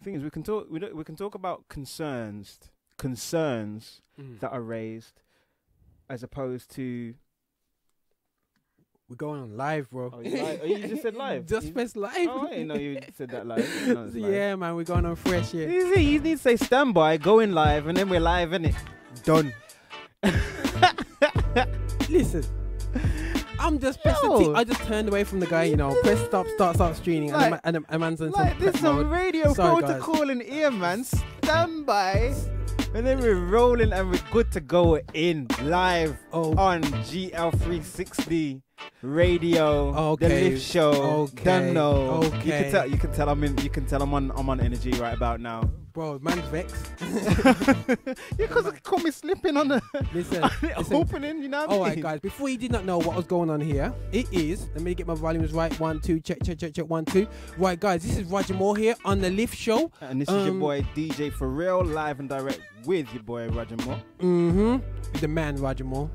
thing is, we can talk. We can talk about concerns that are raised, as opposed to. We're going on live, bro. Oh, you just said live. Just press live. Oh, I didn't know you said that live. No, it's live. Yeah, man, we're going on fresh here. You need to say standby, going live, and then we're live, innit? Done. Listen, I'm just pressing. I just turned away from the guy, you know. Press stop, start streaming, Like, and a man's in like some this prep some mode. radio Sorry, protocol in here, man. Standby. And then we're rolling and we're good to go in live on GL360 radio. The Lift Show. Don't know. Okay. You can tell I'm on energy right about now. Bro, man's vexed. Yeah, because I caught me slipping on the listen, opening, you know what I mean? Alright guys, before you did not know what was going on here, it is, let me get my volumes right, 1, 2, check, 1, 2. Right guys, this is Roger Moore here on the Lift Show. And this is your boy DJ For Real, live and direct with your boy Roger Moore. The man Roger Moore.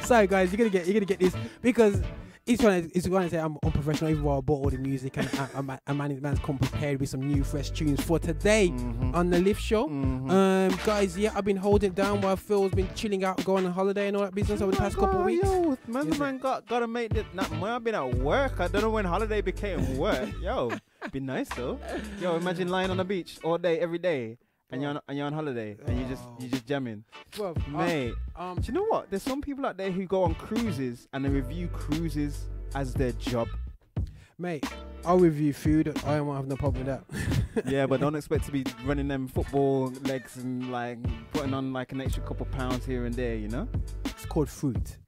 Sorry guys, you're gonna get this because he's going to say I'm unprofessional even though I bought all the music and man's come prepared with some new fresh tunes for today on the Lift Show. Guys, yeah, I've been holding it down while Phil's been chilling out, going on holiday and all that business over the past couple of weeks. Yo, man gotta make it. I've been at work. I don't know when holiday became work. Yo, be nice though. Yo, imagine lying on the beach all day, every day. And you're on holiday and you just jamming. Well, mate, do you know what? There's some people out there who go on cruises and they review cruises as their job. Mate, I'll review food. I won't have no problem with that. Yeah, but don't expect to be running them football legs and like putting on like an extra couple pounds here and there, you know? It's called fruit.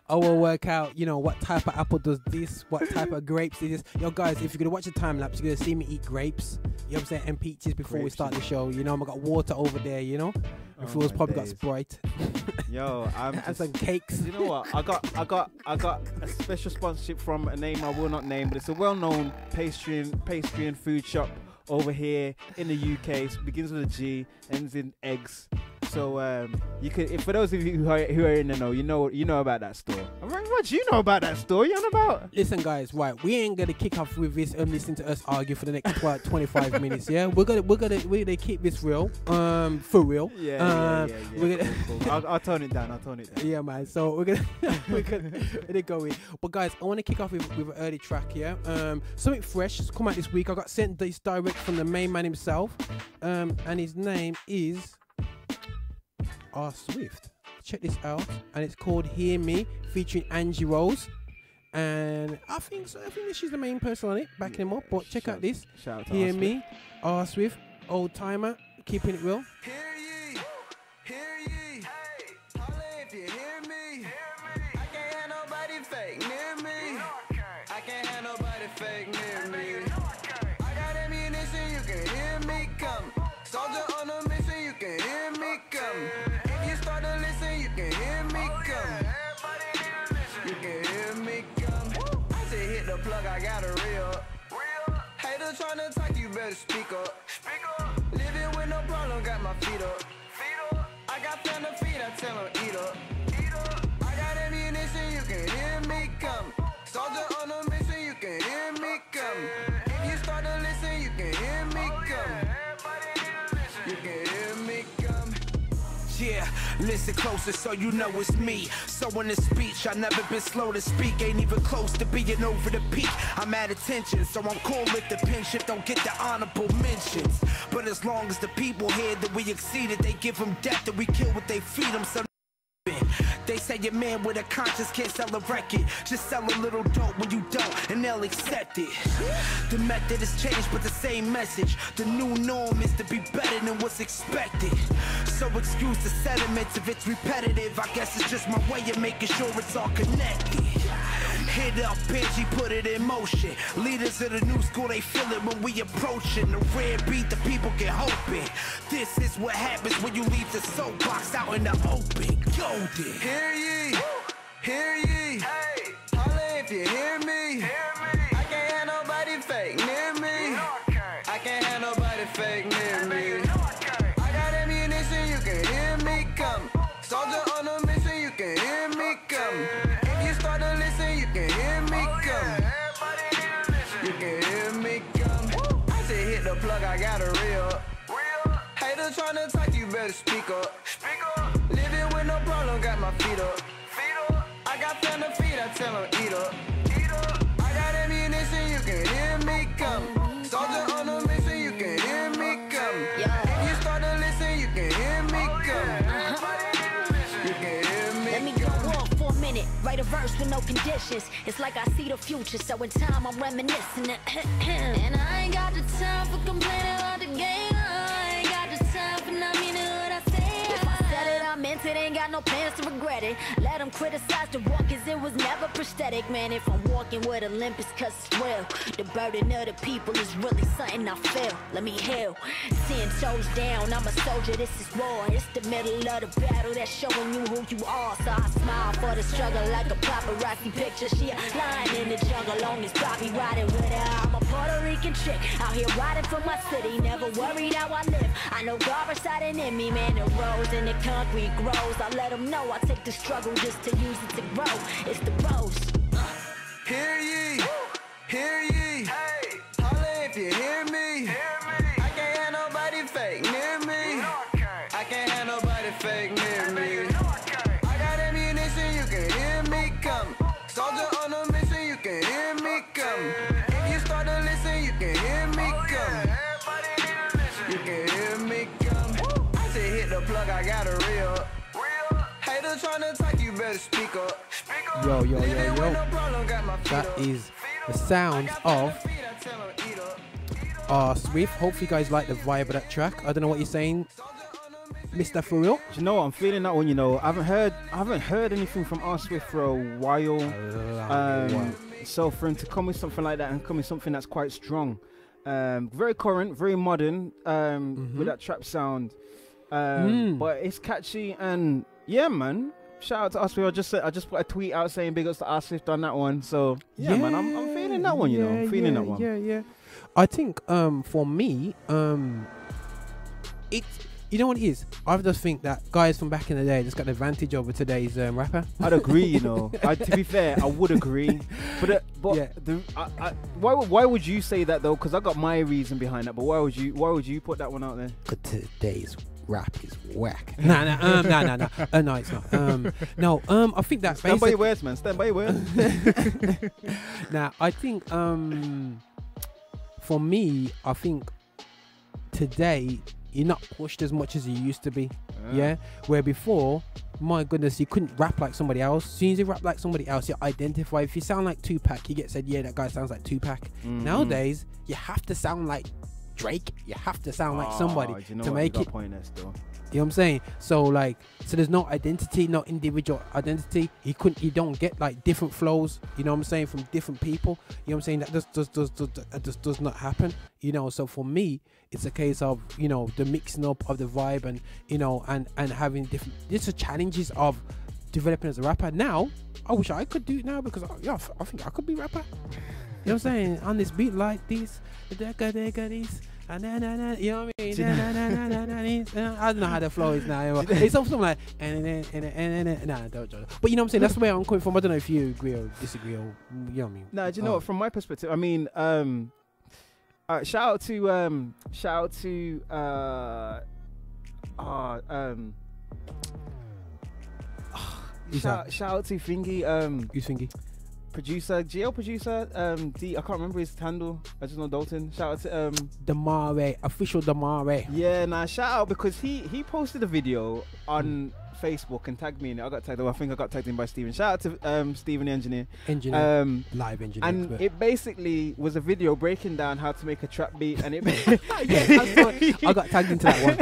I will work out, you know, what type of apple does this, what type of grapes is this. Yo, guys, if you're going to watch a time lapse, you're going to see me eat grapes, you know what I'm saying, and peaches before we start the show. You know, I've got water over there, you know, and Phil's probably got Sprite. Yo, and some cakes. You know what? I got a special sponsorship from a name I will not name, but it's a well-known pastry and food shop over here in the UK. It begins with a G, ends in eggs. So you can, for those of you who are in the know, you know about that store. What you know about that store? You know about? Listen, guys, right? We ain't gonna kick off with this and listen to us argue for the next 25 minutes. Yeah, we're gonna keep this real, for real. Yeah. I'll tone it down. Yeah, man. So we're gonna go in. But guys, I want to kick off with an early track. Yeah, something fresh has come out this week. I got sent this direct from the main man himself, and his name is R Swift. Check this out, and it's called Hear Me, featuring Angie Rose, and I think that she's the main person on it, backing him up. But check out this. Shout out to Hear Me, R Swift, old timer, keeping it real. Hear ye, hey, holla if you hear me. I can't have nobody fake near me. I can't have nobody fake near me. I got ammunition, you can hear me come. Soldier on a mission, you can hear me come. If you start to listen, you can hear me come. You can hear me come. I just hit the plug, I got a real. Hater tryna talk, you better speak up. Living with no problem, got my feet up. I got fan to feed, I tell them eat up. I got ammunition, you can hear me come. Soldier on a mission, you can hear me come. If you start to listen, you can hear me come. You can hear me come. Yeah, listen closer so you know it's me. So in the speech, I never been slow to speak. Ain't even close to being over the peak. I'm at attention, so I'm cool if the penship don't get the honorable mentions. But as long as the people hear that we exceeded, they give them death and we kill what they feed them. So they say a man with a conscience can't sell a record. Just sell a little dope when you don't, and they'll accept it. The method has changed, but the same message. The new norm is to be better than what's expected. So excuse the sentiments if it's repetitive. I guess it's just my way of making sure it's all connected. Hit up, Benji, put it in motion. Leaders of the new school, they feel it when we approaching. The rare beat, the people get hoping. This is what happens when you leave the soapbox out in the open. Golden. Hear ye, hey, holla if you hear me. I can't have nobody fake near me. I can't have nobody fake near me. I got ammunition, you can hear me come. Soldier on a mission, you can hear me come. If you start to listen, you can hear me come. You plug, I got a real. Haters tryna talk, you better speak up. Living with no problem, got my feet up. I got fan to feed, I tell them eat up. I got ammunition, you can hear me come. Soldier on a mission, you can hear me come. If you start to listen, you can hear me come. You can hear me. Let me go off for a minute, write a verse with no conditions. It's like I see the future, so in time I'm reminiscing. And I ain't got the time for complaining about the game. I ain't got the time for not meaning what I say. If I said it, I meant it, ain't got no plans to regret it. Let them criticize the walk, cause it was never prosthetic. Man, if I'm walking with a limp, it's cause it's real. The burden of the people is really something I feel. Let me heal. 10 toes down, I'm a soldier, this is war. It's the middle of the battle that's showing you who you are. So I smile for the struggle like a paparazzi picture. She a lion in the jungle on this Bobby riding with her. I'm a Puerto Rican chick out here riding for my city. Never worried how I live. I know God residing in me, man. The rose and the concrete grows. I let them know I take the struggle just to use it to grow. It's the rose. Hear ye, hear ye. Holla if you hear me. I can't have nobody fake near me. I can't have nobody fake near me. I got ammunition, you can hear me come. Soldier on a mission, you can hear me come. If you start to listen, you can hear me come. You can hear me come. I just hit the plug, I got a real. Haters tryna talk, you better speak up. Yo. Living with no problem, got my feet That up. is the sounds of Swift. Hopefully you guys like the vibe of that track. I don't know what you're saying, Mr. For real. Do you know what? I'm feeling that one. You know, I haven't heard anything from R Swift for a while. So for him to come with something like that and come with something that's quite strong, very current, very modern, with that trap sound, but it's catchy and yeah, man. Shout out to R Swift. I just put a tweet out saying big ups to R Swift on that one. So yeah, man, I'm feeling that one. You know, I'm feeling that one. Yeah. I think for me, it's. You know what it is? I just think that guys from back in the day just got an advantage over today's rapper. I'd agree, you know. To be fair, I would agree. But yeah. Why would you say that though? Because I got my reason behind that. But why would you put that one out there? But today's rap is whack. No, it's not. I think that stand by your words, man. Stand by your words. Now, I think for me, I think today you're not pushed as much as you used to be. Yeah. Where before, my goodness, you couldn't rap like somebody else. As soon as you rap like somebody else, you identify. If you sound like Tupac, you get said, yeah, that guy sounds like Tupac. Nowadays, you have to sound like Drake. You have to sound like somebody to make it. Point there still. You know what I'm saying? So there's no identity, no individual identity. You don't get like different flows, you know what I'm saying, from different people. You know what I'm saying? That just does not happen. You know, so for me, it's a case of, you know, the mixing up of the vibe and, you know, and having different, it's the challenges of developing as a rapper. Now, I wish I could do it now because I think I could be a rapper. You know what I'm saying? On this beat like this, this. You know what I mean? I don't know how the flow is now. It's something like don't. But you know what I'm saying? That's the way I'm coming from. I don't know if you agree or disagree or you know what I mean. No, do you know what? From my perspective, I mean, shout out to shout out to Thingy. Who's Thingy? GL producer, I can't remember his handle. I just know Dalton. Shout out to Damare, official Damare. Yeah, shout out because he posted a video on Facebook and tagged me in it. I got tagged. I think I got tagged in by Steven. Shout out to Steven the engineer. Live engineer. And it basically was a video breaking down how to make a trap beat, and it I got tagged into that one.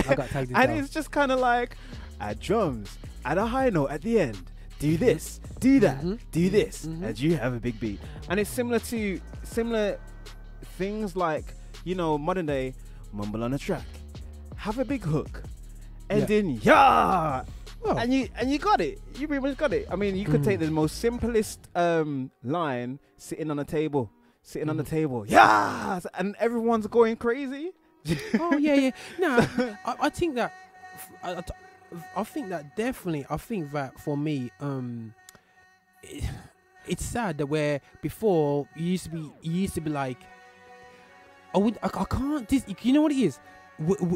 And it's just kind of like add drums, add a high note at the end. Do this, do that, do this, and you have a big beat. And it's similar things like, you know, modern day mumble on a track, have a big hook, and then and you got it. You pretty much got it. I mean, you could take the most simplest line, sitting on the table, and everyone's going crazy. Oh yeah. No, I think that. I think that definitely. I think that for me, it's sad that where before you used to be like, I can't. You know what it is?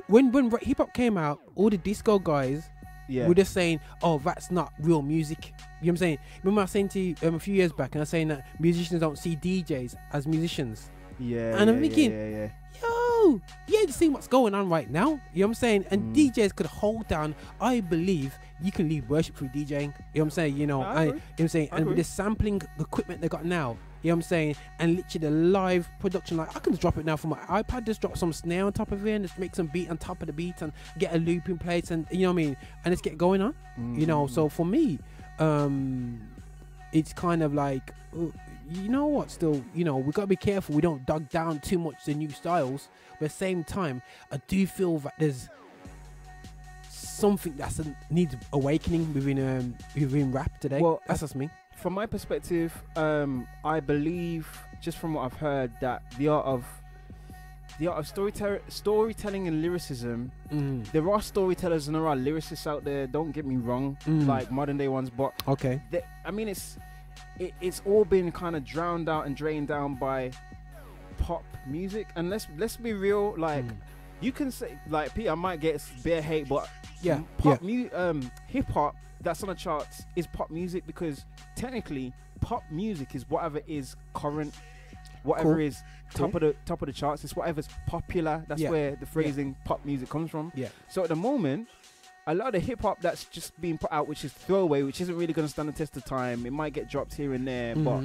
When hip hop came out, all the disco guys were just saying, "Oh, that's not real music." You know what I'm saying? Remember I was saying to you a few years back, and I was saying that musicians don't see DJs as musicians. Yeah. And I'm thinking, yeah. yo, you see what's going on right now. You know what I'm saying? And DJs could hold down. I believe you can lead worship through DJing. You know what I'm saying? You know, I agree. you know what I'm saying? And with the sampling equipment they got now, you know what I'm saying? And literally the live production, like I can just drop it now from my iPad, just drop some snare on top of it and just make some beat on top of the beat and get a loop in place, and you know what I mean? And just get going on. You know, so for me, it's kind of like, you know what, still, you know, we got to be careful we don't dug down too much the new styles, but at the same time I do feel that there's something that needs awakening within rap today. Well, that's just me. From my perspective, I believe, just from what I've heard, that the art of storytelling and lyricism, there are storytellers and there are lyricists out there, don't get me wrong, like modern day ones, but okay, I mean, it's all been kind of drowned out and drained down by pop music. And let's be real, like you can say, like, Pete, I might get bare hate, but hip hop that's on the charts is pop music, because technically pop music is whatever is current, whatever is top of the charts. It's whatever's popular. That's where the phrasing pop music comes from. So at the moment, a lot of the hip hop that's just being put out, which is throwaway, which isn't really going to stand the test of time. It might get dropped here and there, but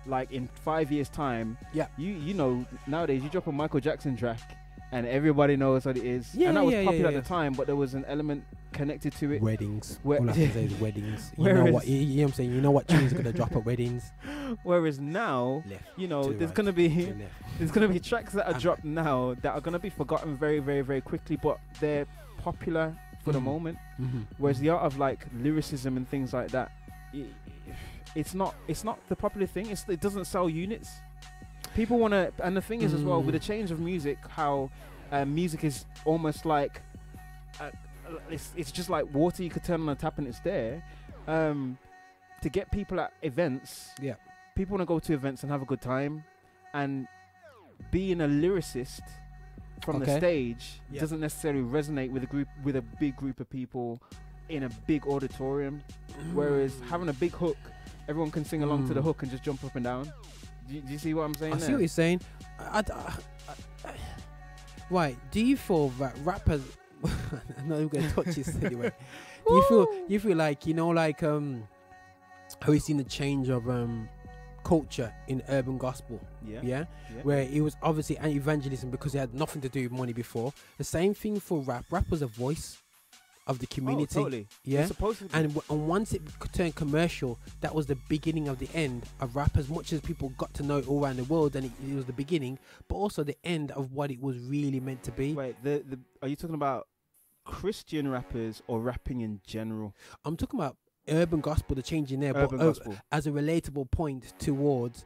like in 5 years time, you know, nowadays you drop a Michael Jackson track and everybody knows what it is. And that was popular at the time, but there was an element connected to it. Weddings. All I can say is weddings. You know what? You know what I'm saying? You know what tunes are gonna drop at weddings. Whereas now, you know, there's gonna be tracks that are dropped now that are gonna be forgotten very, very, very quickly, but they're popular for the moment. Whereas the art of like lyricism and things like that, it's not the popular thing. It doesn't sell units. People want to, and the thing is as well, with the change of music, how music is almost like it's just like water you could turn on a tap and it's there. To get people at events, people want to go to events and have a good time, and being a lyricist from the stage doesn't necessarily resonate with a big group of people in a big auditorium. Whereas having a big hook, everyone can sing along to the hook and just jump up and down. Do you see what I'm saying? I see what you're saying. Right, do you feel that rappers I'm not even going to touch this anyway. Do you feel like, you know, like how we've seen the change of culture in urban gospel, where it was obviously evangelism because it had nothing to do with money before. The same thing for rap. Rap was a voice of the community. Totally. Yeah. And once it turned commercial, that was the beginning of the end of rap. As much as people got to know it all around the world, and it was the beginning, but also the end of what it was really meant to be. Wait, are you talking about Christian rappers or rapping in general? I'm talking about urban gospel, the change in there, urban gospel as a relatable point towards,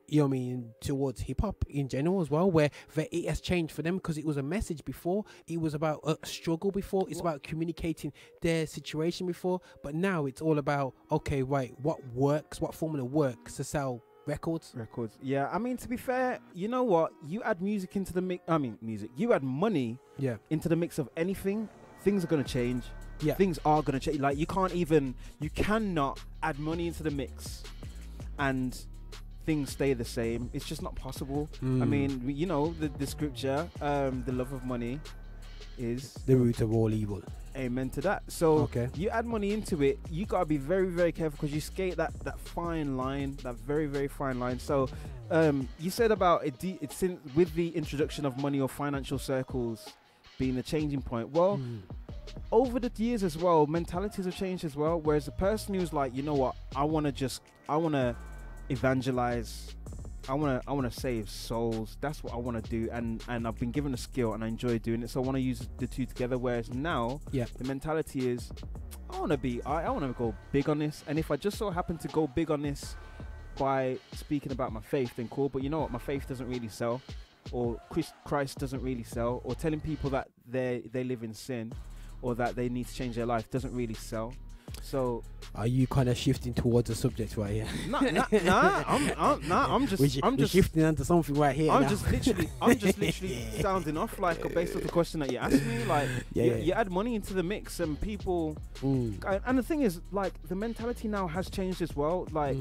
you know what I mean, towards hip hop in general as well, where it has changed for them because it was a message before, it was about a struggle before, it's about communicating their situation before, but now it's all about, okay, right, what formula works to sell records. Yeah, I mean, to be fair, you know what, you add music into the mix, you add money into the mix of anything, things are going to change. Things are going to change. Like, you cannot add money into the mix and things stay the same. It's just not possible. I mean, you know, the scripture, the love of money is the root of all evil. Amen to that. So you add money into it, you got to be very, very careful because you skate that fine line, that very, very fine line. So you said about it's with the introduction of money or financial circles being the changing point. Well, over the years as well, mentalities have changed as well. Whereas the person who's like, you know what, I want to evangelize, I want to save souls, that's what I want to do, and I've been given a skill and I enjoy doing it, so I want to use the two together. Whereas now the mentality is, I want to go big on this, and if I just so happen to go big on this by speaking about my faith, then cool, but you know what, my faith doesn't really sell, or Christ doesn't really sell, or telling people that they live in sin or that they need to change their life doesn't really sell. So are you kind of shifting towards the subject right here? I'm just shifting onto something right here. I'm now. just literally sounding off like based on the question that you asked me. Like, you add money into the mix, and people. And the thing is, like, the mentality now has changed as well. Like,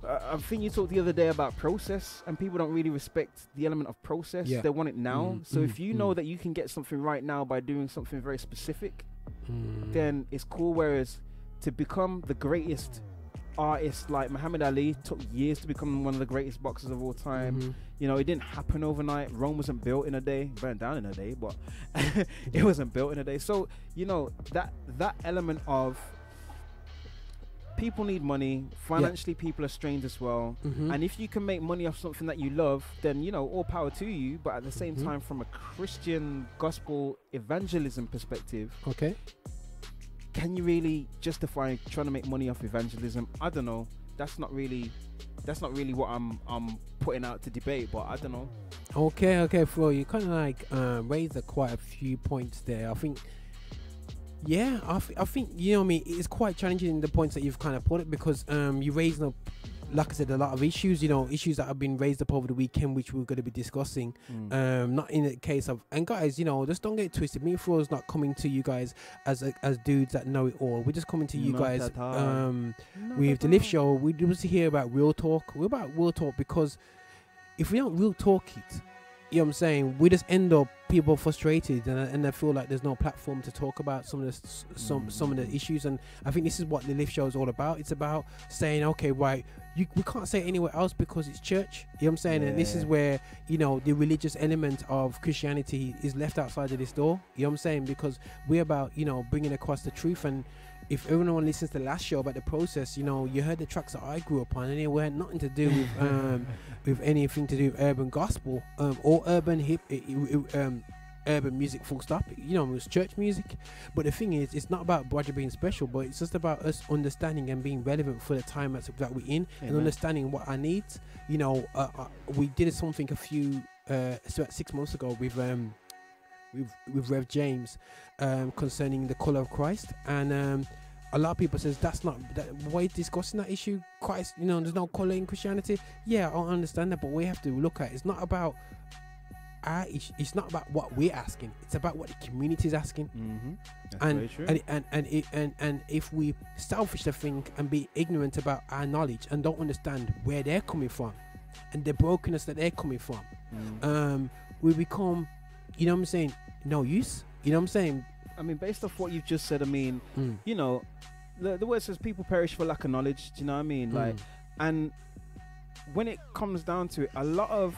I think you talked the other day about process, and people don't really respect the element of process. They want it now. So if you know that you can get something right now by doing something very specific, then it's cool. Whereas to become the greatest artist, like Muhammad Ali, took years to become one of the greatest boxers of all time. You know, it didn't happen overnight. Rome wasn't built in a day, burned down in a day, but it wasn't built in a day. So, you know, that element of people need money. Financially, people are strained as well. And if you can make money off something that you love, then, you know, all power to you. But at the same time, from a Christian gospel evangelism perspective, can you really justify trying to make money off evangelism? I don't know. That's not really what I'm putting out to debate, but I don't know. Okay, Flo, you kind of like raised quite a few points there. I think, I think, you know what I mean, it's quite challenging, the points that you've kind of put it, because you raised up, like I said, a lot of issues, you know, issues that have been raised up over the weekend, which we're going to be discussing. Not in the case of, and guys, you know, just don't get it twisted. Me and Flo's not coming to you guys as dudes that know it all. We're just coming to you guys with the Lift Show. We want to hear about real talk. We're about real talk, because if we don't real talk it, you know what I'm saying, we just end up people frustrated, and they feel like there's no platform to talk about some of the issues. And I think this is what the Lift Show is all about. It's about saying, okay, right, we can't say it anywhere else because it's church. You know what I'm saying? And this is where, you know, the religious element of Christianity is left outside of this door. You know what I'm saying? Because we're about, you know, bringing across the truth. And if everyone listens to the last show about the process, you know, you heard the tracks that I grew up on, and it had nothing to do with with anything to do with urban gospel or urban urban music, full stop. You know, it was church music. But the thing is, it's not about Roger being special, but it's just about us understanding and being relevant for the time that we're in. Amen. And understanding what our needs. You know, we did something about 6 months ago with Rev James concerning the color of Christ, and a lot of people says that's not why are you discussing that issue. Christ, you know, there's no color in Christianity. Yeah, I understand that, but we have to look at it's not about our issue. It's not about what we're asking. It's about what the community is asking. That's very true. And if we selfish the thing and be ignorant about our knowledge and don't understand where they're coming from and the brokenness that they're coming from, we become, you know what I'm saying, no use. You know what I'm saying? I mean, based off what you've just said, I mean, you know, the word says people perish for lack of knowledge. Do you know what I mean? Like, and when it comes down to it, a lot of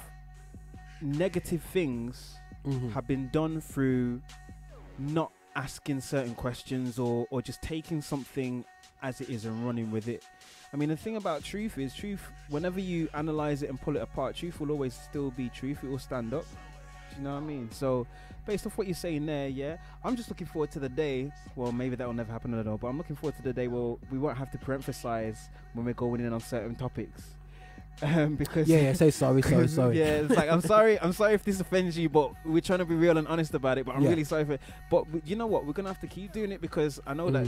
negative things have been done through not asking certain questions or just taking something as it is and running with it. I mean, the thing about truth is whenever you analyze it and pull it apart, truth will always still be truth. It will stand up. Do you know what I mean? So based off what you're saying there, I'm just looking forward to the day, well, maybe that will never happen at all, but I'm looking forward to the day where we won't have to pre-emphasize when we're going in on certain topics. Because say sorry. Yeah, it's like I'm sorry if this offends you, but we're trying to be real and honest about it. But I'm really sorry for it. But you know what? We're gonna have to keep doing it, because I know that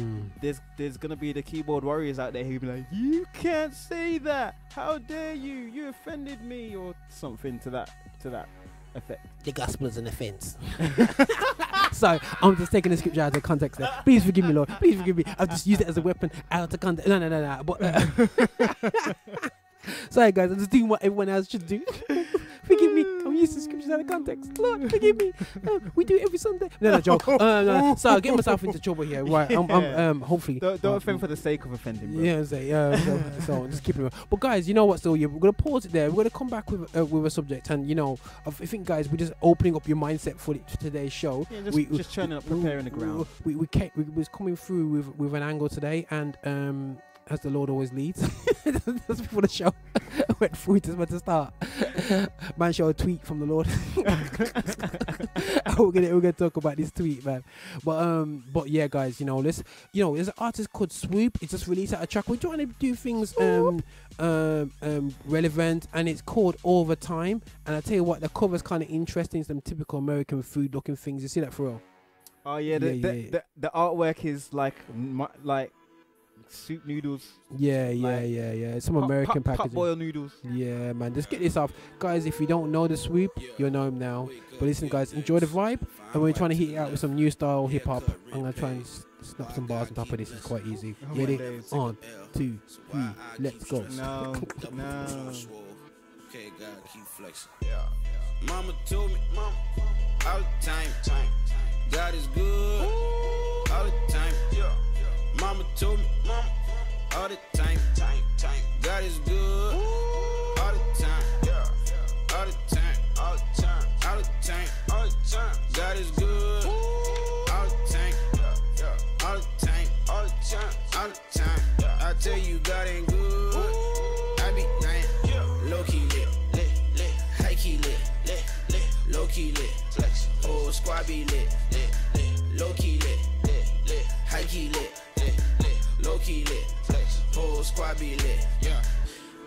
there's gonna be the keyboard warriors out there who be like, you can't say that. How dare you? You offended me, or something to that effect. The gospel is an offense. So I'm just taking the scripture out of context there. Please forgive me, Lord. Please forgive me. I've just used it as a weapon out of context. No. But sorry, guys. I'm just doing what everyone else should do. Forgive me. I'm using scriptures out of context. Lord, forgive me. We do it every Sunday. No, joke. No. So I'll get myself into trouble here. Right. I'm hopefully. Don't offend for the sake of offending, bro. Yeah. So just keep it. But guys, you know what? So we're gonna pause it there. We're gonna come back with a subject, and you know, I think, guys, we're just opening up your mindset for today's show. Yeah, just churning up, preparing the ground. We was coming through with an angle today, and as the Lord always leads. That's before the show went through, just about to start. Man, show a tweet from the Lord. we're gonna talk about this tweet, man. But yeah, guys, you know, there's an artist called Swoop. It's just released out a track. We're trying to do things relevant, and it's called All the Time. And I tell you what, the cover's kind of interesting. Some typical American food looking things. You see that, for real? Oh yeah, the artwork is like soup noodles. Yeah. Some American pot packaging. boiled noodles. Yeah, man. Just get this off, guys. If you don't know the swoop, you'll know him now. But listen, guys, enjoy the vibe. And we're trying to hit it out with some new style hip hop. I'm gonna try and snap some bars on top of this. It's quite easy. Oh my Ready? days. 1, 2, 3, let's go. No. Okay, God, keep flexing. Mama told me, all the time, God is good, all the time. Mama told me, all the time, God is good, all the time, all the time, all the time, all the time, all the time. God is good, all the time, all the time, all the time, all the time. I tell you, God ain't good. I be lying, low key lit, high key lit, low key lit, whole squad be lit, low key lit, high key lit, low key lit, whole squad be lit. Yeah.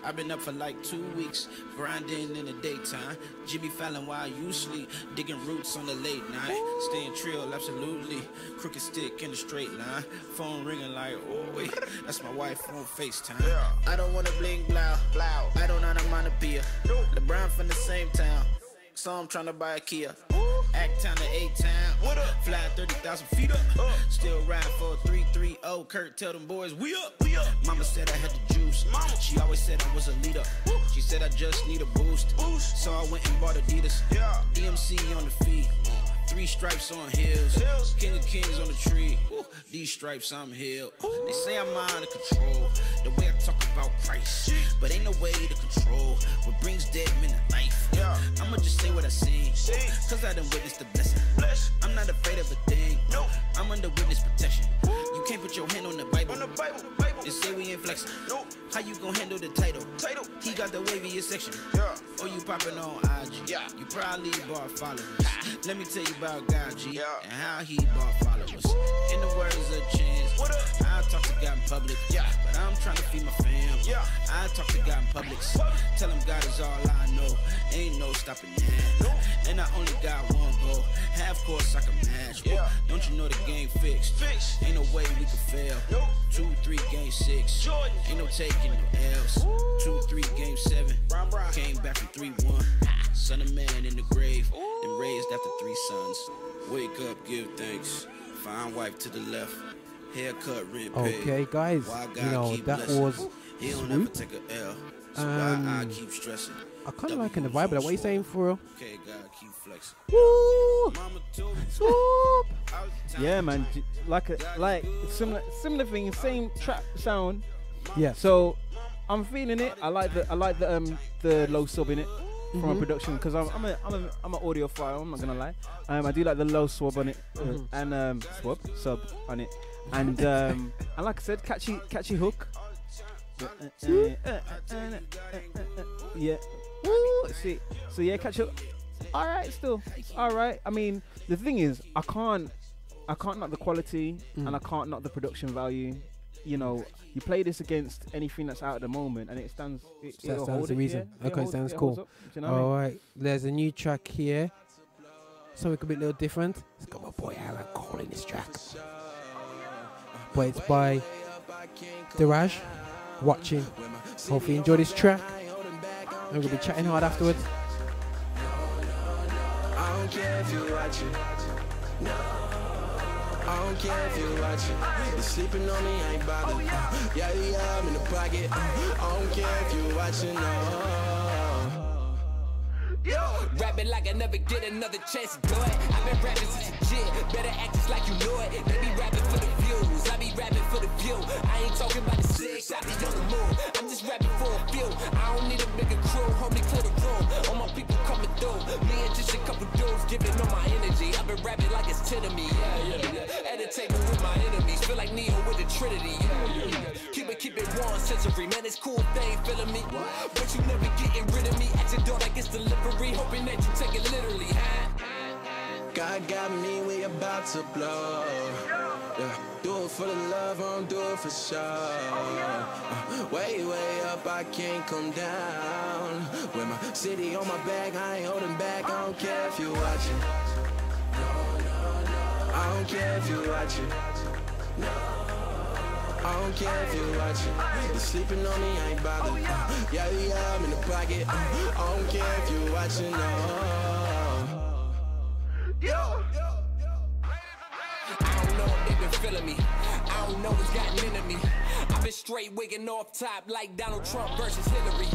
I've been up for like 2 weeks, grinding in the daytime. Jimmy Fallon while you sleep, digging roots on the late night. Staying trill, absolutely. Crooked stick in the straight line. Phone ringing like, oh wait, that's my wife on FaceTime. I don't wanna bling blow. I don't onomatopoeia. LeBron from the same town, so I'm tryna buy a Kia. Act town to A-town, fly 30,000 feet up. Still ride for a 330. Kurt tell them boys we up. Mama said I had the juice. She always said I was a leader. She said I just need a boost. So I went and bought Adidas. DMC on the feet. 3 stripes on heels. King of kings on the tree. These stripes I'm healed. They say I'm out of control. The way I talk about Christ, but ain't no way to control what brings dead men to life. I'ma just say what I seen, cause I done witnessed the blessing. I'm not afraid of a thing. I'm under witness protection. You can't put your hand on the Bible. They say we ain't flexing. How you gon' handle the title? He got the waviest section. Oh, you popping on IG. You probably bought followers. Let me tell you about God G and how he bought followers. In the words of Chance, I talk to God in public, but I'm trying to feed my fam. I talk to God in public, tell him God is all I know. Ain't no stopping that. And I only got one goal. Half course I can match. Don't you know the game fixed? Ain't no way we can fail. 2, 3, game 6. Ain't no taking no L's. 2, 3, game 7. Came back from 3-1. Son of man in the grave, and raised after 3 sons. Wake up, give thanks. Fine wife to the left. Haircut, rent paid. Okay, guys, you know that was He don't ever take a L. So why I keep stressing. I kind of liking the vibe of that. What are you saying, for real? Okay, God, keep flexing. Woo! Mama told me, Swoop! Yeah, man. Like similar thing, same trap sound. Yeah. So I'm feeling it. I like the low sub in it from a production, because I'm an audiophile. I'm not gonna lie. I do like the low swab on it and sub on it, and like I said, catchy hook. Yeah. Woo! See. So yeah, catch up. All right, still. All right. I mean, the thing is, I can't knock the quality and I can't knock the production value. You know, you play this against anything that's out at the moment, and it stands. That stands the reason. Okay, sounds cool. Do you know what I mean? All right, there's a new track here. Something a bit little different. It's got my boy Aaron calling this track. But it's by Diraj. Watching. Hopefully you enjoy this track. And we're gonna be chatting hard afterwards. I don't care if you're watching. No. I don't care if you're watching. You're sleeping on me, I ain't bothered. Yeah, I'm in the pocket. I don't care if you're watching. No. Rapping like I never get another chance to do it. I've been rapping since a kid. Better act just like you know it. They be rapping for the views. I be rapping for the view. I ain't talking about the 6. I be on the move. I'm just rapping for a few. I don't need a bigger crew. Homie, clear the room. All my people coming through. Me and just a couple dudes giving all my energy. I've been rapping like it's 10 of me. Yeah. At the table with my enemies. Feel like Neo with the Trinity. Yeah. Keep it 1 century. Man, it's cool if they ain't feeling me. But you never getting rid of me. At your door like it's delivery. Hoping that you take it literally, huh? God got me, we about to blow. Yeah. Do it for the love, I don't do it for show. Way up, I can't come down. With my city on my back, I ain't holding back. I don't care if you're watching. I don't care if you're watching. I don't care if you're watching. You sleeping on me, I ain't bothered. Yeah, I'm in the pocket. I don't care if you're watching. I don't know if they've been feeling me. I don't know what's gotten into me. I've been straight wigging off top like Donald Trump versus Hillary.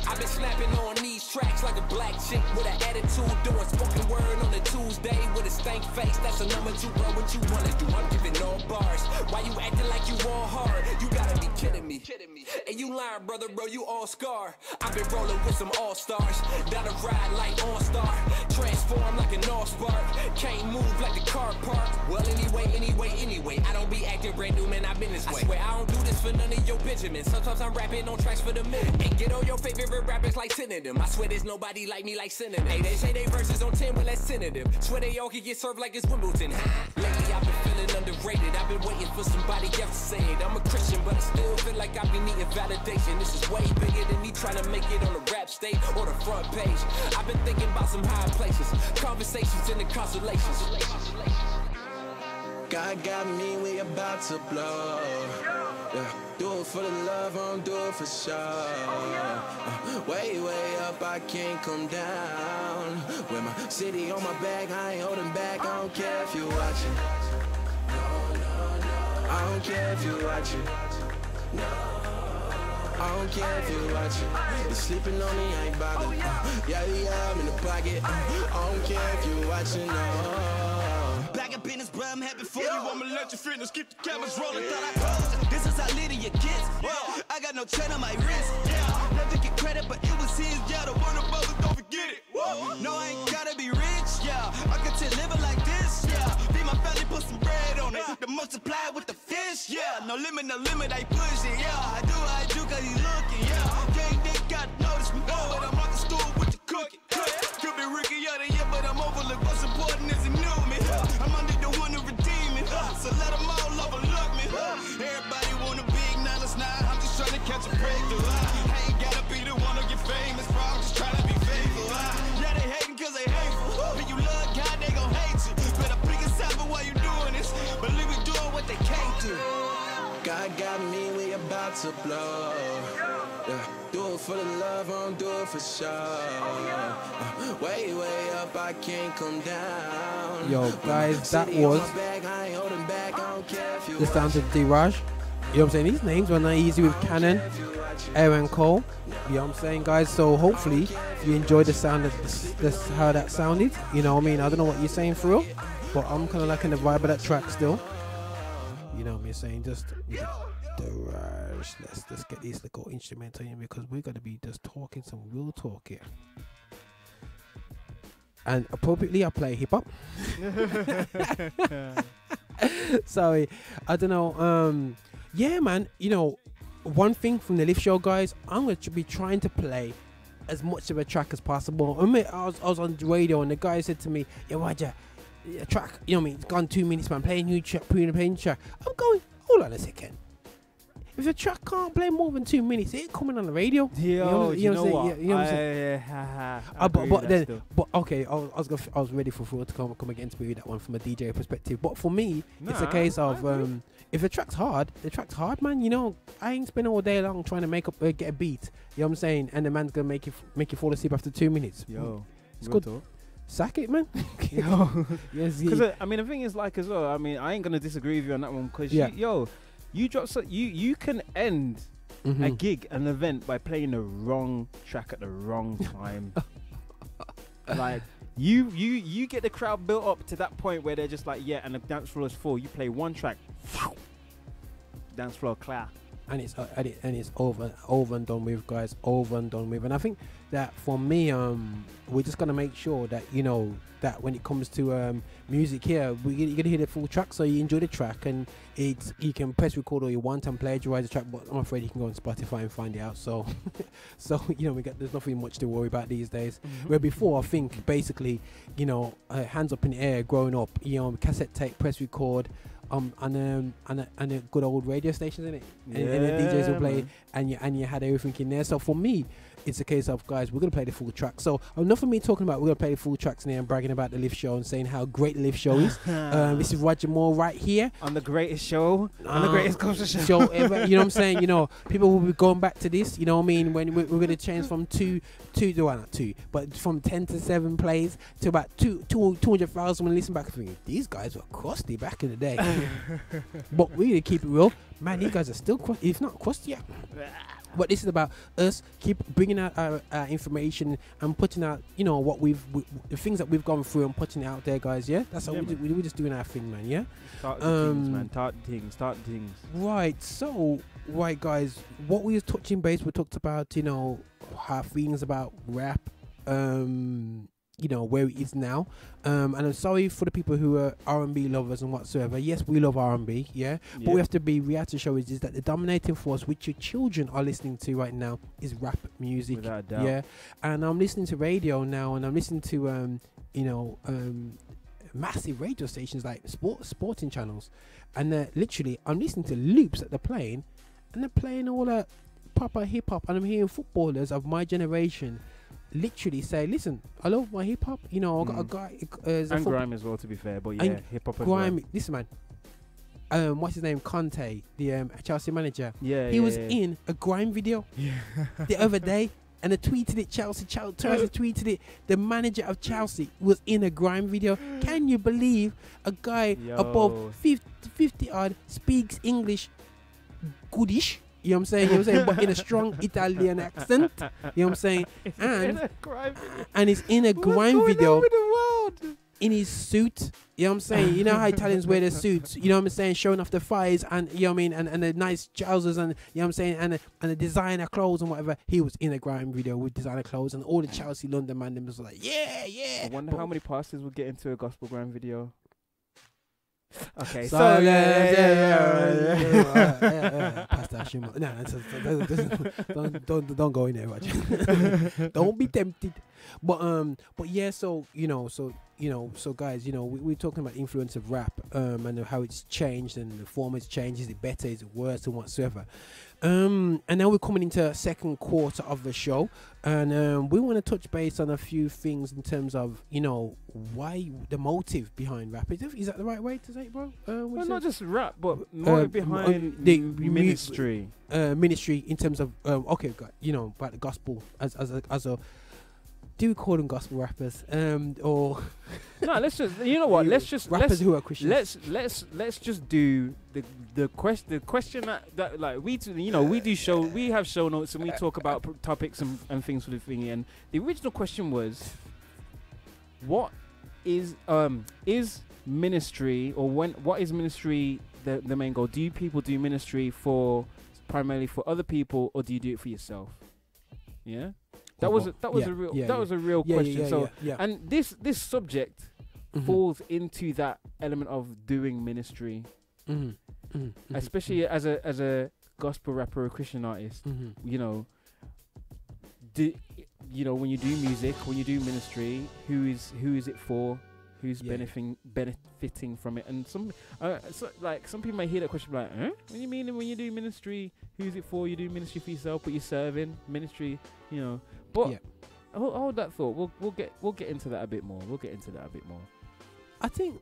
I've been slapping on these tracks like a black chick with an attitude, doing spoken word on a Tuesday with a stank face. That's a number 2, bro. What you wanna do? I'm giving all bars. Why you acting like you all hard? You gotta be kidding me. And you lying, brother, bro. You all scar. I've been rolling with some all stars. Down the ride like OnStar. Transform like an all spark. Can't move like the car park. Well, anyway. I don't be acting brand new, man. I've been this way. I swear I don't do this for none of your Benjamins. Sometimes I'm rapping on tracks for the minute. And get on your favorite rappers like 10 of them. I swear there's nobody like me like Synonym. Hey, they say they verses on 10, well that's tentative. Swear they all can get served like it's Wimbledon. Lately I've been feeling underrated. I've been waiting for somebody else to say it. I'm a Christian, but I still feel like I've been needing validation. This is way bigger than me trying to make it on the rap stage or the front page. I've been thinking about some high places, conversations and the consolations. God got me, we about to blow. Yeah. Do it for the love, I don't do it for show. Way up, I can't come down. With my city on my back, I ain't holding back. I don't care if you're watching. I don't care if you're watching. I don't care if you're watching. You sleeping on me, I ain't bothered. Yeah, I'm in the pocket. I don't care if you're watching. Back up in this bro, I'm happy for you. I'ma let you finish, keep the cameras rolling. Thought I told you, this is how little your kids. I got no chain on my wrist. Never get credit, but it was his. Yeah, the one above it, don't forget it. No, I ain't gotta be rich. Yeah, I could still living like this. Yeah, feed my family, put some bread on it. The multiply with the fish. Yeah, no limit, I push it. Yeah, I do, cause he's looking. Yeah, gang, they got notice me. But I'm on the stool with the cookie. Could be Ricky out of here, but I'm overlooked. What's important is he knew me. I'm under the one to redeem it. So let them all overlook me. Everybody wanna be acknowledged now. I'm just trying to catch a breakthrough. I ain't gotta be the one to get famous, bro. I'm just trying to be faithful. Yeah, they hating cause they hateful. When you love God, they gon' hate you. Better pick a side for why you doing this. Believe we doing what they can't do. God got me, we about to blow. Yeah. Do it for the love, I don't do it for show. Way up, I can't come down. Yo, guys, that was the sound of D-Raj. You know what I'm saying? These names were not easy with Cannon, Aaron Cole. You know what I'm saying, guys? So hopefully you enjoyed the sound of this, how that sounded. You know what I mean? I don't know what you're saying for real, but I'm kind of liking the vibe of that track still. You know what I'm saying? Just let's get these little instrumental in because we're gonna be just talking some real talk here. And appropriately, I play hip hop. Sorry, I don't know. Yeah, man. You know, one thing from the Lift Show, guys, I'm going to be trying to play as much of a track as possible. I mean, I was on the radio and the guy said to me, "Yo, Roger, a track. You know what I mean? It's gone 2 minutes, man. Play a new track, playing a track." I'm going. Hold on a second. If a track can't play more than 2 minutes, it ain't coming on the radio. Yo, you know what? But okay, I was ready for Phil to come against me with that one from a DJ perspective. But for me, it's a case of if the track's hard, man. You know, I ain't spending all day long trying to get a beat. You know what I'm saying? And the man's gonna make you fall asleep after 2 minutes. Yo, it's good. Talk. Sack it, man. Yo, yes. Because I mean, the thing is, like, as well. I mean, I ain't gonna disagree with you on that one because you drop you can end a gig, an event by playing the wrong track at the wrong time. Like you get the crowd built up to that point where they're just like, yeah, and the dance floor is full. You play one track, dance floor clear. And it's over and done with, guys. Over and done with. And I think that for me, we're just gonna make sure that you know that when it comes to music here, you're gonna hear the full track, so you enjoy the track, and you can press record all you want and plagiarize the track. But I'm afraid you can go on Spotify and find it out. So, you know, there's nothing much to worry about these days. Where before, I think basically, you know, hands up in the air, growing up, you know, cassette tape, press record. And a good old radio station, isn't it? And the DJs will play, and you had everything in there. So for me, it's a case of, guys, we're gonna play the full track. So enough of me talking about we're gonna play the full tracks now and bragging about the live show and saying how great the live show is. This is Roger Moore right here on the greatest show, on the greatest culture show ever. You know what I'm saying? You know, people will be going back to this. You know what I mean? When we're gonna change from not two, but from 10 to 7 plays to about 200,000 when listen back. Thinking, these guys were crusty back in the day. But we're gonna keep it real, man. These guys are still crusty, if not crusty yet. But this is about us keep bringing out our information and putting out, you know, what the things that we've gone through and putting it out there, guys. Yeah, that's how we're just doing our thing, man. Yeah. Start the things, man. Start the things. Right. So, right, guys. What we was touching base, we talked about, you know, our feelings about rap. You know, where it is now, and I'm sorry for the people who are R&B lovers and whatsoever. Yes, we love R&B, but we have to be reality show is that the dominating force which your children are listening to right now is rap music. Without a doubt. And I'm listening to radio now, and I'm listening to massive radio stations like sporting channels, and literally I'm listening to loops that they're playing, and they're playing all that proper hip hop, and I'm hearing footballers of my generation literally say, listen, I love my hip hop. You know, I got a guy and grime as well, to be fair, but yeah, hip hop as well. Listen, man, what's his name? Conte, the Chelsea manager. He was in a grime video the other day, and I tweeted it. Chelsea tweeted it. The manager of Chelsea was in a grime video. Can you believe a guy above 50 odd speaks English goodish? You know what I'm saying? You know what I'm saying? But in a strong Italian accent. You know what I'm saying? And he's in a grime video in his suit. You know what I'm saying? You know how Italians wear their suits. You know what I'm saying? Showing off the thighs and, you know what I mean? And the nice trousers and, you know what I'm saying? And the designer clothes and whatever. He was in a grime video with designer clothes, and all the Chelsea London man them was like, yeah. I wonder how many pastors would get into a gospel grime video. Okay, so Pastor Shimo. No, don't go in there, Roger. Don't be tempted. But yeah, so guys, you know, we're talking about influence of rap, and how it's changed and the form has changed. Is it better? Is it worse? And whatsoever. And now we're coming into second quarter of the show, and we want to touch base on a few things in terms of, you know, why the motive behind rap. Is that the right way to say it, bro? Well, not just rap, but more behind the ministry. Ministry in terms of you know, about the gospel as a. Do we call them gospel rappers? Or no? Let's just, you know what? Let's just rappers who are Christians. Let's just do the question that like we do, you know, we have show notes and we talk about topics and things for the thing. And the original question was, what is ministry, or what is ministry the main goal? Do people do ministry primarily for other people, or do you do it for yourself? Yeah. That was a real question. And this subject falls into that element of doing ministry, especially as a gospel rapper or Christian artist. You know, when you do music, when you do ministry, who is it for? Who's benefiting from it? And some people might hear that question like, huh? What do you mean when you do ministry? Who's it for? You do ministry for yourself, but you're serving ministry, you know. But hold that thought. We'll get into that a bit more. I think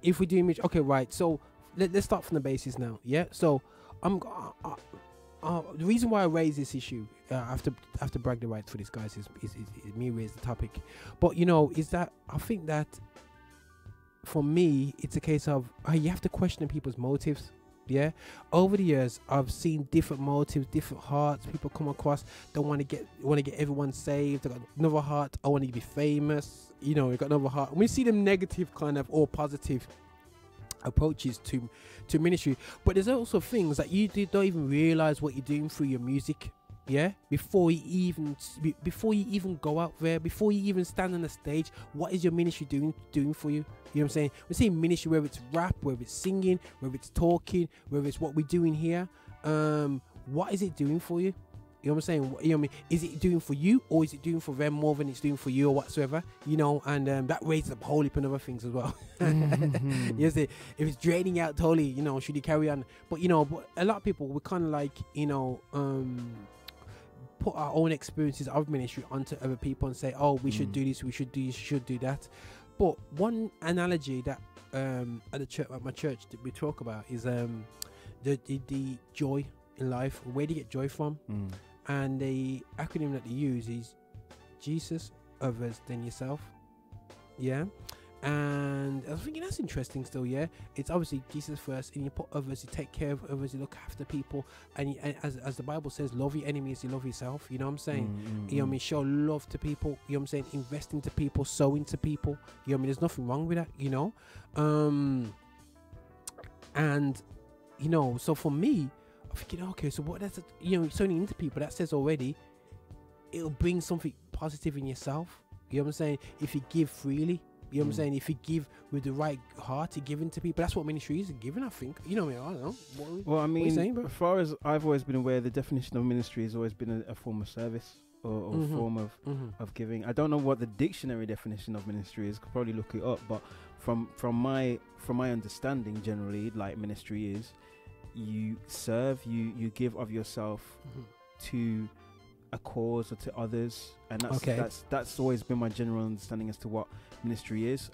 if we do music, okay, right. So let's start from the basis now. Yeah. So the reason why I raise this issue, I have to brag the right for this, guys, is me raise the topic. But you know, is that I think that for me, it's a case of you have to question people's motives. Yeah, over the years, I've seen different motives, different hearts. People come across, don't want to get everyone saved. They got another heart, I want to be famous. You know, you got another heart. And we see them negative kind of or positive approaches to ministry, but there's also things that you don't even realize what you're doing through your music. Yeah, before you even go out there, before you even stand on the stage, what is your ministry doing for you? You know what I'm saying? We're saying ministry, whether it's rap, whether it's singing, whether it's talking, whether it's what we're doing here. What is it doing for you? You know what I'm saying? You know what I mean? Is it doing for you, or is it doing for them more than it's doing for you, or whatsoever? You know, and that raises up a whole heap of other things as well. You see, if it's draining out totally, you know, should you carry on? But you know, but a lot of people, we kind of like, you know, put our own experiences of ministry onto other people and say, oh, we should do this, we should do this, should do that. But one analogy that at the church, at my church, that we talk about is the joy in life. Where do you get joy from? And the acronym that they use is Jesus, others, then yourself. Yeah. And I was thinking that's interesting still. Yeah, it's obviously Jesus first, and you put others, you take care of others, you look after people, and, as the Bible says, love your enemies, you love yourself. You know what I'm saying? You know what I mean? Show love to people. You know what I'm saying? Invest into people, sow into people. You know what I mean? There's nothing wrong with that. You know, and you know, so for me, I'm thinking, okay, so what that's, you know, sowing into people, that says already it'll bring something positive in yourself. You know what I'm saying? If you give freely. You know what I'm saying? If you give with the right heart, you're giving to people. That's what ministry is, giving, I think. You know what I mean? I don't know. Well, I mean, saying, as far as I've always been aware, the definition of ministry has always been a form of service or a form of giving. I don't know what the dictionary definition of ministry is. Could probably look it up. But from my understanding, generally, like ministry is, you serve, you give of yourself to a cause or to others, and that's always been my general understanding as to what ministry is.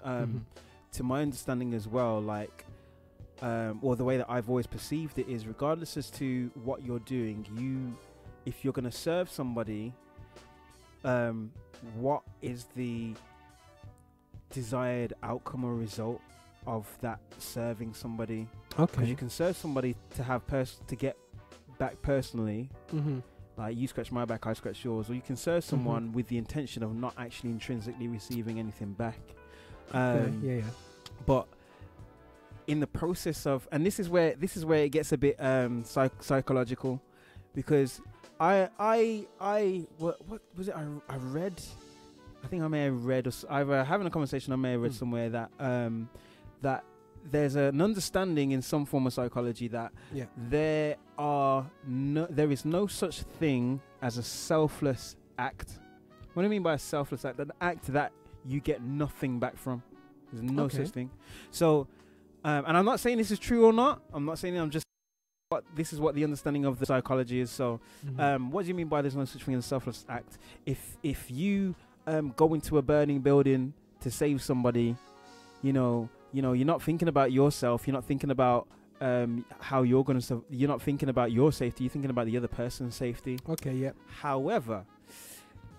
To my understanding as well, like or the way that I've always perceived it is, regardless as to what you're doing, if you're going to serve somebody, what is the desired outcome or result of that serving somebody? Because you can serve somebody to have to get back personally. Like, you scratch my back, I scratch yours. Or you can serve someone with the intention of not actually intrinsically receiving anything back. But in the process of, and this is where it gets a bit psychological, because what was it? I read. I think I may have read, or either having a conversation, I may have read somewhere that that there's an understanding in some form of psychology that there is no such thing as a selfless act. What do I mean by a selfless act? An act that you get nothing back from. There's no such thing. So, and I'm not saying this is true or not. I'm not saying, I'm just, this is what the understanding of the psychology is. So, what do you mean by there's no such thing as a selfless act? If you go into a burning building to save somebody, you know, you're not thinking about yourself. You're not thinking about how you're going to. You're not thinking about your safety. You're thinking about the other person's safety. However,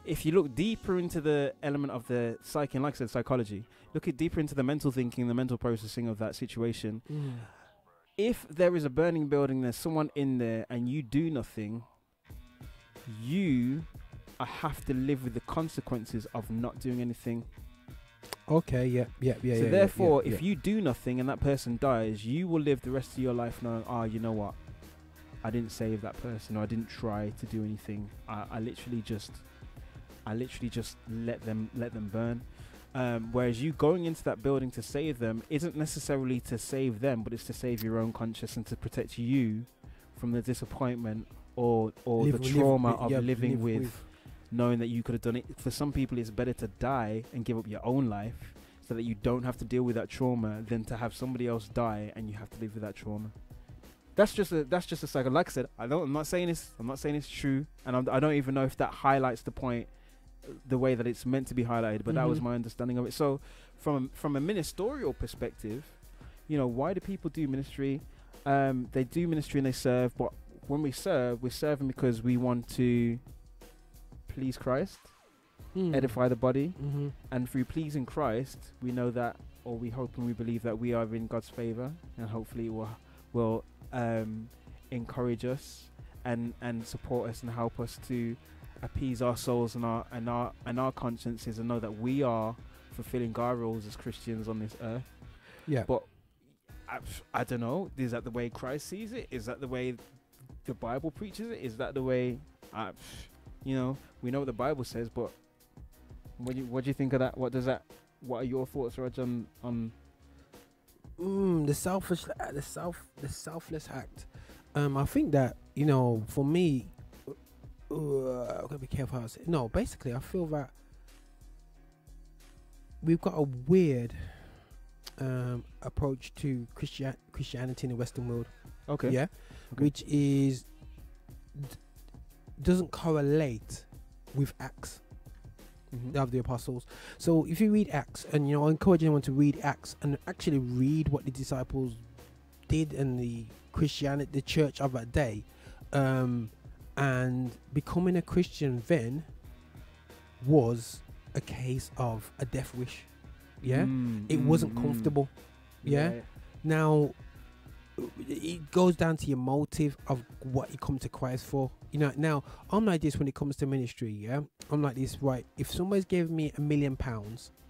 if you look deeper into the element of the psyche, and like I said, psychology, look deeper into the mental thinking, the mental processing of that situation. If there is a burning building, there's someone in there, and you do nothing, you have to live with the consequences of not doing anything. So therefore, if you do nothing and that person dies, you will live the rest of your life knowing, you know what, I didn't save that person, or I didn't try to do anything. I literally just let them burn. Whereas you going into that building to save them isn't necessarily to save them, but it's to save your own conscience and to protect you from the disappointment or the trauma of living with knowing that you could have done it. For some people, it's better to die and give up your own life so that you don't have to deal with that trauma than to have somebody else die and you have to live with that trauma. That's just a cycle. Like I said, I'm not saying it's true, and I don't even know if that highlights the point the way that it's meant to be highlighted, but that was my understanding of it. So from a ministerial perspective, you know, why do people do ministry? They do ministry and they serve, but when we're serving because we want to please Christ, edify the body, and through pleasing Christ, we know that, or we hope and we believe that we are in God's favor, and hopefully it will encourage us and support us and help us to appease our souls and our consciences, and know that we are fulfilling our roles as Christians on this earth. But I don't know, is that the way Christ sees it? Is that the way the Bible preaches it? Is that the way you know, we know what the Bible says, but what do you think of that? What are your thoughts, Raj, on the selfless act? I think that, you know, for me, I've got to be careful how I say it. No, basically, I feel that we've got a weird approach to Christianity in the Western world. Okay. Yeah, which is doesn't correlate with Acts of the apostles. So if you read Acts, and I encourage anyone to read Acts and actually read what the disciples did in the Christianity, the church of that day, and becoming a Christian then was a case of a death wish. Yeah, it wasn't comfortable. Yeah. Now it goes down to your motive of what you come to Christ for. Now I'm like this when it comes to ministry. Yeah, I'm like this. Right, if somebody's giving me £1 million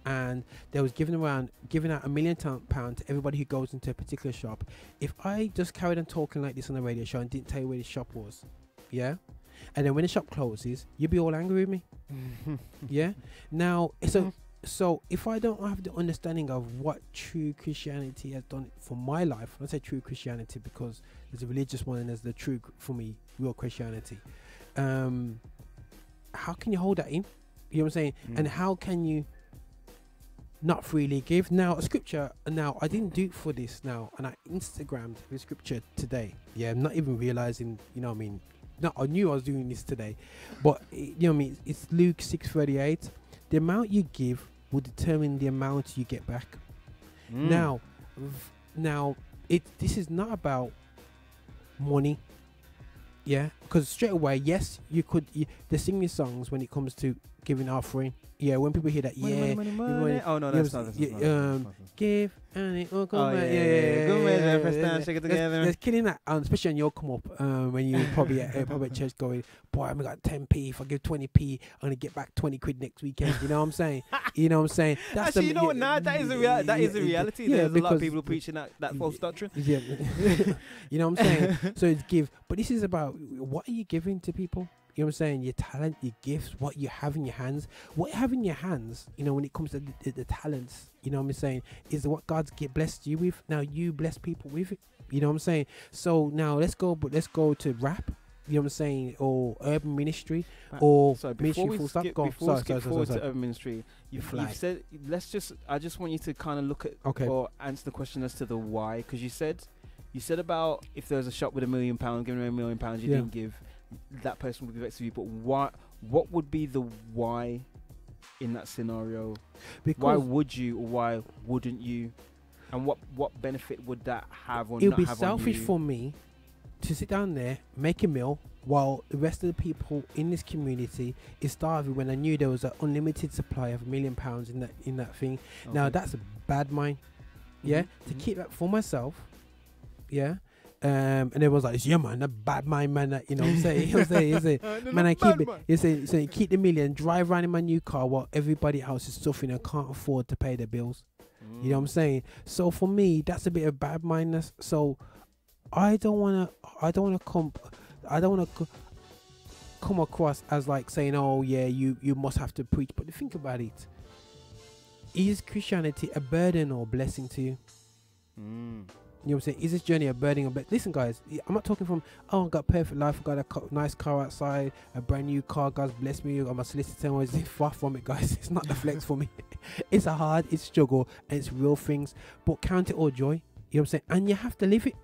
and they was giving out £1 million to everybody who goes into a particular shop, if I just carried on talking like this on the radio show and didn't tell you where the shop was, yeah, and then when the shop closes, you'd be all angry with me. Yeah. Now, so if I don't have the understanding of what true Christianity has done for my life, I say true Christianity because there's a religious one and there's the true, for me, real Christianity. How can you hold that in? You know what I'm saying? And how can you not freely give? Now, a scripture, now I didn't do it for this now, and I Instagrammed the scripture today. Yeah, I'm not even realizing, I mean, no, I knew I was doing this today, but I mean, it's Luke 6:38. The amount you give will determine the amount you get back. Now, this is not about money. Yeah, because straight away, yes, you could. They're singing songs when it comes to giving offering. Yeah, when people hear that, money. Oh no, that's not. Give and it will come Oh, back. yeah. Good way, press down, shake it together. There's killing that, especially on your come up when you probably at church going, boy, I got 10p. If I give 20p, I'm gonna get back 20 quid next weekend. You know what I'm saying? That's actually, what? Nah, that is a reality. Yeah, There's a lot of people preaching that false doctrine. Yeah, you know what I'm saying. So it's give, but this is about what are you giving to people? You know what I'm saying? Your talent, your gifts, what you have in your hands. What you have in your hands, when it comes to the talents, you know what I'm saying, is what God's blessed you with. Now you bless people with it. You know what I'm saying? So now let's go to rap. You know what I'm saying? Or urban ministry, or ministry. Before we skip forward to urban ministry, you've said I just want you to kind of look at or answer the question as to the why, because you said about if there's a shop with £1 million, giving them £1 million, you didn't give. That person would be vexed with you, but what would be the why in that scenario? Because why would you or why wouldn't you, and what benefit would that have or not have on you? It would be selfish for me to sit down there, make a meal, while the rest of the people in this community is starving, when I knew there was an unlimited supply of £1 million in that thing. Now that's a bad mind. Yeah, to keep that for myself. Yeah. And everyone's like, yeah, man, a bad mind, man. You know what I'm saying? He'll say, man, I keep it. You say, so you keep the million, drive around in my new car while everybody else is suffering and can't afford to pay their bills. You know what I'm saying? So for me, that's a bit of bad mindness. So I don't wanna come across as like saying, oh yeah, you must have to preach. But think about it. Is Christianity a burden or a blessing to you? You know what I'm saying? Is this journey a burden? Listen, guys, I'm not talking from, I got a perfect life, I got a nice car outside, a brand new car, God's blessed me, I'm a solicitor. Far from it, guys. It's not the flex for me. It's a hard, it's struggle, and it's real things. But count it all joy. You know what I'm saying? And you have to live it.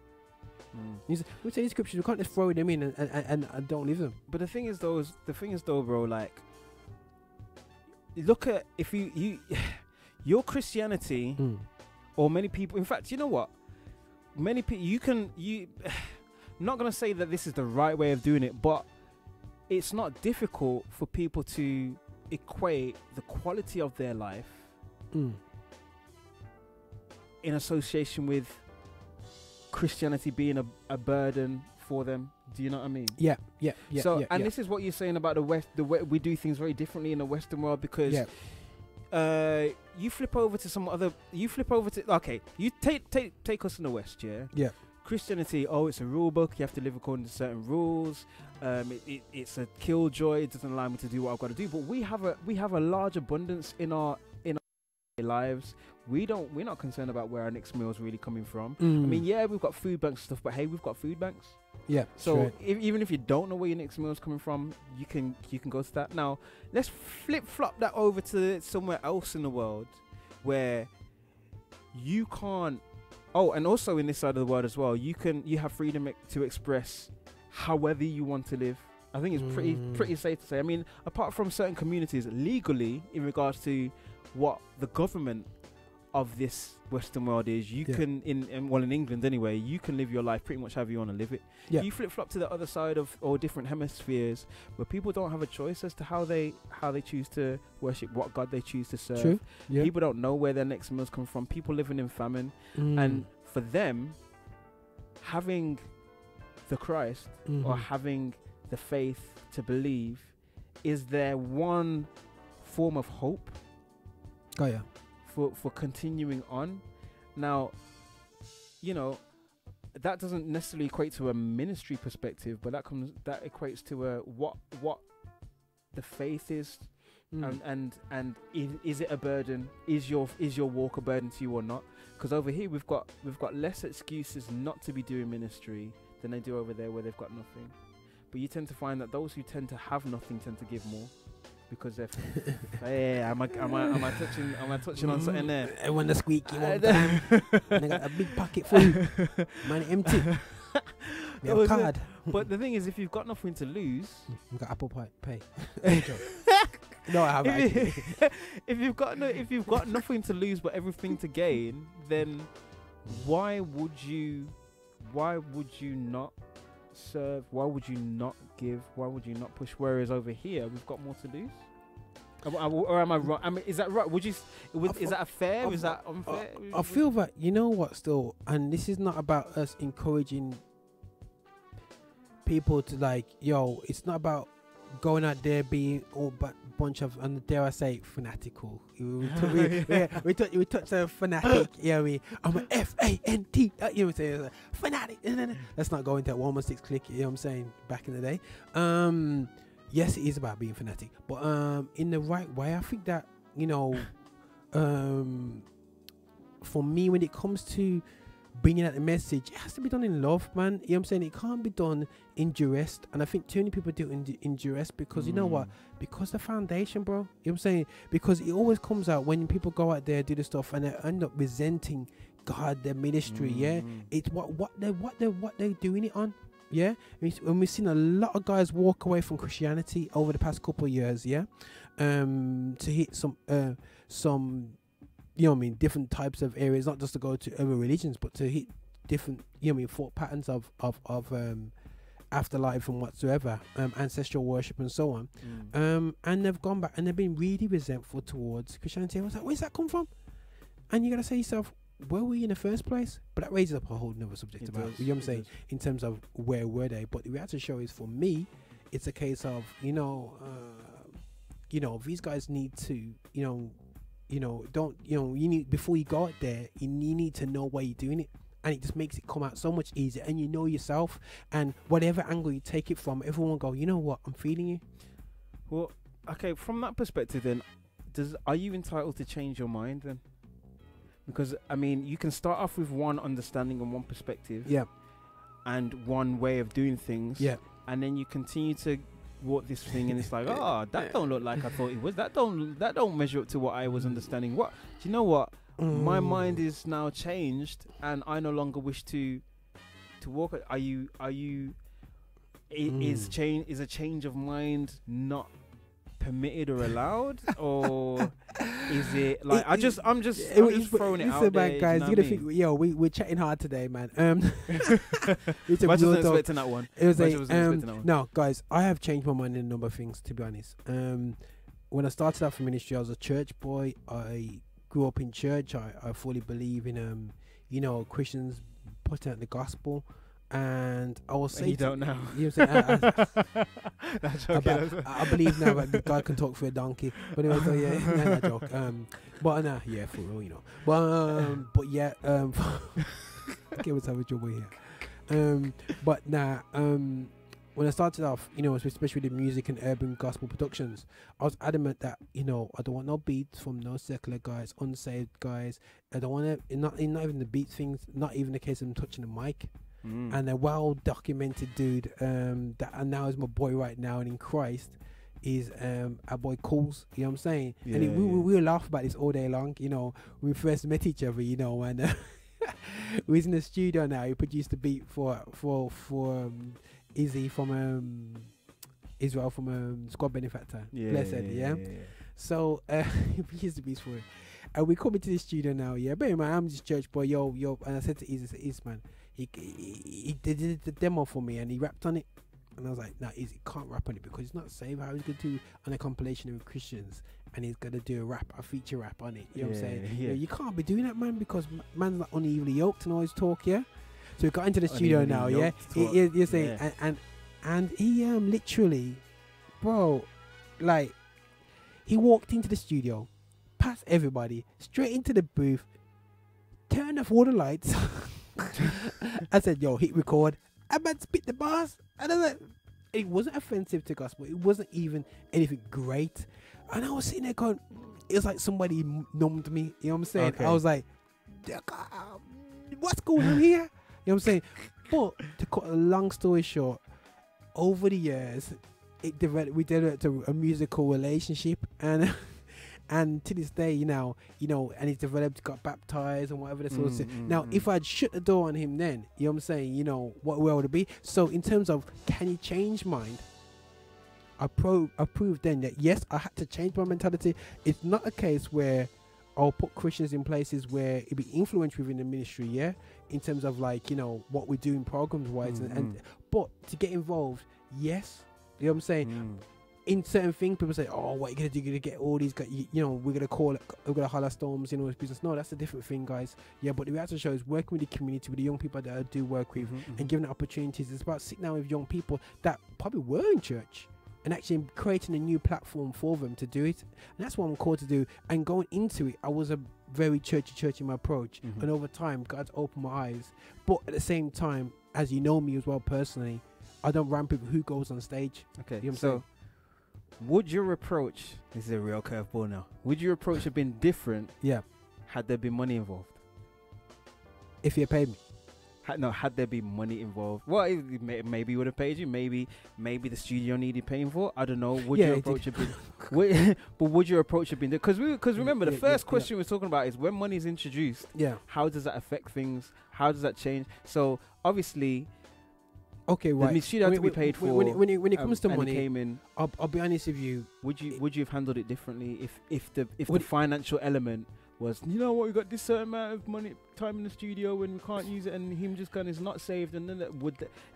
We say these scriptures, we can't just throw them in and don't live them. But the thing is though, bro, like, look at, if you your Christianity, or many people, in fact, you know what? Many people, I'm not going to say that this is the right way of doing it, but it's not difficult for people to equate the quality of their life in association with Christianity being a burden for them. Do you know what I mean? Yeah. So, this is what you're saying about the West, the way we do things very differently in the Western world, because you flip over to okay, you take us in the West, yeah. Christianity, it's a rule book, you have to live according to certain rules, it's a killjoy, it doesn't allow me to do what I've got to do. But we have a large abundance in our lives. We're not concerned about where our next meal is really coming from. I Mm. mean, yeah, we've got food banks and stuff, but hey, we've got food banks. Yeah. So even if you don't know where your next meal is coming from, you can go to that. Now let's flip flop that over to somewhere else in the world where you can't. Oh, and also in this side of the world as well, you have freedom to express however you want to live. I think it's pretty safe to say. I mean, apart from certain communities legally in regards to what the government of this Western world is, you can in England anyway, you can live your life pretty much however you want to live it. Yeah. You flip flop to the other side of or different hemispheres where people don't have a choice as to how they choose to worship, what God they choose to serve. True. Yeah. People don't know where their next meals come from. People living in famine, and for them, having the Christ or having the faith to believe is their one form of hope. Oh yeah. For continuing on. Now, you know, that doesn't necessarily equate to a ministry perspective, but that equates to a what the faith is, and is it a burden? Is your walk a burden to you or not? Because over here we've got less excuses not to be doing ministry than they do over there where they've got nothing. But you tend to find that those who tend to have nothing tend to give more. Because they're hey, am I touching on something there? Everyone the squeaky one time. And I got a big pocket full. Mine empty. We have card. But the thing is, if you've got nothing to lose, you got Apple Pay. No, I haven't. If you've got nothing to lose but everything to gain, then why would you not serve? Why would you not give? Why would you not push? Whereas over here we've got more to lose. Or am I wrong? I mean, is that right? Is that fair? Is that unfair? I feel that, you know what, still, and this is not about us encouraging people to like, yo, it's not about going out there being all but bunch of, and dare I say, fanatical. We touched a fanatic. I'm a FANT. You know what I'm saying? Fanatic. Let's not go into that 116 click. You know what I'm saying? Back in the day. Yes, it is about being fanatic, but in the right way. I think that, you know, for me, when it comes to bringing out the message, it has to be done in love, man. You know what I'm saying? It can't be done in duress. And I think too many people do it in duress because you know what? Because the foundation, bro. You know what I'm saying? Because it always comes out when people go out there, do the stuff, and they end up resenting God, their ministry. Yeah, it's what they're doing it on. Yeah, and we've seen a lot of guys walk away from Christianity over the past couple of years. Yeah, to hit some you know what I mean, different types of areas, not just to go to other religions, but to hit different, you know what I mean, thought patterns of afterlife and whatsoever, ancestral worship and so on. And they've gone back and they've been really resentful towards Christianity. I was like, where's that come from? And you gotta say to yourself, where were you in the first place? But that raises up a whole nother subject you know what I'm saying, in terms of where were they. But the reality show is, for me, it's a case of, you know, these guys need to, don't, you need, before you go out there, you need to know why you're doing it. And it just makes it come out so much easier. And you know yourself. And whatever angle you take it from, everyone will go, you know what, I'm feeling you. Well, okay, from that perspective then, are you entitled to change your mind then? Because, I mean, you can start off with one understanding and one perspective. Yeah. And one way of doing things. Yeah. And then you continue to walk this thing and it's like, oh, that don't look like I thought it was. That don't measure up to what I was understanding. What? Do you know what? My mind is now changed and I no longer wish to walk. Is a change of mind not permitted or allowed, or is it like I'm just throwing it out there, guys, you know think, yo, we're chatting hard today, man. It's I wasn't expecting that one. It was no, guys, I have changed my mind in a number of things, to be honest. When I started out for ministry, I was a church boy. I grew up in church. I fully believe in Christians putting out the gospel. And I will say, you don't know. You know what I'm saying? That's okay. I believe now that God can talk for a donkey. But anyway, so yeah, no joke. But yeah, for real, you know. But yeah, okay, what's up with your boy here? But when I started off, you know, especially with the music and urban gospel productions, I was adamant that, you know, I don't want no beats from no secular guys, unsaved guys. I don't want to, not even the beat things, not even the case of them touching the mic. And a well documented dude that now is my boy right now and in Christ is our boy Cools, you know what I'm saying? Yeah, and we laugh about this all day long, you know, when we first met each other, you know, and we're in the studio now. He produced the beat for Izzy from Israel from Squad Benefactor. Blessed, yeah. So he produced the beats for it. And we come into the studio now, yeah. But man, I'm just church boy, yo, and I said to Izzy, man, he did the demo for me and he rapped on it. And I was like, nah, Izzy can't rap on it because he's not saved. How he's going to do on a compilation of Christians and he's going to do a feature rap on it. You know what I'm saying? Yeah. You can't be doing that, man, because man's like unevenly yoked and always talk, yeah? So we got into the studio now, yeah? You're saying, and he literally, bro, like, he walked into the studio, past everybody, straight into the booth, turned off all the lights. I said, yo, hit record. I man spit the bars. And I was like, it wasn't offensive to gospel. It wasn't even anything great. And I was sitting there going, it was like somebody numbed me. You know what I'm saying? Okay. I was like, what's going on here? You know what I'm saying? But to cut a long story short, over the years, we developed a musical relationship, and to this day, you know, and he's developed, got baptized and whatever the sort of thing. Now, if I'd shut the door on him then, you know what I'm saying, you know, where would it be? So in terms of, can he change mind? I proved then that, yes, I had to change my mentality. It's not a case where I'll put Christians in places where it be influential within the ministry, yeah? In terms of, like, you know, what we do in programs-wise. But to get involved, yes. You know what I'm saying? In certain things, people say, "Oh, what are you gonna do? You're gonna get all these guys, you know, we're gonna holler storms, you know, it's business." No, that's a different thing, guys. Yeah, but the reality show is working with the community, with the young people that I do work with, and giving opportunities. It's about sitting down with young people that probably were in church and actually creating a new platform for them to do it. And that's what I'm called to do. And going into it, I was a very churchy in my approach, and over time, God's opened my eyes. But at the same time, as you know me as well personally, I don't ramp people who goes on stage. Okay, you know what I'm so saying? would your approach, this is a real curveball now, would your approach have been different had there been money involved? If you paid me. Had there been money involved? Well, maybe would have paid you. Maybe the studio needed paying for. I don't know. Would your approach have been? But would your approach have been? Because remember, the first question we're talking about is when money is introduced. Yeah. How does that affect things? How does that change? So obviously. Okay, right. The studio had to be paid for. When it comes to money, came in, I'll be honest with you. Would you have handled it differently if the financial element was, you know what, we got this certain amount of money time in the studio and we can't use it, and him just kind of is not saved, and then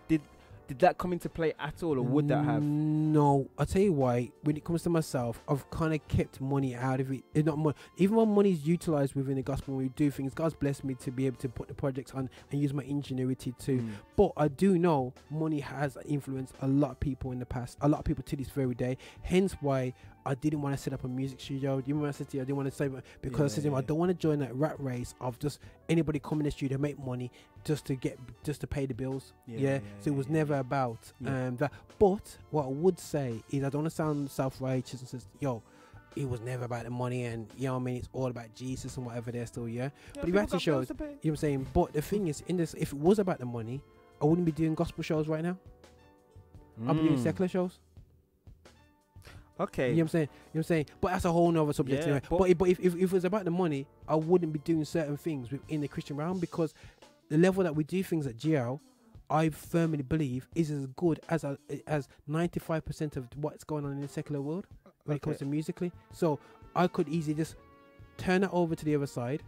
did that come into play at all, or would that have? No, I'll tell you why. When it comes to myself, I've kind of kept money out of it. It's not money. Even when money is utilized within the gospel, when we do things, God's blessed me to be able to put the projects on and use my ingenuity too. But I do know money has influenced a lot of people in the past, a lot of people to this very day. Hence why I didn't want to set up a music studio. You remember I said to you, I didn't want to say, because I said to him, I don't want to join that rat race of just anybody coming in the studio, make money just to pay the bills. So it was never about that. But what I would say is, I don't want to sound self-righteous and says, yo, it was never about the money, and you know what I mean, it's all about Jesus and whatever there still, but the reality shows, you know what I'm saying. But the thing is, in this, if it was about the money, I wouldn't be doing gospel shows right now. I'd be doing secular shows. Okay. You know what I'm saying? But that's a whole nother subject anyway. But if it was about the money, I wouldn't be doing certain things within the Christian realm, because the level that we do things at GL, I firmly believe, is as good as 95% of what's going on in the secular world when it comes to musically. So I could easily just turn it over to the other side.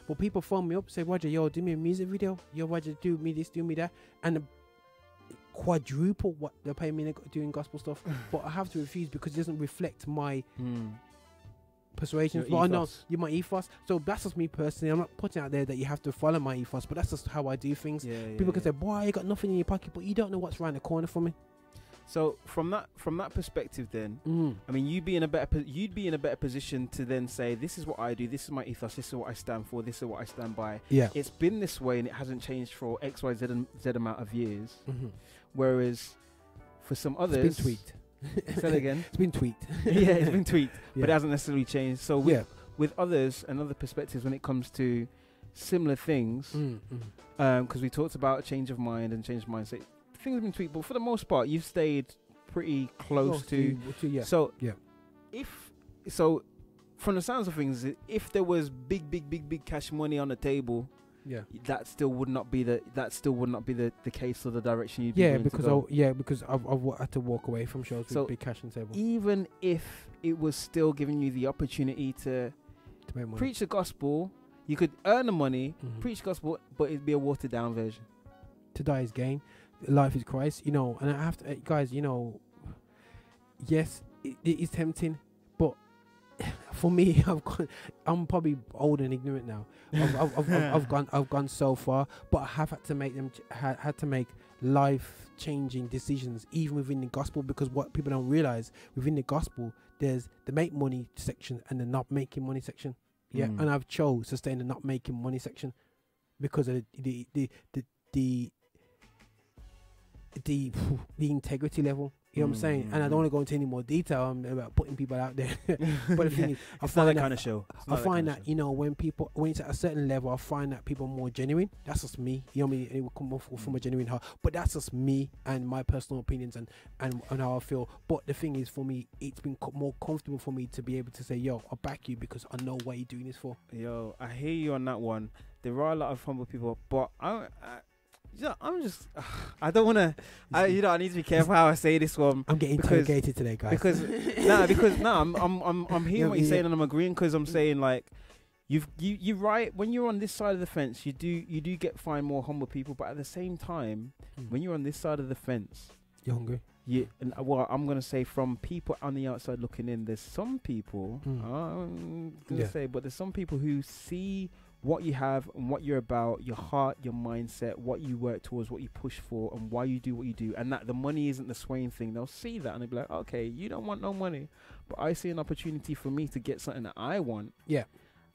But people phone me up and say, Roger, yo, do me a music video. Yo, Roger, do me this, do me that. And quadruple what they're paying me doing gospel stuff. But I have to refuse because it doesn't reflect my persuasion. Well, I know you're my ethos. So that's just me personally. I'm not putting out there that you have to follow my ethos, but that's just how I do things. People can say, boy, you got nothing in your pocket, but you don't know what's around the corner for me. So from that perspective, then, I mean, you'd be in a better position to then say, this is what I do, this is my ethos, this is what I stand for, this is what I stand by. Yeah, it's been this way and it hasn't changed for X, Y, Z amount of years. Whereas For some It's others, been tweaked. say it again. It's been tweaked. Yeah, it's been tweaked, Yeah. but it hasn't necessarily changed. So with others and other perspectives when it comes to similar things, because we talked about change of mind and change of mindset, things have been tweaked, but for the most part, you've stayed pretty close to. Yeah. So Yeah. From the sounds of things, if there was big cash money on the table, Yeah. that still would not be the case or the direction you'd be Yeah, willing to because go. because I've had to walk away from shows So with big cash on the table Even if it was still giving you the opportunity to to make money. preach the gospel, you could earn the money, Mhm. preach the gospel, but it'd be a watered down version. To die is gain. Life is Christ. You know, and I have to, guys. You know, yes, it is tempting, but for me, I'm probably old and ignorant now. I've gone so far, but I have had to make had to make life changing decisions even within the gospel, because what people don't realize within the gospel, there's the make money section and the not making money section. Yeah, and I've chose to stay in the not making money section because of the integrity level. You know what I'm saying? And I don't want to go into any more detail about putting people out there. But the thing is, I It's not find that that, kind of show. I find that, you know, when it's at a certain level, I find that people are more genuine. That's just me. You know what I mean? It will come off from a genuine heart. But that's just me and my personal opinions and how I feel. But the thing is, for me, it's been more comfortable for me to be able to say, yo, I'll back you because I know what you're doing this for. Yo, I hear you on that one. There are a lot of humble people, but I'm just, I don't want to, I need to be careful how I say this one. I'm getting interrogated today, guys. Because I'm hearing what you're saying and I'm agreeing, because I'm saying, like, you're right. When you're on this side of the fence, you do find more humble people, but at the same time, when you're on this side of the fence, you're hungry. I'm gonna say, from people on the outside looking in, there's some people. I'm gonna say, but there's some people who see what you have and what you're about, your heart, your mindset, what you work towards, what you push for, and why you do what you do, and that the money isn't the swaying thing. They'll see that and they'll be like, okay, you don't want no money, but I see an opportunity for me to get something that I want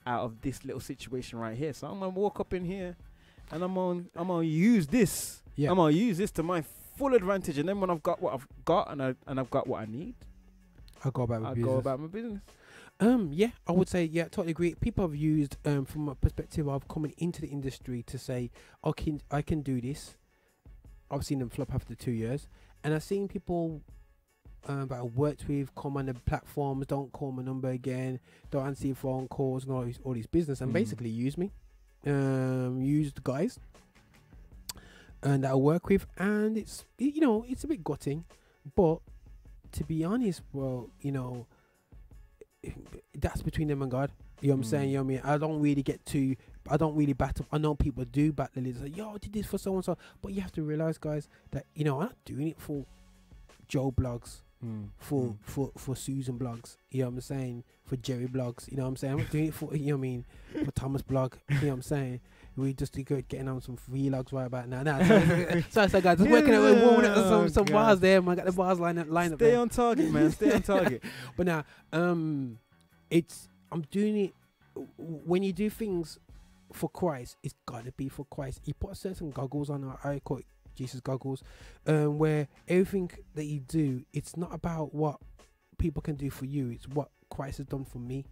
out of this little situation right here. So I'm gonna walk up in here and I'm gonna use this. I'm gonna use this to my full advantage, and then when I've got what I've got and I've got what I need, I'll go about my business. I would say, totally agree. People have used, from a perspective of coming into the industry, to say, okay, I can do this. I've seen them flop after 2 years, and I've seen people that I worked with come on the platforms, don't call my number again, don't answer your phone calls, and all these business, and basically use me, use the guys, and that I work with, and it's a bit gutting, but to be honest, well, that's between them and God. You know what I'm saying? You know what I mean? I don't really battle. I know people do battle it. Like, yo, I did this for so and so. But you have to realize, guys, that, I'm not doing it for Joe blogs, for Susan blogs. You know what I'm saying? For Jerry blogs. You know what I'm saying? I'm not doing it for, for Thomas blog. You know what I'm saying? We just getting on some vlogs right about now. So guys, just working out, warming up some bars there. Man, got the bars lined up. Stay there. on target, man. Stay on target. But now, I'm doing it. When you do things for Christ, it's got to be for Christ. You put certain goggles on. I call it Jesus goggles, where everything that you do, it's not about what people can do for you. It's what Christ has done for me,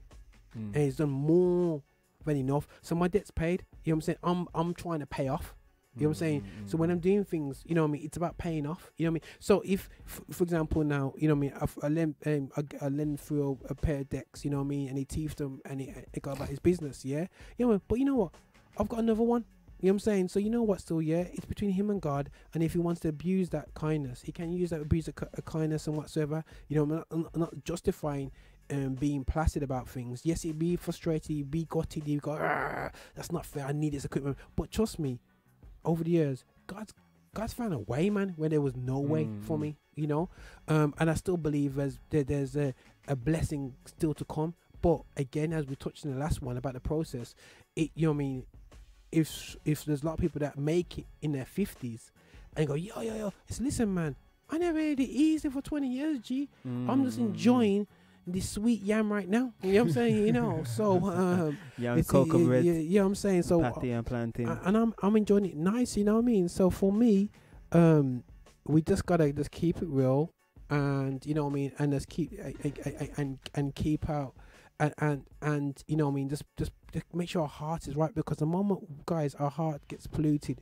and He's done more than enough. So my debt's paid. You know what I'm saying? I'm trying to pay off. You know what I'm saying? So when I'm doing things, you know what I mean, it's about paying off. You know what I mean? So if, for example, now, you know what I mean, I lend through a pair of decks, you know what I mean, and he teethed them and it got about his business, yeah? You know, but you know what? I've got another one. You know what I'm saying? So you know what, still, it's between him and God, and if he wants to abuse that kindness, he can use that abuse of kindness and whatsoever. You know, I'm not justifying being placid about things. Yes, it'd be frustrated, you'd be gutted, you go, that's not fair, I need this equipment. But trust me, over the years, God's found a way, man, where there was no way for me, and I still believe there's a blessing still to come. But again, as we touched in the last one about the process, you know what I mean, if there's a lot of people that make it in their 50s and go, yo, listen, man, I never had it easy for 20 years, G. I'm just enjoying this sweet yam right now. You know what I'm saying? So young cocoa bread. Yeah, I'm saying, so patty and plantain. and I'm enjoying it nice, you know what I mean? So for me, we just gotta just keep it real, and you know what I mean, and just keep and keep out, and you know what I mean, just make sure our heart is right, because the moment, guys, our heart gets polluted,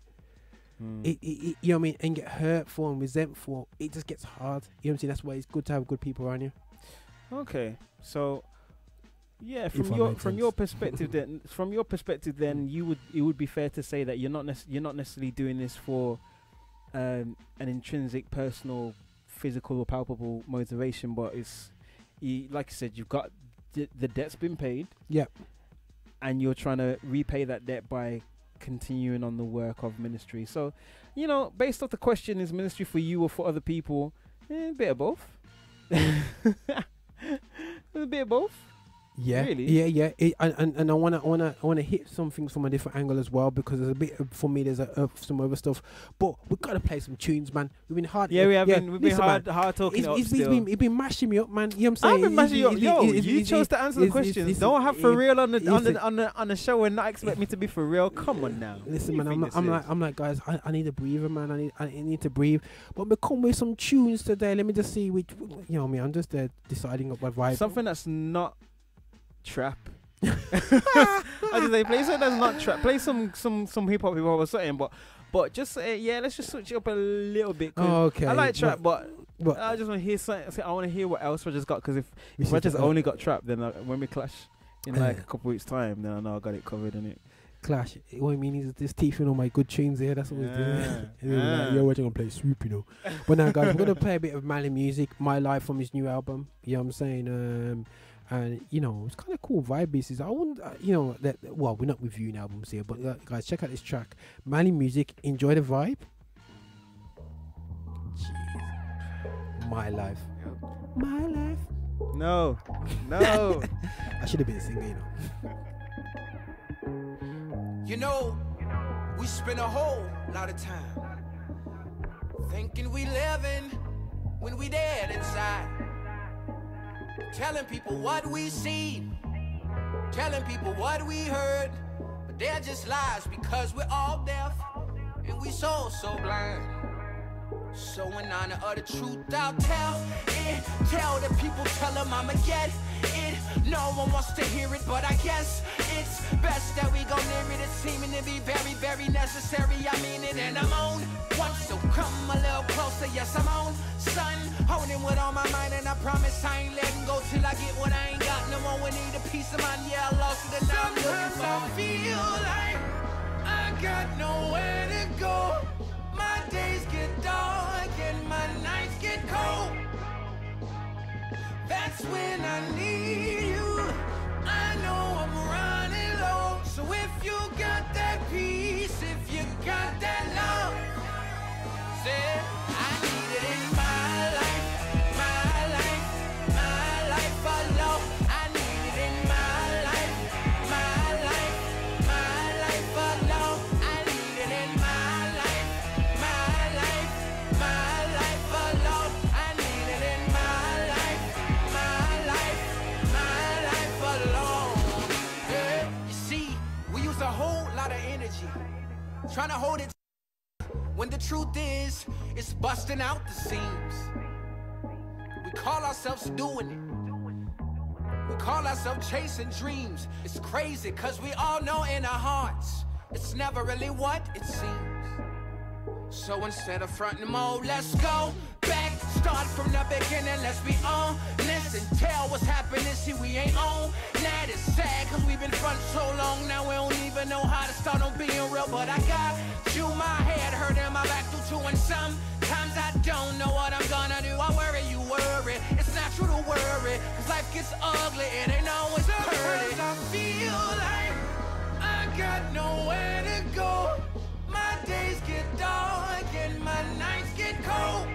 it you know what I mean, and get hurtful and resentful, it just gets hard. You know what I'm saying? That's why it's good to have good people around you. Okay, so yeah, If from I your make from sense. your perspective, then it would be fair to say that you're not necessarily doing this for an intrinsic, personal, physical or palpable motivation, but it's like you said, you've got the debt's been paid. Yep. And you're trying to repay that debt by continuing on the work of ministry. So, you know, based off the question, is ministry for you or for other people? A bit of both. A bit of both. Yeah, Really? yeah. And I wanna hit some things from a different angle as well, because there's a bit for me. There's some other stuff, but we gotta play some tunes, man. We've been hard. Yeah, we've been listen, hard man. talking up He's still. been mashing me up, man. You know what I'm saying? I've been mashing you up. Yo, you chose to answer the questions. Don't have for real on the show and not expect me to be for real. Come on now. Listen, man. I'm like, guys. I need a breather, man. I need to breathe. But we come with some tunes today. Let me just see which. You know what I mean? I'm just deciding up my vibe. Something that's not trap. I just say play something that's not trap. Play some hip hop or something, but just let's just switch it up a little bit. Okay. I like trap, but But I just want to hear something. I want to hear what else Roger's got, because if Roger's only got trap, then when we clash in like a couple weeks time, then I know I got it covered, innit? clash. What I mean is this teeth and all my good tunes here. That's what we're doing. Like, yo, we're gonna play swoop, you know. But now, guys, we're gonna play a bit of Mali music, My Life, from his new album. You know what I'm saying? And you know, it's kind of cool vibe pieces. I wouldn't, you know, that. Well, we're not reviewing albums here, but guys, check out this track, Mali music. Enjoy the vibe. Jeez. My Life. My Life. No. I should have been a singer, you know. You know, we spend a whole lot of time thinking we living when we dead inside. Telling people what we see, telling people what we heard, but they're just lies because we're all deaf and we so blind. So in honor of the truth, I'll tell it. Tell the people, tell them I'ma get it. No one wants to hear it, but I guess it's best that we go near it. It's seeming to be very, very necessary. I mean it, and I'm on one, so come a little closer. Yes, I'm on, son. Holding with all my mind, and I promise I ain't letting go till I get what I ain't got. No more, we need a piece of mind. Yeah, I lost it, and now I'm looking for. I feel like I got nowhere to go. My days get dark and my nights get cold. That's when I need you. I know I'm running low. So if you got that peace, if you got that love, say I need it in my life, my life, my life alone. I need it in my life, my life, my life alone. I need it in my life, my life, my life alone. I need it in my life, my life, my life alone. Yeah. You see, we use a whole lot of energy trying to hold it, when the truth is, it's busting out the seams. We call ourselves doing it. We call ourselves chasing dreams. It's crazy, cause we all know in our hearts, it's never really what it seems. So instead of fronting more, let's go back, start from the beginning. Let's be honest and tell what's happening. See, we ain't on that. It's sad, cause we've been front so long. Now we don't even know how to start on being real. But I got you, my head hurt and my back through too. And sometimes I don't know what I'm gonna do. I worry, you worry. It's natural to worry, cause life gets ugly. It ain't always pretty. I feel like I got nowhere to go. My days get dark and my nights get cold.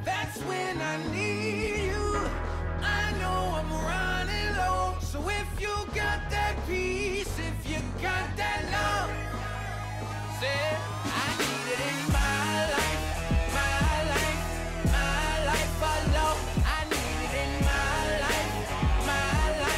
That's when I need you. I know I'm running low. So if you got that peace, if you got that love, say I need it in my life, my life, my life alone. I need it in my life, my life.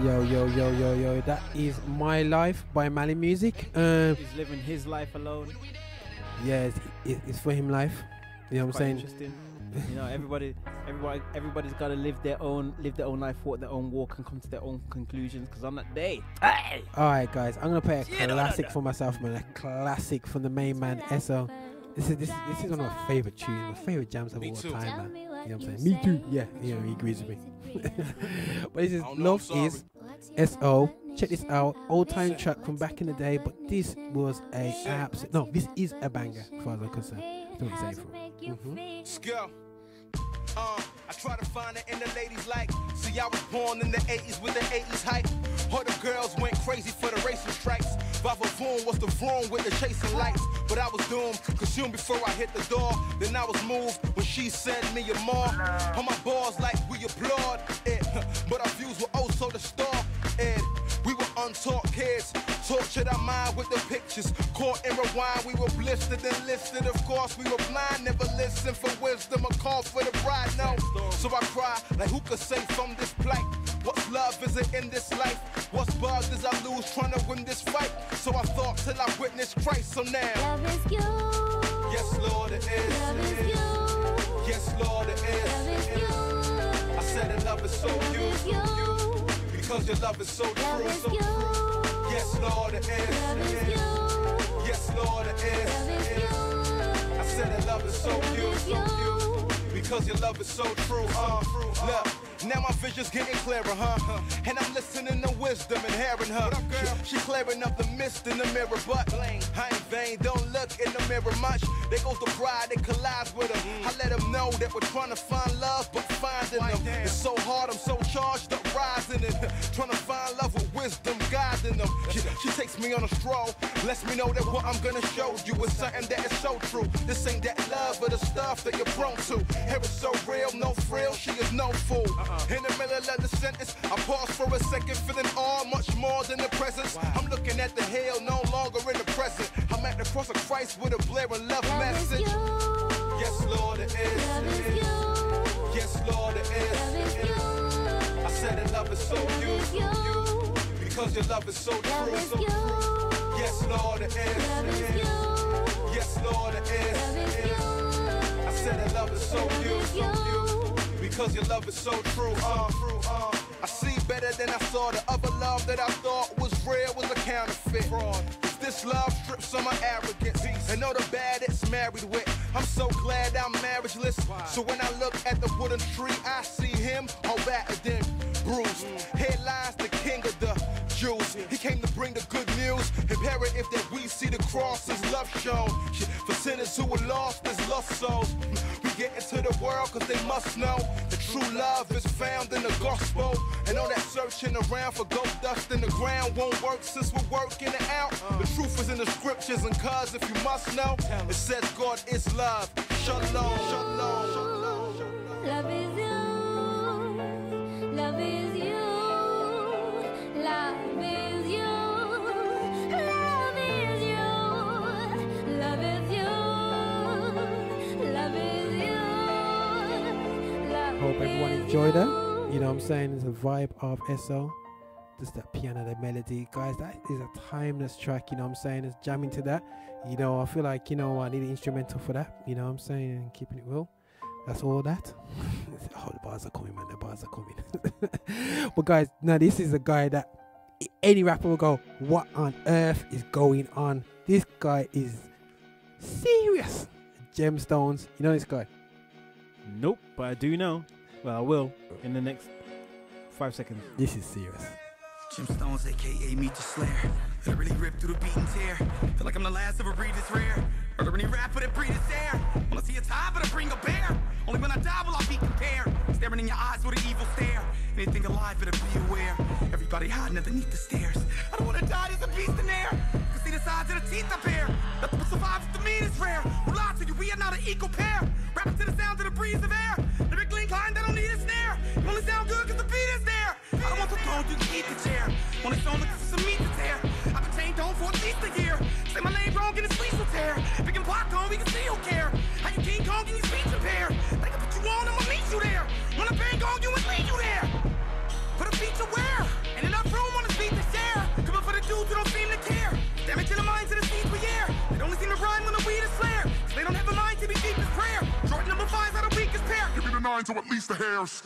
Yo. That is My Life by Mali Music. He's living his life alone. Yeah, it's for him life. You know what I'm saying? Interesting. You know, everybody's got to live their own life, walk their own walk, and come to their own conclusions. Because on that day, hey! All right, guys, I'm gonna play a classic for myself, man. A classic from the main man, SO. This is one of my favorite tunes, my favorite jams of all time, man. You know what I'm saying? Me too. Yeah, he agrees with me. But this is Love Is SO. Check this out, old time track from back in the day. But this was this is a banger as far as I'm concerned. That's what I'm saying for. Let's go. I try to find it in the ladies like. See, I was born in the 80s with the 80s hype. All the girls went crazy for the racing stripes. Vavavoom was the vroom with the chasing lights. But I was doomed, consumed before I hit the door. Then I was moved when she sent me a more. On my balls like we applaud it. But our views were oh so distorted. We were untaught kids, tortured our mind with the pictures. Caught in rewind, we were blistered and listed. Of course, we were blind, never listened for wisdom. A call for the bride, no. So I cry, like who could say from this plight? What's love is it in this life? What's bugged is I lose trying to win this fight? So I thought till I witnessed Christ, so now Love is you. Yes, Lord, it is. Love is you. Yes, Lord, it is. Love is you. I said that love is so you. Because your love is so Love true. is So you. yes, Lord, it is. Love is you. Yes, Lord, it is. Love is you. I said that love is so you. Because your love is so true. Look, now my vision's getting clearer, and I'm listening to wisdom and hearing her. She clearing up the mist in the mirror, but I ain't vain. Don't look in the mirror much. There goes the pride that collides with them. I let them know that we're trying to find love, but finding them it's so hard. I'm so charged up, rising and trying to find love with wisdom, guiding them. She takes me on a stroll, lets me know that what I'm gonna show you is something that is so true. This ain't that love, but the stuff that you're prone to. Here it's so real, no frill. She is no fool. In the middle of the sentence, I pause for a second, feeling all much more than the presence. I'm looking at the hell, no longer in the present. I'm at the cross of Christ with a blaring love message. Yes, Lord, it is. Love is you. Yes, Lord, it Love is is. you. I said that love is so you. Because your love is so Love true. is So you. yes, Lord, it Love is is. you. Yes, Lord, it Love is is. you. I said that love is so you. Because your love is so true. I see better than I saw. The other love that I thought was real was a counterfeit. This love strips some of my arrogance and all the bad it's married with. I'm so glad I'm marriageless. So when I look at the wooden tree, I see him all battered and bruised. Here lies the king of the Jews. He came to bring the good news. Imperative that we see the cross as love shown. For sinners who are lost as lost souls. We get into the world cause they must know the true love is found in the gospel. And all that searching around for gold dust in the ground won't work since we're working it out. The truth is in the scriptures, and cause if you must know, it says God is love. Shalom, shalom, shalom. Love is you. Love is you. Love is you. Love is you. Love is you. Love is you. Hope everyone enjoyed that. You know what I'm saying? It's a vibe of SO. Just that piano, the melody. Guys, that is a timeless track, you know what I'm saying? It's jamming to that. You know, I feel like, you know, I need an instrumental for that. You know what I'm saying? And keeping it real. That's all that. Oh, the bars are coming, man. The bars are coming. But guys, now this is a guy that any rapper will go, what on earth is going on? This guy is serious. Gemstones. You know this guy? Nope, but I do know. Well, I will in the next 5 seconds. This is serious. Gemstones, aka Meet the Slayer. I really rip through the beat and tear. Feel like I'm the last of a breed that's rare. Or any rapper that breathe is air. When I see a tiger, I bring a bear. Only when I die will I be compared. Staring in your eyes with an evil stare. Anything alive, better be aware. Everybody hiding underneath the stairs. I don't wanna die, there's a beast in there. You see the size of the teeth I bear. Nothing but survives to me is rare. Who lied to you? We are not an equal pair. Rapping to the sound of the breeze of air. Lyrically inclined, I don't need a snare. You only sound good cause the beat is there. I don't want the throne, you can eat the chair. Only song looking for some meat to tear. I've been chained on for at least a year. Say my name wrong and his fleece will tear. Picking popcorn, we can see who care. How you King Kong and your speech impaired. They can put you on, I'ma meet you there. When I bang on you and lead you there. Put a feature where? And minds or at least the hairs.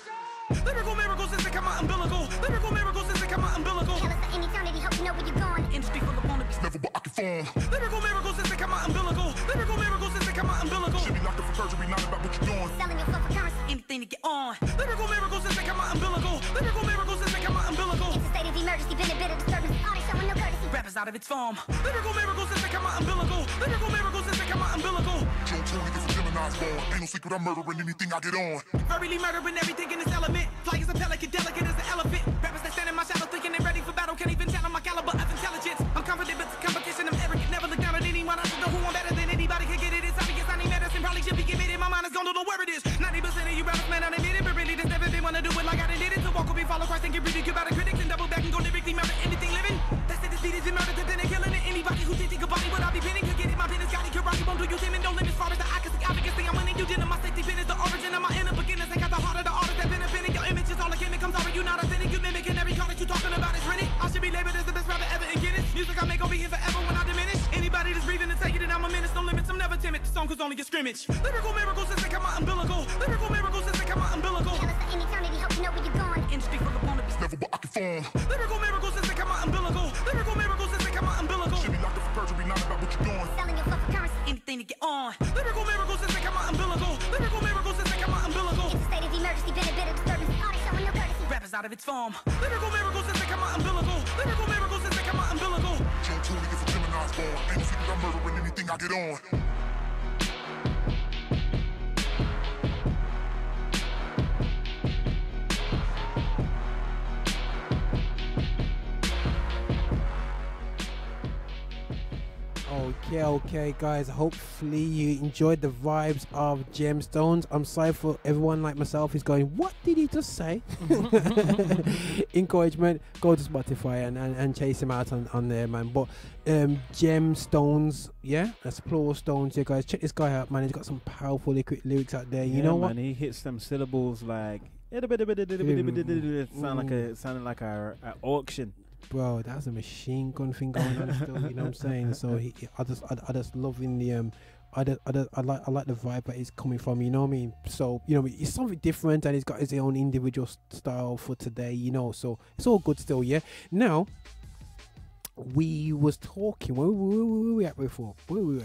Lyrical miracles as they come out umbilical. Lyrical miracles as they come out umbilical. Tell us for any eternity, hope you know where you're going. Industry full of wannabes. Never but I can form. Lyrical miracles as they come out umbilical. Lyrical miracles as they come out umbilical. Should be locked up for perjury, not about what you're doing. Selling your soul for currency. Anything to get on. Lyrical miracles as they come out umbilical. Lyrical miracles as they come out umbilical. It's a state of emergency, been a bit of disturbance. All they showing no courtesy. Rappers out of its form. Lyrical miracles as they come out umbilical. Lyrical miracles as they come out umbilical. June 20th is a Gemini's born. Ain't no secret I'm murdering anything I get on. Verbally murdering everything in this element. Fly as a pelican, delicate as an elephant. Rappers that stand in my shadow thinking they're ready for battle. Can't even channel my caliber of intelligence. I'm confident but it's competition. I'm arrogant. Never look down at anyone. I should know who I'm better than anybody can get it. It's obvious I need medicine. Probably should be giving it. My mind is gone to know where it is. 90% of you rappers man unadmitted. But really there's never been one to do it like I did it. To walk up and follow Christ and get really good about the critics. And double back and go lyrically murder anything living. That's it. This beat is in murder to then killing it. Anybody who think a body would I be pinning. Could get it. My pen is got it. Karate won't do you timid. No limits. Far as the eye can see. Obviously I'm winning. You did my safety pin is the origin of my inner beginners. They got the heart of the artist. That been a pinning. Your image is all a gimmick. I'm sorry you not authentic. You mimicking every car that you talking about is rented. I should be labeled as the best rapper ever in Guinness. Music I make gon' be here forever when I diminish. Anybody that's breathing and taking it, I'm a menace. No limits. I'm never timid. The song was only a scrimmage. Lyrical miracles as they come out umbilical. Lyrical miracles as they come out umbilical. Tell us for any eternity, hope you know where you're going. Industry full of wannabes. Never but I can form. Lyrical miracles as they come out umbilical. Lyrical miracles as they come out umbilical. Should be locked up for perjury, not about what you're doing. Selling your soul for currency. Anything to get on. Lyrical miracles as they come out umbilical. Lyrical miracles as they come out umbilical. It's a state of emergency, been a bit of disturbance. All they showing no courtesy. Rappers out of its form. Lyrical miracles as they come out umbilical. Lyrical miracles as they come out umbilical. June 20th is a Gemini's born. Ain't no secret I'm murdering anything I get on. Okay, guys. Hopefully you enjoyed the vibes of Gemstones. I'm sorry for everyone like myself who's going, what did he just say? Encouragement, go to Spotify and chase him out on there, man. But Gemstones, yeah, that's plural stones. Yeah, guys, check this guy out, man. He's got some powerful lyrics out there. You know what? Man, he hits them syllables like sounding like a auction. Bro, that's a machine gun thing going on still, you know what I'm saying? So I just loving the I like the vibe that he's coming from, you know what I mean? So, you know, it's something different and he's got his own individual style for today, you know, so it's all good still, yeah? Now, we was talking, where were we at before? We're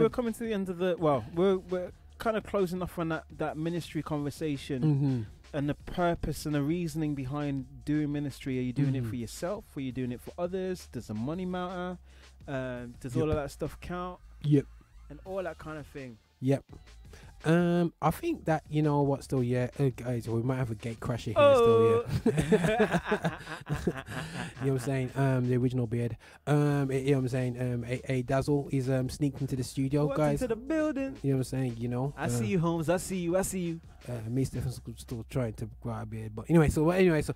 coming to the end of the, well, we're kind of closing off on that ministry conversation. And the purpose and the reasoning behind doing ministry. Are you doing it for yourself? Are you doing it for others? Does the money matter? Does all of that stuff count? Yep. And all that kind of thing. Yep. I think that, you know what, still, yeah, guys, we might have a gate crasher here still, yeah. You know what I'm saying? The original beard. You know what I'm saying? A Dazzle is sneaked into the studio, guys. Into the building. You know what I'm saying? You know. I see you, Holmes. I see you. Me, Stefan, still trying to grow a beard, but anyway. So let's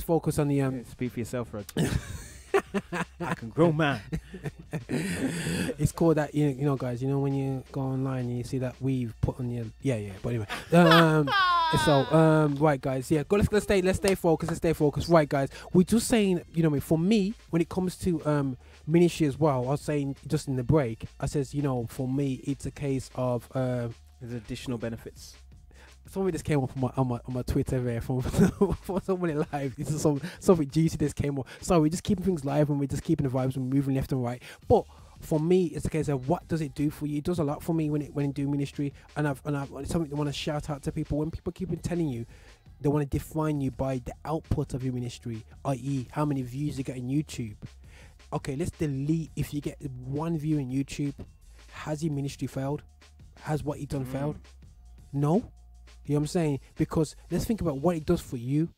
focus on the Speak for yourself, Rod. I can grow, man. It's called that, you know, guys. You know when you go online and you see that we've put on your But anyway, right, guys. Yeah, let's stay focused. Right, guys. We're just saying, you know, for me, when it comes to ministry as well, I was saying just in the break, I says, you know, for me, it's a case of there's additional benefits. Something just came up on my Twitter there from somebody live. This is something juicy just came up. So we're just keeping things live and we're just keeping the vibes and moving left and right. But for me, it's a case of what does it do for you? It does a lot for me when I do ministry, and I've it's something I want to shout out to people. When people keep on telling you they want to define you by the output of your ministry, i.e., how many views you get on YouTube. Okay, let's delete. If you get 1 view on YouTube, has your ministry failed? Has what you done failed? No. You know what I'm saying? Because let's think about what it does for you.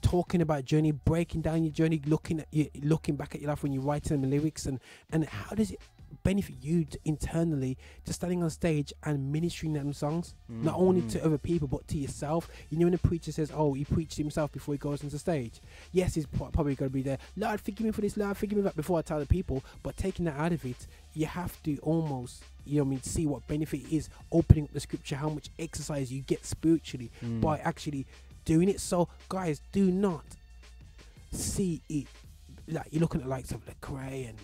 Talking about journey, breaking down your journey, looking back at your life when you're writing the lyrics, and how does it benefit you internally, just standing on stage and ministering them songs, not only to other people but to yourself. You know when a preacher says, oh, he preached himself before he goes on the stage. Yes, he's probably going to be there, Lord forgive me for this, Lord forgive me for that, before I tell the people. But taking that out of it, you have to almost, you know what I mean, see what benefit is opening up the scripture, how much exercise you get spiritually by actually doing it. So guys, do not see it like you're looking at likes of Lecrae and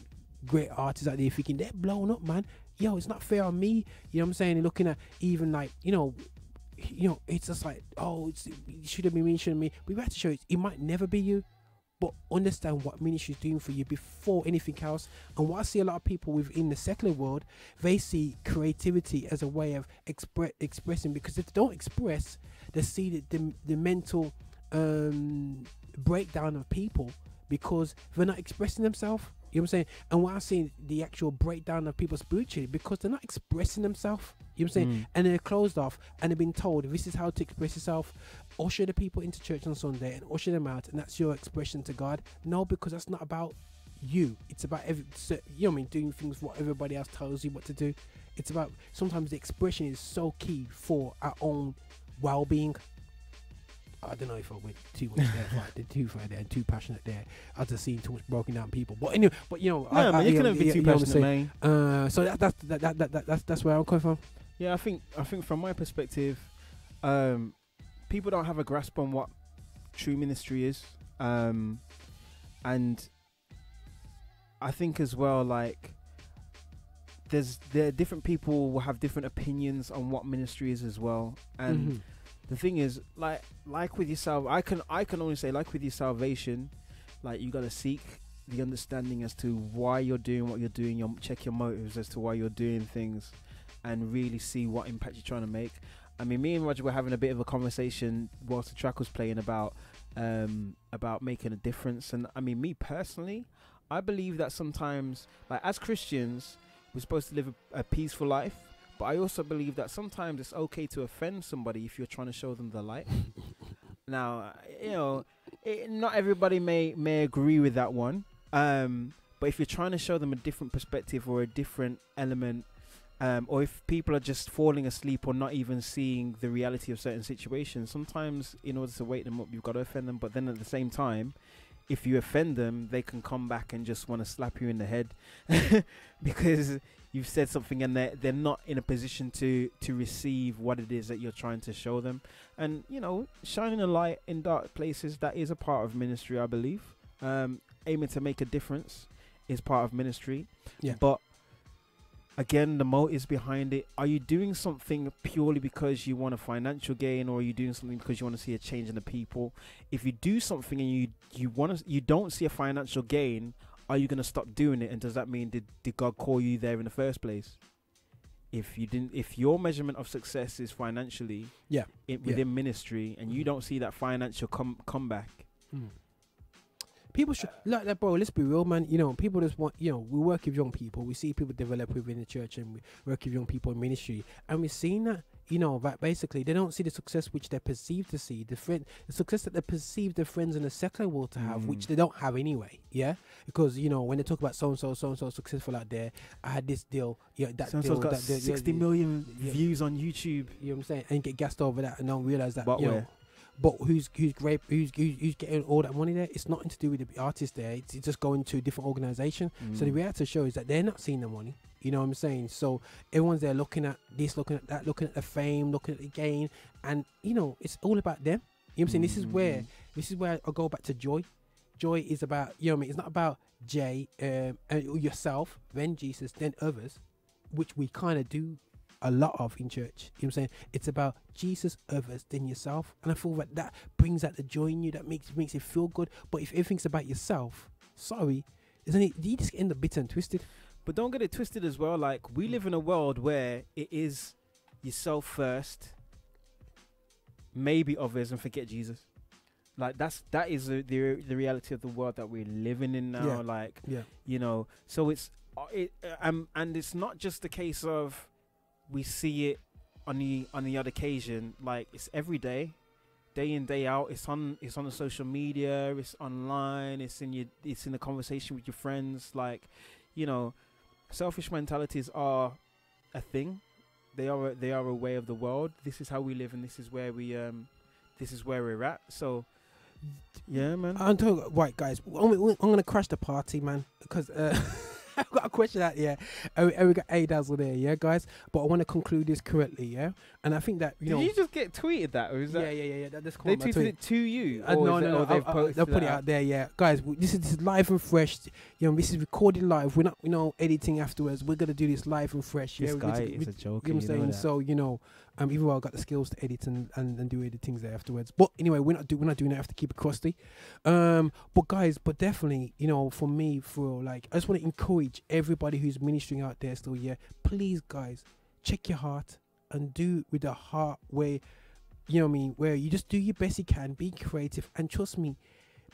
great artists out there thinking they're blown up, man. Yo, it's not fair on me. You know what I'm saying? You're looking at even like, you know, you know, it's just like, oh, it shouldn't be me, shouldn't be. We have to show it might never be you, but understand what ministry is doing for you before anything else. And what I see a lot of people within the secular world, they see creativity as a way of expressing, because if they don't express, they see the mental breakdown of people because they're not expressing themselves. You know what I'm saying? And what I see the actual breakdown of people spiritually, because they're not expressing themselves. You know what I'm saying? And they're closed off and they've been told this is how to express yourself. Usher the people into church on Sunday and usher them out, and that's your expression to God. No, because that's not about you. It's about you know what I mean, doing things what everybody else tells you what to do. It's about, sometimes the expression is so key for our own well-being. I don't know if I went too much there, did too far there and too passionate there. I just seen too much broken down people. But anyway, but you know, no, you couldn't be too passionate, man. So that's where I'm coming from. Yeah, I think from my perspective, people don't have a grasp on what true ministry is, and I think as well, like, there are different people will have different opinions on what ministry is as well, and. The thing is, like with yourself, I can only say, like with your salvation, like, you gotta seek the understanding as to why you're doing what you're doing. Check your motives as to why you're doing things, and really see what impact you're trying to make. I mean, me and Roger were having a bit of a conversation whilst the track was playing about making a difference. And I mean, me personally, I believe that sometimes, like, as Christians, we're supposed to live a peaceful life. But I also believe that sometimes it's okay to offend somebody if you're trying to show them the light. Now, you know, not everybody may agree with that one. But if you're trying to show them a different perspective or a different element, or if people are just falling asleep or not even seeing the reality of certain situations, sometimes in order to wake them up, you've got to offend them. But then at the same time, if you offend them, they can come back and just want to slap you in the head because you've said something and they're not in a position to receive what it is that you're trying to show them. And, you know, shining a light in dark places, that is a part of ministry, I believe. Aiming to make a difference is part of ministry. Yeah. But again, the motives behind it, are you doing something purely because you want a financial gain, or are you doing something because you want to see a change in the people? If you do something and you don't see a financial gain, are you going to stop doing it? And does that mean did God call you there in the first place? If you didn't, if your measurement of success is financially, within ministry, and you don't see that financial comeback, people should like that, bro. Let's be real, man. You know, people just want, you know, we work with young people. We see people develop within the church, and we work with young people in ministry, and we've seen that, you know, that basically they don't see the success which they perceive to see, the success that they perceive their friends in the secular world to have, which they don't have anyway. Yeah, because, you know, when they talk about so and so successful out there, I had this deal. Yeah, that so-and-so's got 60 million views on YouTube. You know what I'm saying? And get gassed over that and don't realize that. But you know, but who's getting all that money there? It's nothing to do with the artist there. It's just going to a different organization. So the reality show is that they're not seeing the money. You know what I'm saying? So everyone's there looking at this, looking at that, looking at the fame, looking at the gain, and, you know, it's all about them. You know what I'm saying? This is where I go back to joy. Joy is about, you know what I mean? It's not about yourself, then Jesus, then others, which we kind of do a lot of in church. You know what I'm saying? It's about Jesus, others, then yourself. And I feel that brings out the joy in you, that makes it feel good. But if everything's about yourself, sorry, you just end up bitter and twisted. But don't get it twisted as well. Like, we live in a world where it is yourself first, maybe others, and forget Jesus. Like, that is the reality of the world that we're living in now. You know, so and it's not just the case of we see it on the odd occasion. Like, it's every day in, day out. It's on the social media, it's online, it's in the conversation with your friends. Like, you know, selfish mentalities are a thing. They are a way of the world. This is how we live, and this is where we're at. So yeah, man. I'm talking right, guys. I'm gonna crash the party, man, because I've got a question out here. And we got A Dazzle there, yeah, guys. But I want to conclude this correctly, yeah. And I think that Did you just get tweeted that, or is that? Yeah. That's They tweeted it to you. No. They've posted They'll put it out there, yeah, guys. This is live and fresh. You know, this is recorded live. We're not, editing afterwards. We're gonna do this live and fresh. This yeah, guy is a joke. You know what I'm saying? So even though I've got the skills to edit and do editing there afterwards. But anyway, we're not doing that. I have to keep it crusty. But guys, definitely, for me, I just want to encourage everybody who's ministering out there still. Yeah, please, guys, check your heart and do with the heart where, where you just do your best you can, be creative, and trust me,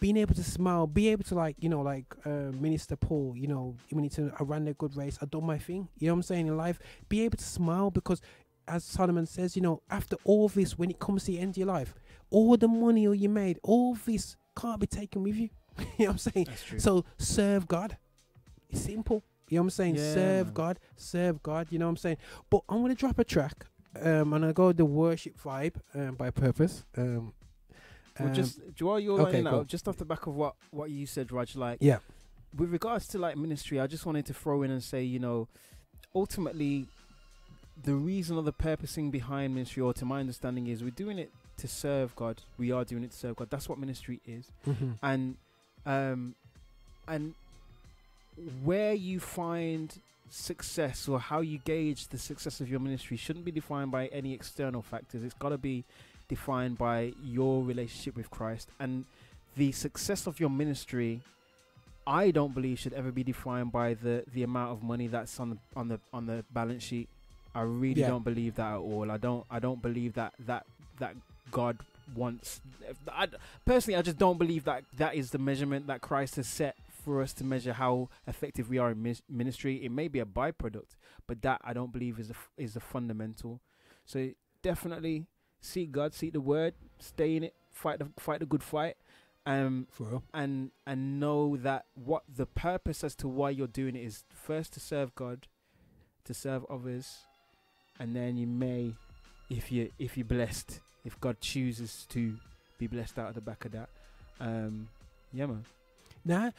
being able to smile, be able to Minister Paul, when it's I ran a good race, I done my thing. You know what I'm saying in life, be able to smile because, as Solomon says, after all this, when it comes to the end of your life, all the money you made, all this can't be taken with you. You know what I'm saying? That's true. So serve God. It's simple. You know what I'm saying? Yeah, serve God. You know what I'm saying? But I'm going to drop a track. I'm going to go with the worship vibe by Purpose. Well, just while you're lining out, just off the back of what you said, Raj, with regards to ministry, I just wanted to throw in and say, ultimately, the reason or the purposing behind ministry, or to my understanding, is we're doing it to serve God. We are doing it to serve God. That's what ministry is. Mm-hmm. And where you find success or how you gauge the success of your ministry shouldn't be defined by any external factors. It's got to be defined by your relationship with Christ. And the success of your ministry, I don't believe, should ever be defined by the amount of money that's on the balance sheet. I really don't believe that at all. I don't believe that God wants. Personally, I just don't believe that is the measurement that Christ has set for us to measure how effective we are in ministry. It may be a byproduct, but that I don't believe is a fundamental. So definitely seek God, seek the Word, stay in it, fight the good fight, for real. and know that what the purpose as to why you're doing it is first to serve God, to serve others, and then you may, if you're blessed, if God chooses to be blessed out of the back of that, yeah, man. No,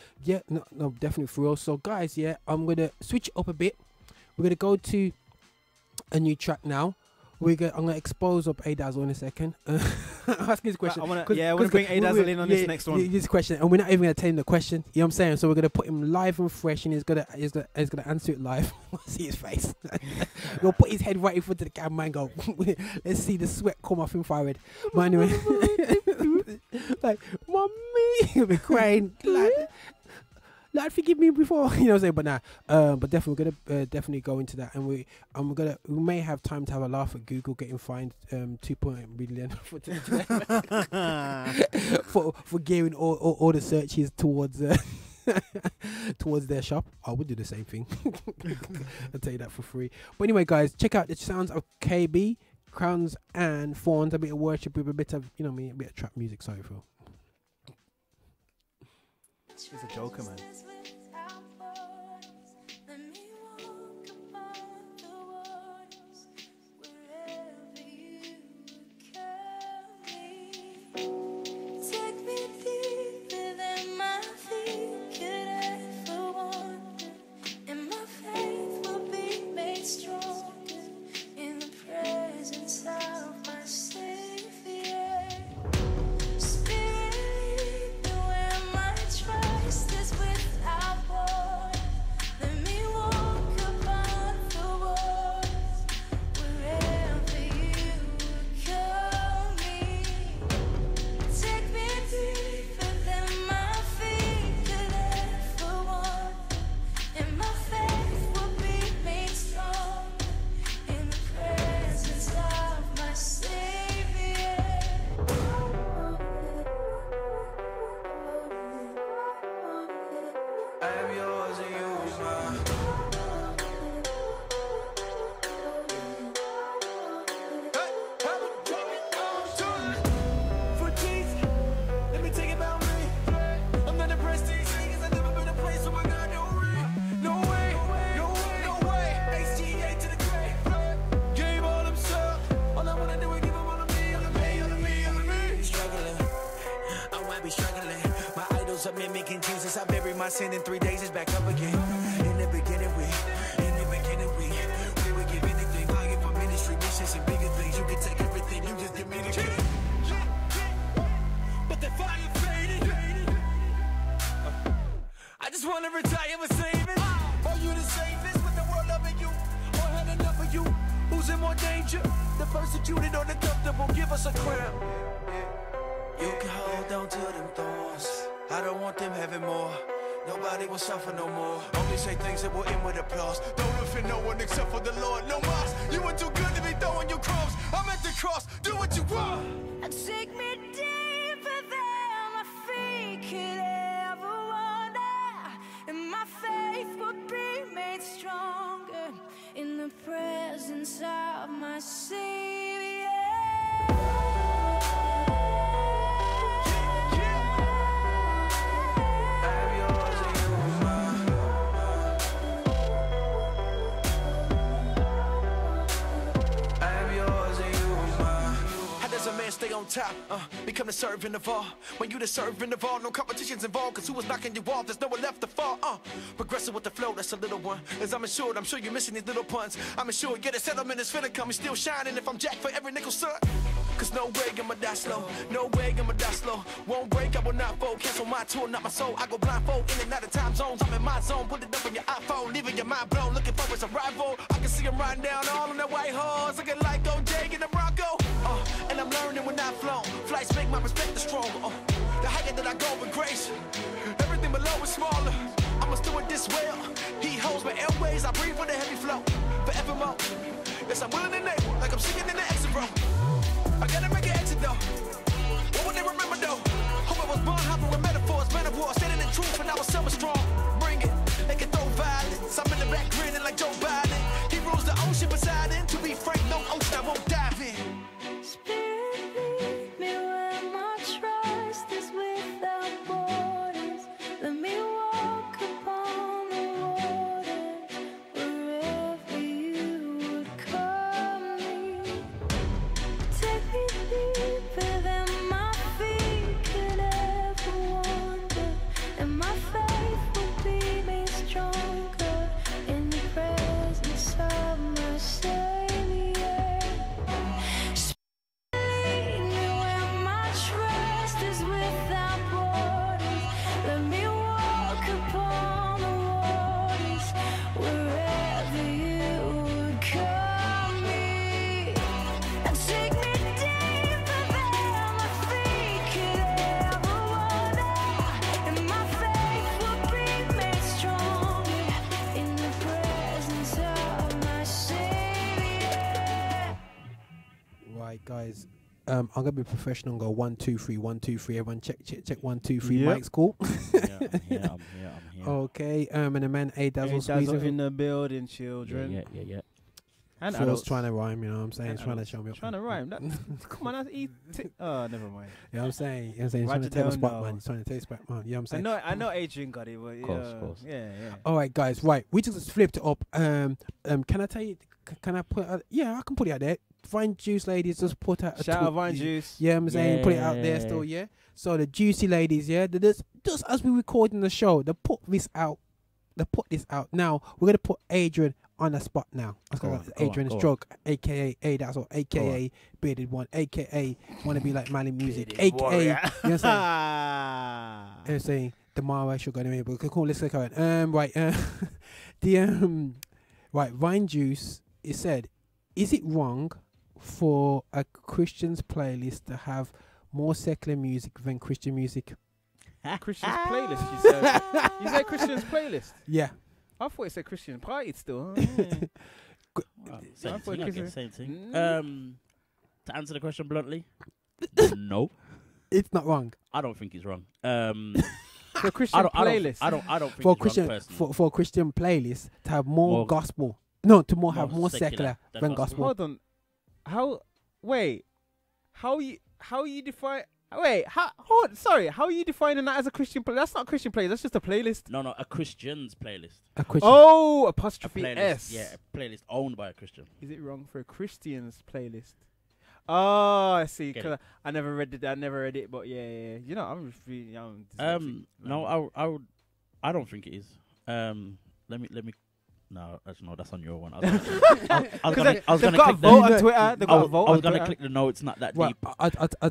definitely for real. So guys, I'm gonna switch up a bit. We're gonna go to a new track now. I'm gonna expose up A Dazzle in a second. I'm asking this question. I want to bring A Dazzle in on this next one. This question, and we're not even gonna tell him the question. You know what I'm saying? So we're gonna put him live and fresh, and he's gonna answer it live. See his face. We'll put his head right in front of the camera and go. Let's see the sweat come off him forehead. But anyway, like, mommy, he'll be crying. Lord, forgive me before, you know what I'm saying, but nah, but definitely we're gonna definitely go into that, and we may have time to have a laugh at Google getting fined 2.8 million for gearing all the searches towards towards their shop. I would do the same thing. I'll tell you that for free. But anyway, guys, check out the sounds of KB, Crowns and Fawns, a bit of worship with a bit of a bit of trap music. Sorry, Phil. He's a joker, man. Sin in 3 days is back up again. In the manger. The persecuted or the comfortable, give us a crown. You can hold on to them thorns. I don't want them having more. Nobody will suffer no more. Only say things that will end with applause. Don't offend no one except for the Lord. No mas, you were too good to be throwing your crumbs. I'm at the cross, do what you want. Take me deeper than my feet could ever wander, and my faith will be made stronger in the presence of my Savior. Stay on top, become the servant of all. When you the servant of all, no competition's involved. Cause who was knocking you off, there's no one left to fall. Progressive with the flow, that's a little one. As I'm assured, I'm sure you're missing these little puns. I'm assured, yeah, the settlement is finna come. He's still shining if I'm jacked for every nickel, son. Cause no way I'ma die slow, no way I'ma die slow. Won't break, I will not fold. Cancel my tour, not my soul. I go blindfold in and out of time zones. I'm in my zone, put it up on your iPhone, leaving your mind blown. Looking for his arrival. I can see him riding down all on that white horse, looking like OJ in the Bronco. And I'm learning when I've flown. Flights make my respect the stronger. The higher that I go with grace, everything below is smaller. I must do it this well. He holds my airways, I breathe with a heavy flow. Forevermore. Yes, I'm willing and able, like I'm singing in the exit row. I gotta make an exit though. What would they remember though? Hope I was born hopping with metaphors, metaphors, standing in truth when I was summer strong. Bring it, they can throw violence. I'm in the back grinning like Joe Biden. He rules the ocean beside him. To be frank, no ocean I won't dive in. Spirit, lead me where my trust is without borders. Let me walk upon the waters wherever you would call me. Take me deeper than my feet could ever wander, and my faith will be made stronger in the presence of my Savior. Lead me where my trust is without borders. Let me walk upon the waters wherever you would call me. And take me deeper than my feet could ever wander, and my faith will be made stronger in the presence of my Savior. Right, guys. I'm gonna be professional and go 1, 2, 3, 1, 2, 3. Everyone check 1, 2, 3. Yep. Mike's cool. I'm here. Okay. And the man A Dazzle Dazzle squeezing in the building, children. Yeah. And Phil's adults. trying to rhyme, you know what I'm saying? And He's trying to adults. show me up. Trying to rhyme. That, come on, that's oh, never mind. You know what I'm saying? You know what I'm saying? He's trying to Roger take a don't spot, know. man. He's trying to take a spot, man. You know what I'm I saying? know Adrian got it, but Course. yeah. All right, guys. Right, we just flipped it up. Can I tell you? Can I put? Yeah, I can put it out there. Vine Juice ladies just put out. Shout out Vine Juice. Yeah, I'm saying put it out there still. Yeah. So the juicy ladies, yeah, they just as we recording the show, they put this out. They put this out. Now we're gonna put Adrian on the spot now. Adrian Stroke, aka A Dazzle, aka Bearded One, aka wanna be like Mali Music, aka you know what I'm saying? I'm saying the Mara Sugar anyway, but cool, let's get going. Right, right, Vine Juice, it said, is it wrong for a Christian's playlist to have more secular music than Christian music? Christian's playlist, you said. You said Christian's playlist? Yeah. I thought it said Christian party still. Same thing. To answer the question bluntly, no. It's not wrong. I don't think it's wrong. For a Christian playlist. I don't think For it's Christian, wrong personally. for a Christian playlist to have more gospel. No, to have more secular secular than than gospel. gospel. Hold on. How you define? How are you defining that as a Christian playlist? That's not a Christian playlist. That's just a playlist. No, a Christian's playlist. A Christian. Oh, A apostrophe playlist. S. Yeah, a playlist owned by a Christian. Is it wrong for a Christian's playlist? Oh, I see. Get 'Cause it. I never read it, but yeah. You know, I'm just really young. No, I don't think it is. Let me. No, that's on your one. I was They've gonna got a click vote the. on Twitter. They've got a vote I was on gonna Twitter. click the no. It's not that Right, deep.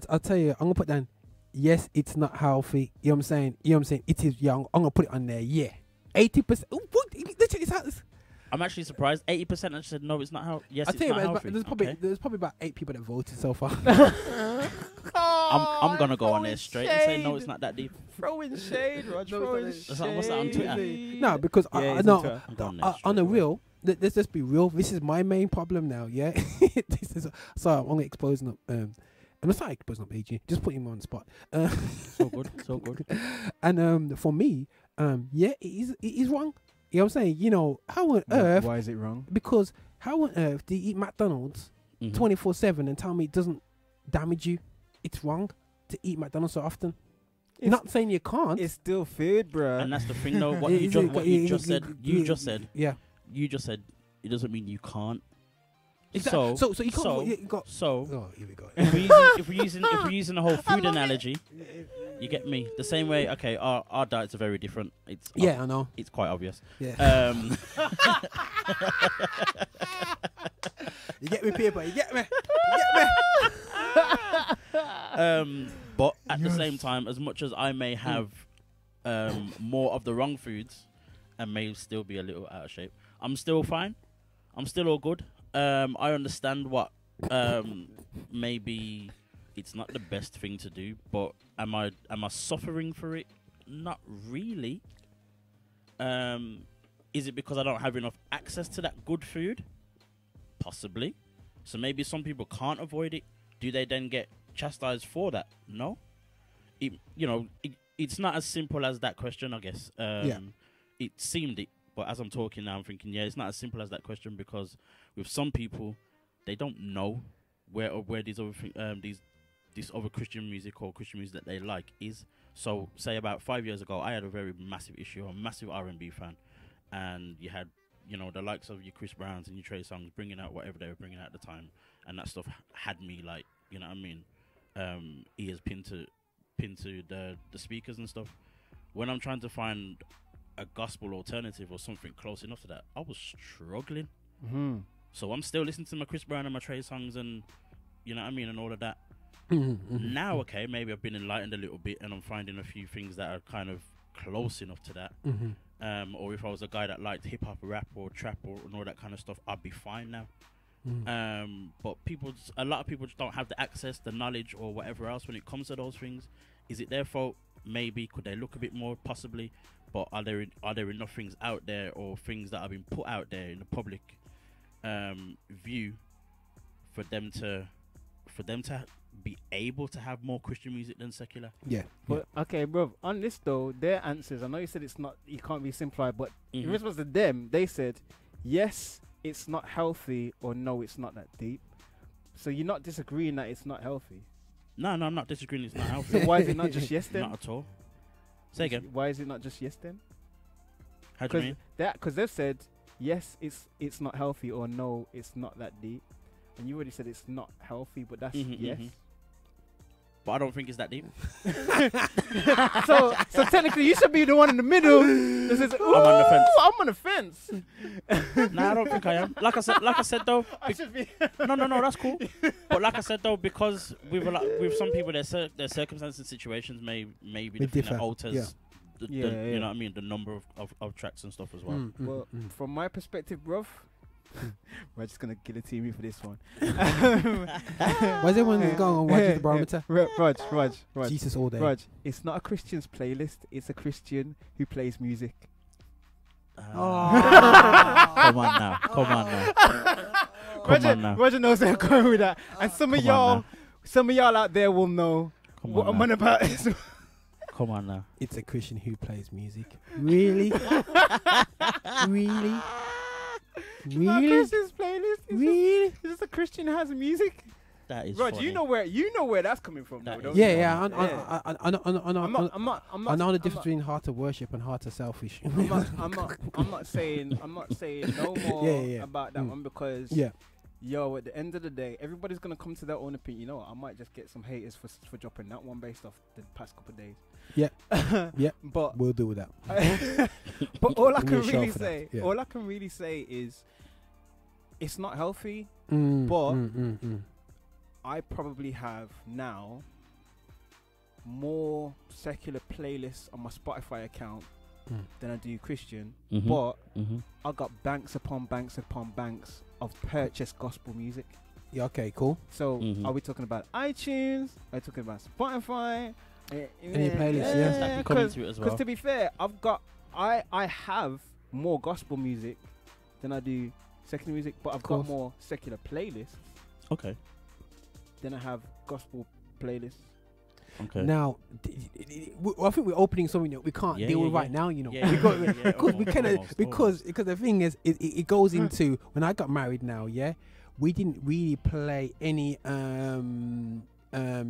I'll tell you, I'm gonna put down, yes, it's not healthy. You know what I'm saying? It is young. I'm gonna put it on there, yeah. 80%. What? Let's check this out. I'm actually surprised. 80% actually said no, it's not how. Yes, I it's tell you, not man, healthy. there's probably about 8 people that voted so far. I'm gonna go on there straight and say no, it's not that deep. Throwing shade, Rog. No, Throwing it's shade. not. What's that on Twitter? No, because Yeah, I it's on know Twitter. I'm going there on the straight away. real. Let's just be real. This is my main problem now. Yeah, this is so I'm only exposing up. I'm not exposing up AG. Just putting him on the spot. So good, so good. And for me, yeah, it is wrong. You know what I'm saying? You know, how on earth? Why is it wrong? Because how on earth do you eat McDonald's 24/7 and tell me it doesn't damage you? It's wrong to eat McDonald's so often. Not saying you can't. It's still food, bro. And that's the thing, though. What Is you just, it- what you is just it- said. You just said. Yeah. You just said it doesn't mean you can't. Exactly. So you can't. So, you got. so Oh, here we go. if we're using the whole food analogy, you get me. The same way. Okay, our diets are very different. It's Yeah, I know. it's quite obvious. Yeah. You get me, people. You get me. You get me. But at the same time, as much as I may have more of the wrong foods and may still be a little out of shape, I'm still fine. I'm still all good. I understand what maybe it's not the best thing to do, but am I suffering for it? Not really. Is it because I don't have enough access to that good food? Possibly. So maybe some people can't avoid it. Do they then get chastised for that? No. It's not as simple as that question, I guess. It seemed it, but as I'm talking now, I'm thinking, yeah, it's not as simple as that question, because with some people, they don't know where these other this other Christian music or Christian music that they like is. So, say about 5 years ago, I had a very massive issue. I'm a massive R&B fan, and you had the likes of your Chris Browns and your Trey Songz bringing out whatever they were bringing out at the time, and that stuff had me like, you know what I mean, ears pinned to the speakers and stuff. When I'm trying to find a gospel alternative or something close enough to that, I was struggling. So I'm still listening to my Chris Brown and my Trey Songz and you know what I mean, and all of that. Now, okay, maybe I've been enlightened a little bit and I'm finding a few things that are kind of close enough to that. Or if I was a guy that liked hip hop, rap, or trap, and all that kind of stuff, I'd be fine now. But a lot of people just don't have the access, the knowledge, or whatever else when it comes to those things. Is it their fault? Maybe. Could they look a bit more? Possibly. But are there enough things out there, or things that have been put out there in the public view for them to be able to have more Christian music than secular? Yeah. But okay, bro. On this though, their answers. I know you said it's not. You can't be simplified, but in response to them, they said, yes, it's not healthy, or no, it's not that deep. So you're not disagreeing that it's not healthy. No, I'm not disagreeing. It's not healthy. So why is it not just yes then? Not at all. Say again. Why is it not just yes then? How do you mean? Because they've said yes, it's not healthy, or no, it's not that deep, and you already said it's not healthy, but that's yes. But I don't think it's that deep. so technically, you should be the one in the middle. That says, I'm on the fence. I'm on the fence. Nah, I don't think I am. Like I said though. I should be. No, that's cool. But like I said though, because with some people, their circumstances and situations may be the thing that alters. You know what I mean, the number of tracks and stuff as well. Well, from my perspective, bruv, we're just gonna guillotine me for this one. Why is everyone going on watching the barometer? Raj. Jesus all day. Raj, it's not a Christian's playlist. It's a Christian who plays music. Come on now. Roger knows where I'm going with that, and some of y'all out there will know what I'm on about. Come on now. It's a Christian who plays music. Really? Really? Not Really? Christian's playlist. Really? It's just a Christian who has music. That is Raj, funny. you know where that's coming from, That though, is- don't you? Yeah. I know I'm the difference not between heart of worship and heart of selfish. I'm not saying no more about that one, because yo, at the end of the day, everybody's gonna come to their own opinion. You know what? I might just get some haters for dropping that one based off the past couple of days. Yeah. But We'll deal with that. but all I Give me can a show really for that, say, yeah. all I can really say is, it's not healthy. But I probably have now more secular playlists on my Spotify account then I do Christian. Mhm. But Mhm. I got banks upon banks upon banks of purchased gospel music. Yeah, okay, cool. So Mhm. are we talking about iTunes? Are we talking about Spotify? Any playlist, yeah. That can come into it as well. Because to be fair, I have more gospel music than I do secular music, but I've got course. more secular playlists Okay. than I have gospel playlists. Okay. Now, I think we're opening something that we can't Yeah, deal yeah, with yeah. right now. You know, Yeah, because yeah, yeah, because we almost, cannot almost. because the thing is, it goes into when I got married. Now, yeah, we didn't really play any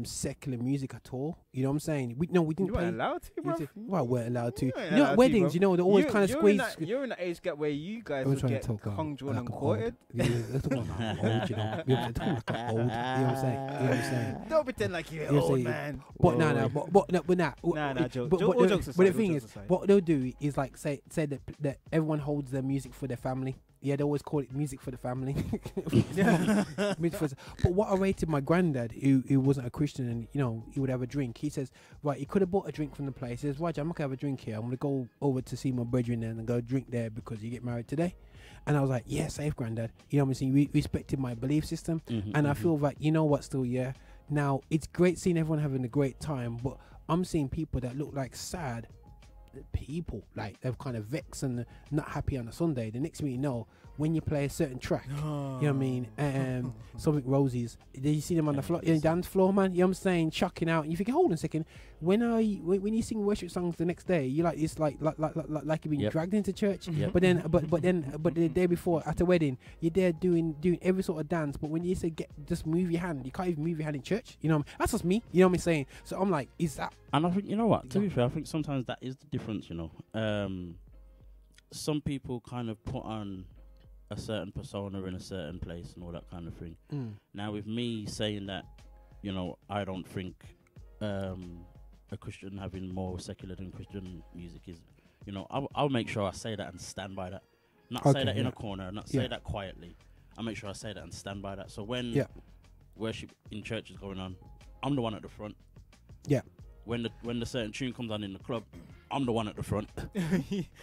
secular music at all. You know what I'm saying? We didn't You play. weren't allowed to, bro. Well, weren't allowed to. You weren't You know, allowed at to, weddings, bro. you know, they're always kind of squeeze. You're in that age gap where you guys I'm would trying get to talk hung, drawn, like and I'm old. quartered. Yeah, they're talking like I'm old, you know. They're talking like I'm old. You know what I'm saying? You know what I'm saying? Don't pretend like you're You know what I'm old, saying? man. But nah. joke. But All jokes the aside, thing all is, jokes aside. what they'll do is like say that everyone holds their music for their family. Yeah, they always call it music for the family. Music for, but what I rated my granddad, who wasn't a Christian, and you know he would have a drink. He says, right, he could have bought a drink from the place. He says, Roger, I'm not gonna have a drink here. I'm gonna go over to see my brethren and go drink there because you get married today. And I was like, yeah, safe, granddad. You know what I'm saying? We respected my belief system, and I feel like, you know what, still, yeah. Now it's great seeing everyone having a great time, but I'm seeing people that look like sad people, like they're kind of vexed and not happy on a Sunday. The next thing you know, when you play a certain track, you know what I mean, something Rosie's, did you see them on the floor, dance floor, man? You know what I'm saying, chucking out, and you think, hold on a second, when you sing worship songs the next day, you like it's like you've been dragged into church. But then the day before at a wedding, you're there doing every sort of dance, but when you say just move your hand, you can't even move your hand in church. You know, that's just me. You know what I'm saying? So I'm like, is that? And I think, you know what, to be fair, I think sometimes that is the difference, you know. Some people kind of put on a certain persona in a certain place and all that kind of thing. Now, with me saying that, you know, I don't think a Christian having more secular than Christian music is, you know, I'll make sure I say that and stand by that. Not say that in a corner, not say that quietly. I'll make sure I say that and stand by that. So when worship in church is going on, I'm the one at the front. Yeah. When the certain tune comes on in the club, I'm the one at the front.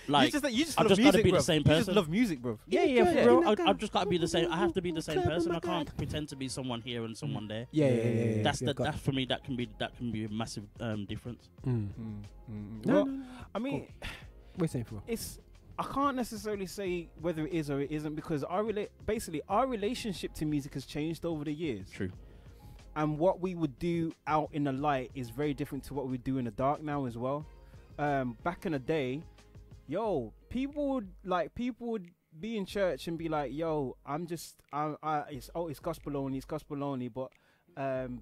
Like, you just I've love just music, got to be bro. the same You person. just love music, bro. Yeah, bro. I've just got to be the same. I have to be the same person. I can't pretend to be someone here and someone there. Yeah. That's for me. That can be a massive difference. Well, I mean, we're saying for I can't necessarily say whether it is or it isn't, because our relationship to music has changed over the years. True. And what we would do out in the light is very different to what we do in the dark now as well. Back in the day, people would be in church and be like, it's gospel only, but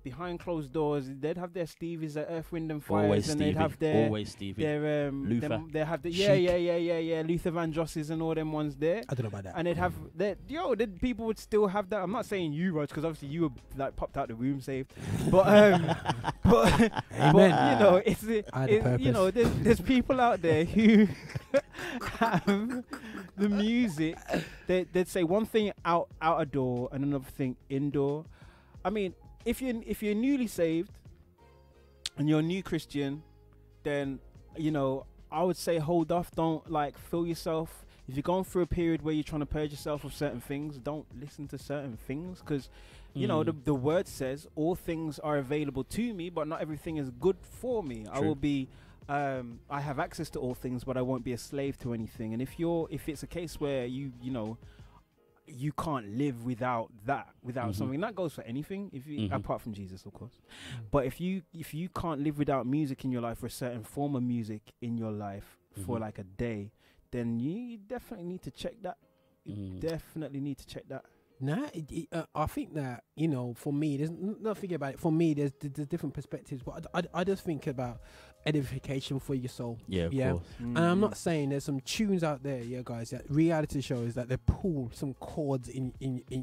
behind closed doors, they'd have their Stevies at Earth, Wind and Fires, Always and Stevie. they'd have their Luther. they have the Chic. Luther Vandrosses and all them ones there. I don't know about that. And they'd have people would still have that. I'm not saying you, Rog, because obviously you were like popped out the room saved, but but you know, it's you know, there's people out there who have the music. They'd say one thing out a door and another thing indoor. I mean, if you're newly saved and you're a new Christian, then, you know, I would say hold off. Don't fill yourself. If you're going through a period where you're trying to purge yourself of certain things, don't listen to certain things, because you know the word says all things are available to me, but not everything is good for me. True. I will be I have access to all things, but I won't be a slave to anything. And if it's a case where you know you can't live without something, that goes for anything, if you apart from Jesus, of course. But if you can't live without music in your life, or a certain form of music in your life for like a day, then you definitely need to check that. Definitely need to check that. Nah, I think that, you know, for me, there's nothing about it. For me, there's different perspectives, but I just think about edification for your soul. Yeah, of course. And I'm not saying there's some tunes out there, guys, that reality shows that they pull some chords in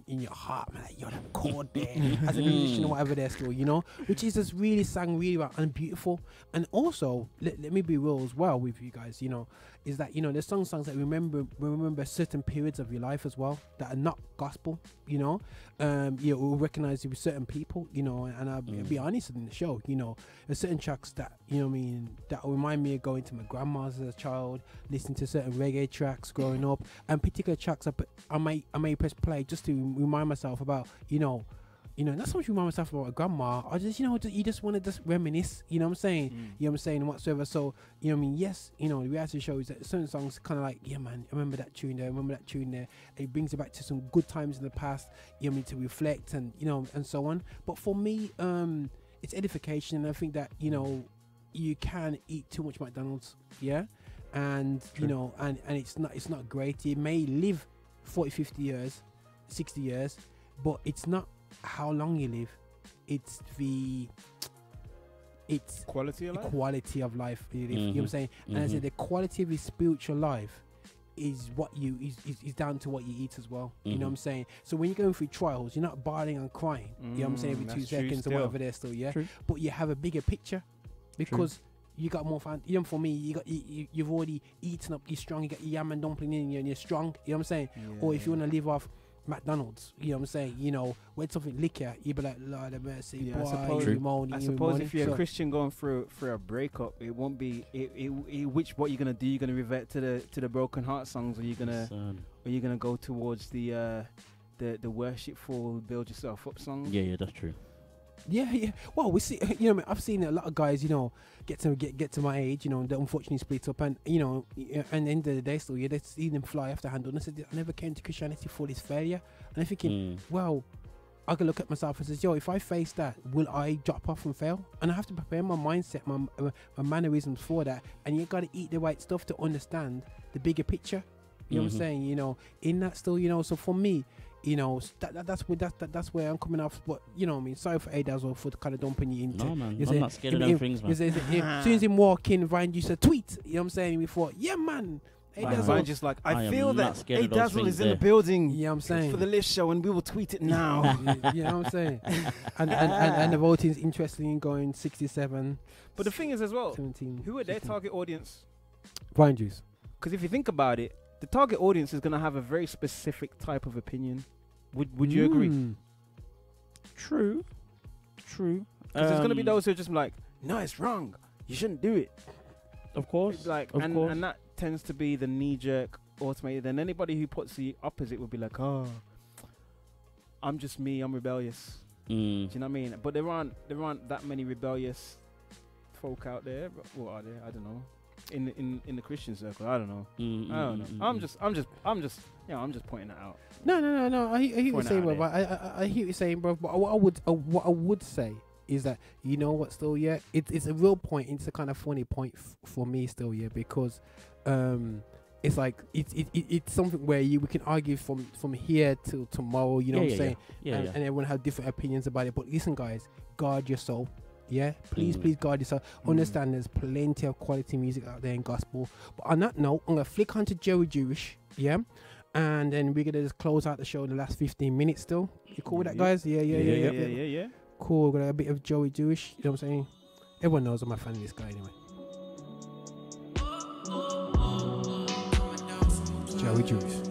your heart, man. Like, that chord there as a musician or whatever they're still, you know, which is just really sang really well and beautiful. And also, let me be real as well with you guys, you know, is that, you know, there's songs that remember certain periods of your life as well that are not gospel. you know. We'll recognize it with certain people, you know, and I'll be honest in the show, you know, there's certain tracks that, you know what I mean, that remind me of going to my grandma's as a child, listening to certain reggae tracks growing up, and particular tracks I may press play just to remind myself about, you know, not so much remind myself about my grandma. I just, you know, you just want to just reminisce, you know what I'm saying? You know what I'm saying, whatsoever. So, you know what I mean? Yes, you know, the reality show is that certain songs kind of like, yeah, man, I remember that tune there, and it brings you back to some good times in the past, you know what I mean, to reflect and, you know, and so on. But for me, it's edification, and I think that, you know, you can eat too much McDonald's, yeah? And, you know, and it's not great. You may live 40, 50 years, 60 years, but it's not how long you live, it's quality of life. Quality of life, you know what I'm saying? And I said the quality of your spiritual life is what is down to what you eat as well. You know what I'm saying? So when you're going through trials, you're not bawling and crying. You know what I'm saying? Every 2 seconds or whatever there still, yeah. True. But you have a bigger picture because you got more fun. You know, for me, you've already eaten up. You're strong. You got your yam and dumpling in you, and you're strong. You know what I'm saying? Yeah. Or if you want to live off McDonald's, you know what I'm saying, you know, when something liquor, you'd be like, Lord have mercy, yeah, boy, I suppose if you're a Christian going through a breakup, it won't be what you're gonna do. You're gonna revert to the broken heart songs, or you're gonna go towards the worshipful build yourself up songs. Yeah, that's true. Yeah. Well, we see, you know, I've seen a lot of guys, you know, get to my age, you know, that unfortunately split up, and you know, and at the end of the day, still, they see them fly off the handle. And I said, I never came to Christianity for this failure. And I'm thinking, well, I can look at myself and says, yo, if I face that, will I drop off and fail? And I have to prepare my mindset, my mannerisms for that. And you got to eat the right stuff to understand the bigger picture. You know what I'm saying? You know, in that still, you know. So for me, you know, that's where I'm coming off. But you know what I mean? Sorry for Adazzle for kind of dumping you into. No, man, I'm not scared of them things, man. As soon as him walk in, Ryan used to tweet. You know what I'm saying? We thought, yeah, man. Ryan just like, I feel that Adazzle is in the building. Yeah, I'm saying, for the lift show, and we will tweet it now. You know what I'm saying? and the voting's interesting, going 67. But the thing is as well, 17, who are their target audience? Ryan Juice. Because if you think about it, the target audience is going to have a very specific type of opinion. Would you agree? True. Because there's going to be those who are just like, no, it's wrong. You shouldn't do it. Of course. And that tends to be the knee-jerk automated. And anybody who puts the opposite would be like, oh, I'm just me. I'm rebellious. Do you know what I mean? But there aren't that many rebellious folk out there. What are there? I don't know. In the Christian circle, I don't know. I don't know. I'm just pointing that out. No. I hear what you're saying, bro. I hear what you're saying, bro. But what I would say is that, you know what, still, yeah, it's a real point. It's a kind of funny point for me, still, yeah, because it's like it's something where we can argue from here till tomorrow. You know what I'm saying? And everyone have different opinions about it. But listen, guys, guard your soul. Yeah, please guard yourself. Understand there's plenty of quality music out there in gospel. But on that note, I'm going to flick onto Joey Jewish, yeah? And then we're going to just close out the show in the last 15 minutes still. You cool with that, guys? Yeah. Cool, got a bit of Joey Jewish, you know what I'm saying? Everyone knows I'm a fan of this guy anyway. Joey Jewish.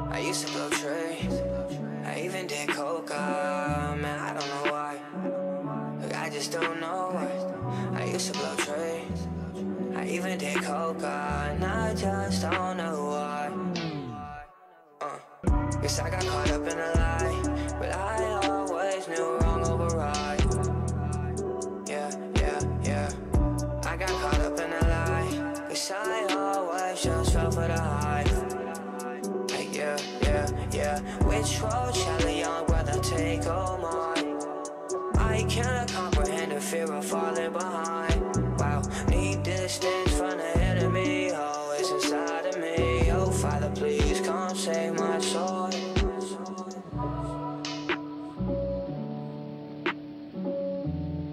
I used to blow trees. I even did coca, man, I don't know why. Look, I just don't know why. I used to blow trees. I even did coca, and I just don't know why. Guess I got caught up in a lie, but I always knew wrong over right. Yeah, yeah, yeah. I got caught up in a lie, guess I always just fell for the hype. Yeah, yeah, yeah. Which road shall a young brother take? Oh my, I cannot comprehend the fear of falling behind. Wow, need distance from the enemy. Oh, it's inside of me. Oh, Father, please come save my soul.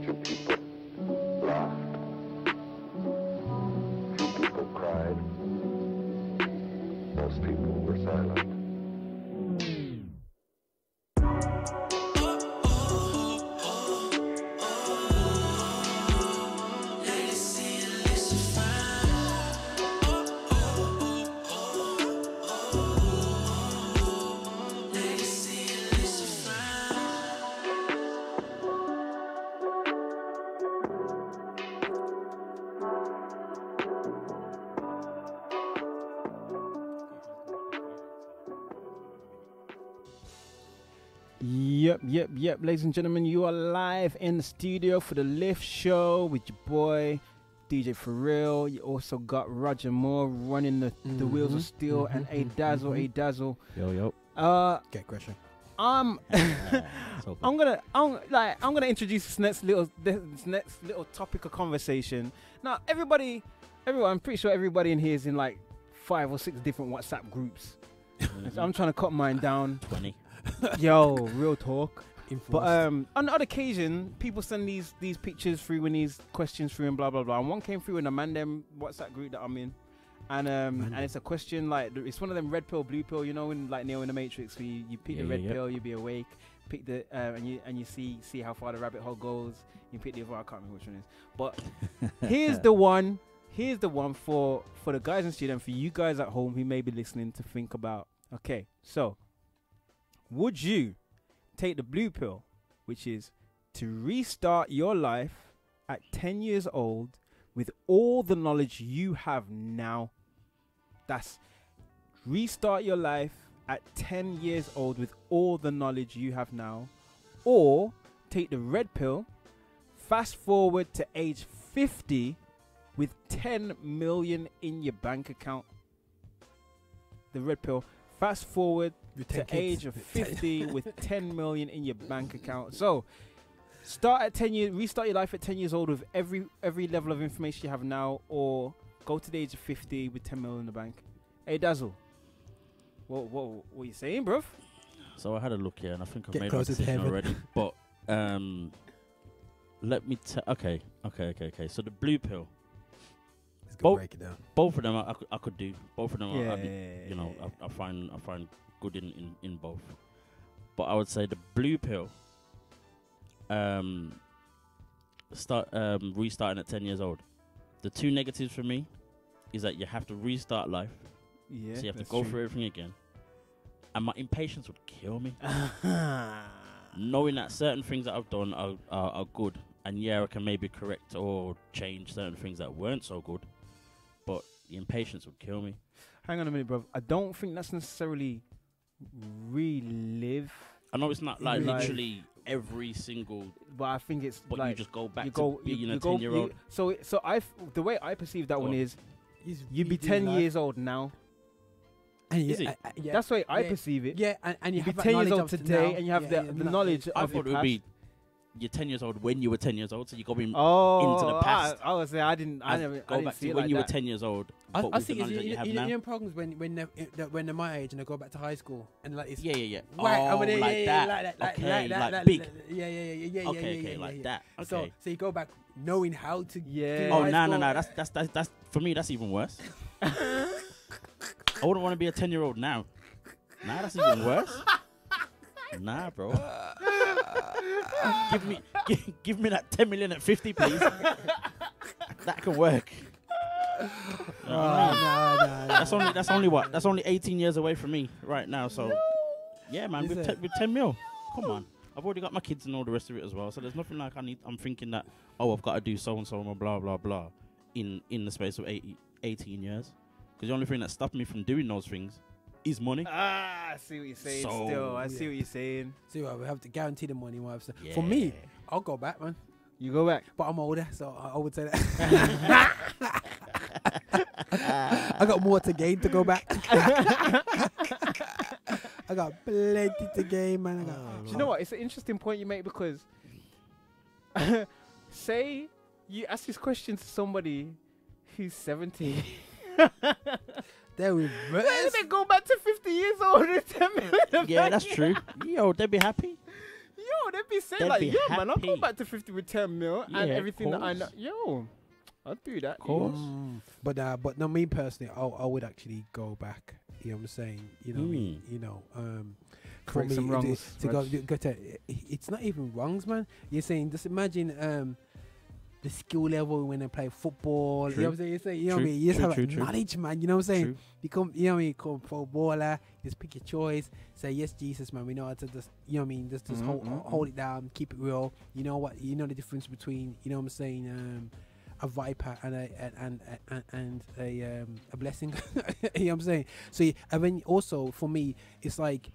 Two people laughed. Two people cried. Most people were silent. Yep. Ladies and gentlemen, you are live in the studio for the Lift Show with your boy, DJ For Real. You also got Roger Moore running the Wheels of Steel and A Dazzle. Yo. Get question. I'm gonna introduce this next little topic of conversation. Now, everyone, I'm pretty sure everybody in here is in like 5 or 6 different WhatsApp groups. So I'm trying to cut mine down. 20. Yo, real talk. But on the odd occasion, people send these pictures through and these questions through and blah blah blah. And one came through in a Mandem WhatsApp group that I'm in, and it's a question like it's one of them red pill, blue pill. You know, in like Neo in the Matrix, where you pick the red pill, you be awake. Pick the and you see how far the rabbit hole goes. You pick the other. I can't remember which one it is. But here's the one. Here's the one for the guys in the studio and for you guys at home who may be listening to think about. Okay, so would you take the blue pill, which is to restart your life at 10 years old with all the knowledge you have now? That's restart your life at 10 years old with all the knowledge you have now. Or take the red pill, fast forward to age 50 with 10 million in your bank account. The red pill, fast forward to age of 50 with 10 million in your bank account. So start at 10 years, restart your life at 10 years old with every level of information you have now, or go to the age of 50 with 10 million in the bank. Hey Dazzle, what are you saying, bruv? So I had a look here and I think I've Get made my closer to decision heaven. already. But let me okay. So the blue pill. Let's go break it down. Both of them I could do. Both of them Yeah. I find good in both. But I would say the blue pill restarting at 10 years old. The two negatives for me is that you have to restart life. Yeah, so you have to go through everything again. And my impatience would kill me. Knowing that certain things that I've done are good. And yeah, I can maybe correct or change certain things that weren't so good. But the impatience would kill me. Hang on a minute, bruv. I don't think that's necessarily relive. I know it's not like literally every single, but I think it's but like you just go back to being a 10-year-old. So the way I perceive that one is you'd be 10 years old now. And is it? That's the way I perceive it. Yeah, and you you'd have be that 10 years knowledge old of today, now. and you have the knowledge I of thought your it would past. be you're 10 years old when you were 10 years old, so you go into the Oh, past. I was there. I never Go didn't back see to it when like you were that. 10 years old. I but with the think knowledge that you have now. you know programs when they're my age and they go back to high school and like it's Yeah. right, Oh, over there, like that. Okay, like big. Yeah, Okay, like that. So Okay. you go back knowing how to. Yeah. do Oh, high no. school. That's for me. That's even worse. I wouldn't want to be a 10-year-old now. Nah, that's even worse. Nah, bro. give me that 10 million at 50, please. That can work. No. That's only what? That's only 18 years away from me right now. So, yeah, man, with 10 mil, come on. I've already got my kids and all the rest of it as well. So there's nothing like I'm thinking that, I've got to do so and so and blah blah blah in the space of 18 years. Because the only thing that stopped me from doing those things is money. I see what you're saying. So- Still, I see what you're saying. See what we have to guarantee the money. What I've said. Yeah. For me, I'll go back, man. You go back. But I'm older, so I would say that. I got more to gain to go back. I got plenty to gain, man. Do you know what? It's an interesting point you make because say you ask this question to somebody who's 70. They're reverse. They go back to 50 years old and 10 million. Yeah, that's true. Yo, they'd be happy. Yo, they'd be saying They'd like, be yo, man, I'll go happy. back to 50 with 10 mil and Yeah, everything that I know. course. Yo, I'll do that. Course. But no, me personally, I would actually go back. You know what I'm saying? You know what I mean? You know, for Correct me some wrongs, to go to, it's not even wrongs, man. You're saying just imagine the skill level when they play football. True. You know what I'm saying? You're saying, you know what I True, mean? You just true, have true, like true. knowledge, man. You know what I'm saying? True. Become, you know what I mean? Become footballer. Just pick your choice. Say yes, Jesus, man. We know how to just, you know what I mean? Just hold it down, keep it real. You know what? You know the difference between, you know what I'm saying? A viper and a blessing. You know what I'm saying? So and then also for me, it's like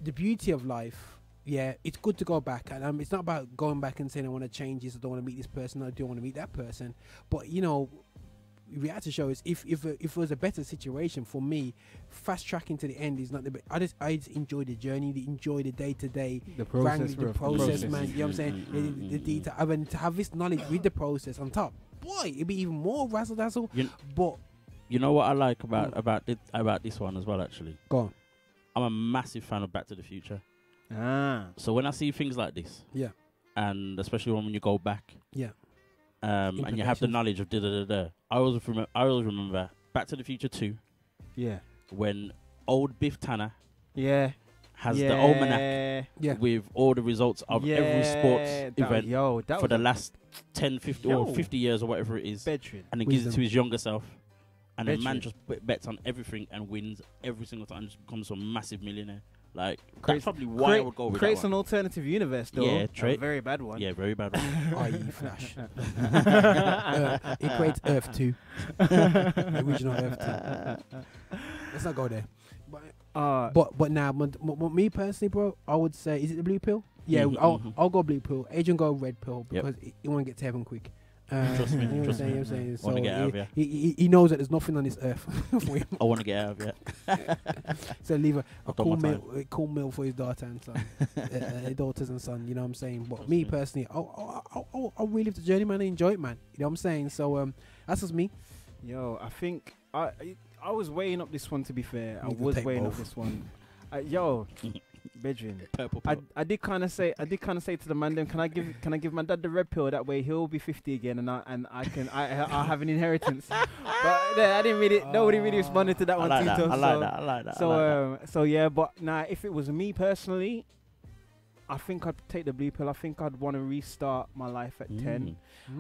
the beauty of life. Yeah, it's good to go back, and it's not about going back and saying I want to change this, I don't want to meet this person, I don't want to meet that person. But you know, reality show is if it was a better situation for me, fast tracking to the end is not the best. I just enjoy the journey, enjoy the day to day, The process, the bro. process, The man. You know what I'm saying? The detail, and then to have this knowledge with the process on top, boy, it'd be even more razzle dazzle. But You know what I like about this one as well, actually? go on. I'm a massive fan of Back to the Future. So when I see things like this, Yeah. and especially when you go back, Yeah. and you have the Implications. knowledge of da. I always remember Back to the Future 2 Yeah. when old Biff Tanner Yeah. has the almanac Yeah. with all the results of every sports event that for the was last 10, 50 or 50 years or whatever it is, bedroom. and he gives it Wisdom. to his younger self. And the man Veteran. just bets on everything and wins every single time, just becomes a massive millionaire. Like, Creates- that's probably why I would go with Creates that an one. alternative universe, though. Yeah, a very bad one. Yeah, very bad one. I.e. Flash. It creates Earth 2. Original Earth 2. Let's not go there. But now, me personally, bro, I would say, is it the blue pill? Yeah, I'll go blue pill. Adrian go red pill because he want to get to heaven quick. Trust me, you know what I'm trust saying? me. You know what I'm saying? Wanna So get out of here. he knows that there's nothing on this earth for him. I want to get out of it. So leave a I've done my cool meal for his daughter and son, daughters and son. You know what I'm saying? But me personally, I'll relive the journey, man. I enjoy it, man. You know what I'm saying? So that's just me. Yo, I think I was weighing up this one. To be fair, I You can was take weighing up both. this one. Yo, bedroom. Purple I, pill. I did kind of say to the man, then can I give my dad the red pill, that way he'll be 50 again and I'll have an inheritance. But I didn't really, nobody really responded to that I one. like that. Tito, I like that. So yeah, but nah, if it was me personally, I think I'd take the blue pill. I think I'd want to restart my life at 10.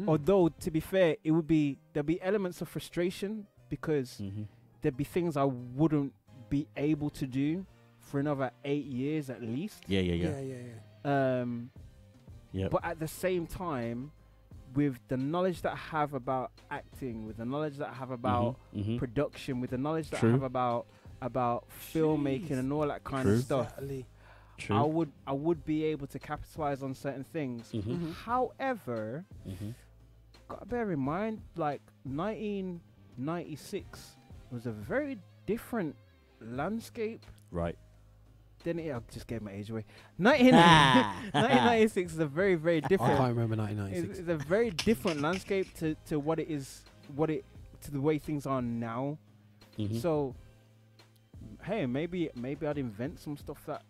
Although to be fair, there'd be elements of frustration because there'd be things I wouldn't be able to do for another 8 years at least. Yeah. But at the same time, with the knowledge that I have about acting, with the knowledge that I have about production, with the knowledge that I True. have about filmmaking and all that kind of True. stuff, True. I would be able to capitalize on certain things. However, gotta bear in mind, like 1996 was a very different landscape. Right. then I just gave my age away. 1996 is a very, very I different. can't remember 1996. It's a very different landscape to what it is, to the way things are now. So, hey, maybe I'd invent some stuff that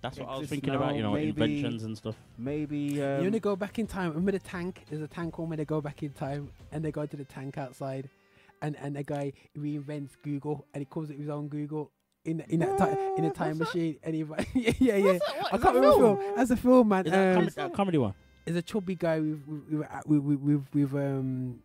That's what I was exists thinking now. about, you know, Maybe- inventions and stuff. Maybe You want to go back in time? Remember the tank? There's a tank home where they go back in time and they go to the tank outside, and the guy reinvents Google and he calls it his own Google in a time machine. And he yeah. I can't remember the film. That's a film, man. Is that a comedy one? There's a chubby guy with an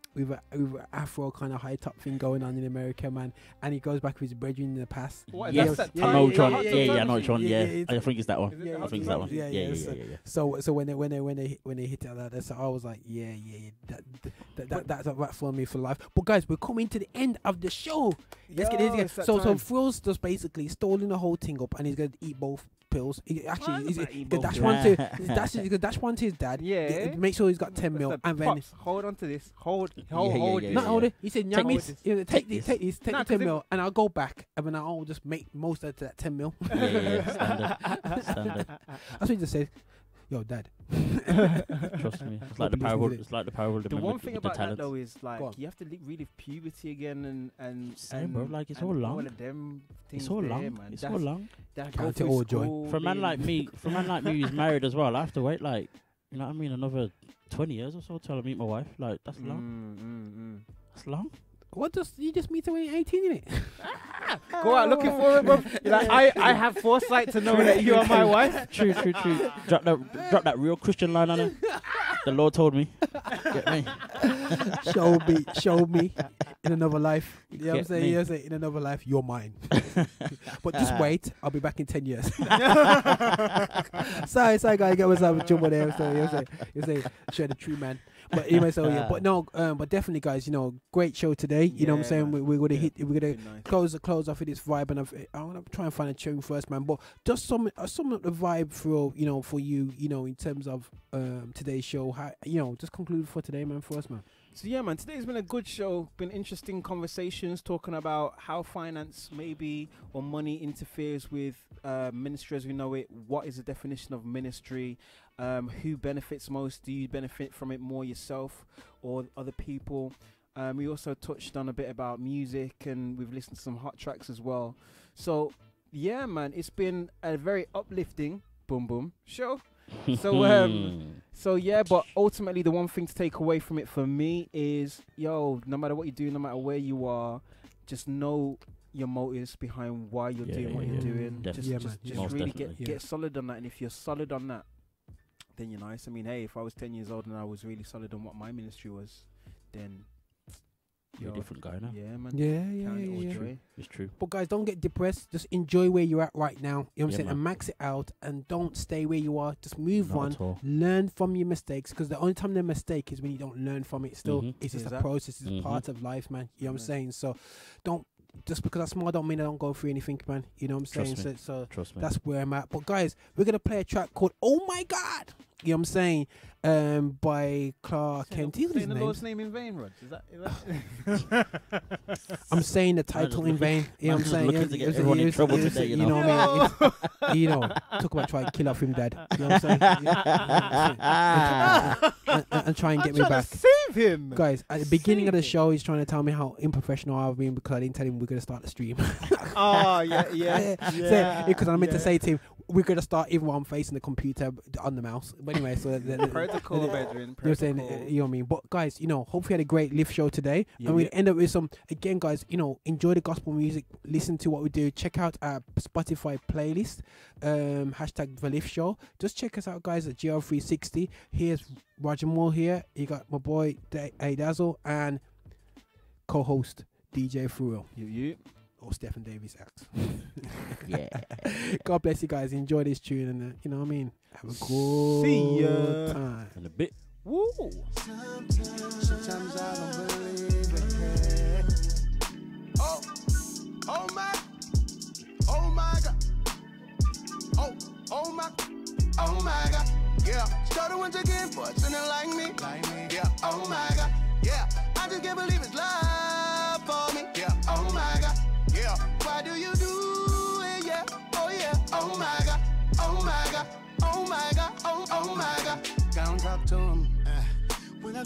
afro kind of high top thing going on in America, man, and he goes back with his brethren in the past. What, Yes, that's that I know which one. time- Yeah, I know which one. Yeah, Yeah, it's- I think it's that one. Is it I Hudson think it's that one. Valley? Yeah. So when they hit it like that, so I was like, yeah, that's for me for life. But guys, we're coming to the end of the show. Let's get Yo, this again. it's that So time. Frill's just basically stalling the whole thing up, and he's gonna eat both pills. He's Why gonna is it dash both one to pills? he's gonna dash one to his dad. Yeah. Make sure he's got 10 mil, That's and the then pops, hold on to this. Hold yeah, this. not hold it. He said, Take "Nyami, this. take Take this, this. take Nah, the 10 'cause if- mil, and I'll go back, and then I'll just make most of that 10 mil." Standard. That's what he just said. Yo, dad. Trust me. It's like the Nobody parable. did it. It's like the parable. The one thing with about the that talents. though is like Go on. you have to relive puberty again and Same, bro, like, it's and all long. of them things It's all there, long. man. It's That's- all long. that Count go it through all, Joy. school, For a man being- like me, who's married as well, I have to wait like, you know what I mean, another 20 years or so till I meet my wife. Like that's long. That's long. What does you just meet her when you're 18, innit? Go out looking for it, bro. You're like, I have foresight to know that you are my wife. True. Drop that real Christian line on her. The Lord told me. Get me. Show me in another life. You know what I'm Get saying? me. You know what I'm saying? In another life, you're mine. But just wait, I'll be back in 10 years. sorry, guys, get myself a jumbo there. So you say, share the true man. But anyway, so yeah, but no, but definitely, guys, you know, great show today. You know what I'm Yeah, saying? man. We're gonna Yeah, hit, we're gonna been nice. close off with this vibe, and I'm gonna try and find a tune first, man. But just some of the vibe for for you, in terms of today's show. How, just conclude for today, man. For us, man. So yeah, man, today's been a good show. Been interesting conversations talking about how finance maybe or money interferes with ministry as we know it. What is the definition of ministry? Who benefits most? Do you benefit from it more yourself or other people? We also touched on a bit about music, and we've listened to some hot tracks as well. So yeah, man, it's been a very uplifting boom boom show. So yeah, but ultimately the one thing to take away from it for me is, no matter what you do, no matter where you are, just know your motives behind why you're doing what you're doing. Definitely. Just Most really definitely. get solid on that. And if you're solid on that, then you're nice. I mean, hey, if I was 10 years old and I was really solid on what my ministry was, then You're a different guy now. Yeah, man. Yeah. It's true. But guys, don't get depressed. Just enjoy where you're at right now. You know what I'm Yeah, saying? man. And max it out, and don't stay where you are. Just move Not at on. all. Learn from your mistakes, because the only time they're mistake is when you don't learn from it. Still, Mhm. it's just a Exactly. process. It's Mhm. part of life, man. You know what I'm Yeah. saying? So, don't just because I'm small don't mean I don't go through anything, man. You know what I'm saying? Trust me. So Trust me. that's where I'm at. But guys, we're gonna play a track called "Oh My God." You know what I'm saying? By Clark Kent. His Saying the name. Lord's name in vain, Rod. Is that I'm saying the title in looking- vain. You know what I'm just saying? looking to get everyone in trouble today, you know. what I mean? You know, talk about trying to kill off him, Dad. You know what I'm saying? And try and get me I'm trying back. to save him. Guys, at the beginning of the Save show, he's trying to tell me how unprofessional I've been because I didn't tell him we're going to start the stream. Oh, yeah. Because I meant to say to him, we're going to start even while I'm facing the computer on the mouse. But anyway, so... Protocol, brethren. You're saying, Protocol. you know what I mean? But guys, you know, hopefully had a great lift show today. Yeah, And we yeah. end up with some, again, guys, you know, enjoy the gospel music, listen to what we do, check out our Spotify playlist, hashtag the lift show. Just check us out, guys, at GR360. Here's Roger Moore here. You got my boy, Dazzle, and co-host, DJ Furreal. You. Or Stefan Davis acts. Yeah. God bless you guys. Enjoy this tune and, you know what I mean? Have a good See ya. time. In a bit. Woo. Sometimes I don't believe it. Oh my God. Oh my God. Yeah, started once again for something like me. Yeah, oh my God. Yeah, I just can't believe it's love for me. Yeah, oh my God. Yeah, why do you do it? Yeah, oh my God.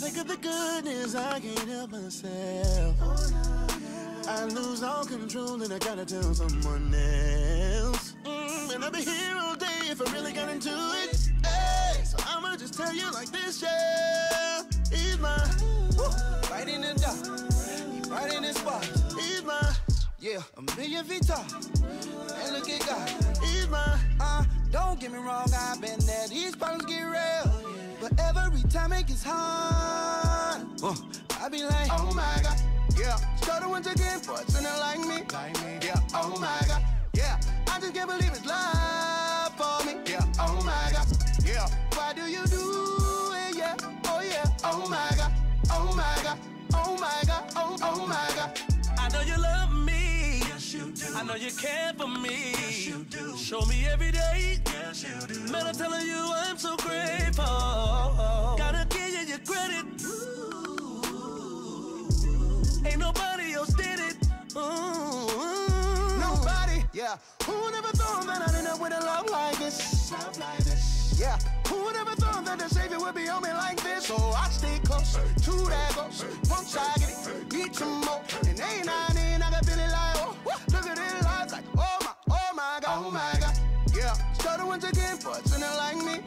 think of the goodness, I can't help myself. I lose all control and I gotta tell someone else. And I'll be here all day if I really got into it. Hey, so I'ma just tell you like this, yeah. He's mine. Right in the dark, right in the spot. He's mine. Yeah, a million feet tall. And look at God. He's mine. Don't get me wrong, I've been there. These problems get real. But every time it gets hard, I be like, oh my God. Yeah, started once again for a sinner like me. Yeah, oh my God. Yeah, I just can't believe it's love for me. Yeah, oh my God. Yeah, why do you do it? Yeah, oh my God. Oh my God. Oh my God. Oh my God. I know you love me. Yes, you do. I know you care for me. Yes, you do. Show me every day. Yes, you do. Man, I'm telling you, I'm so grateful. Gotta give you your credit. Ain't nobody else did it. Nobody. Yeah. Who never thought that I'd end up with a love like this? Love like this. Yeah. Who never thought that the Savior would be on me like this? So I stay close to that ghost. Once I get it, eat some more. And ain't I in, I can feel it like, oh, look at it lights like, oh my God, oh my God. Yeah. Started once again for a sinner like me.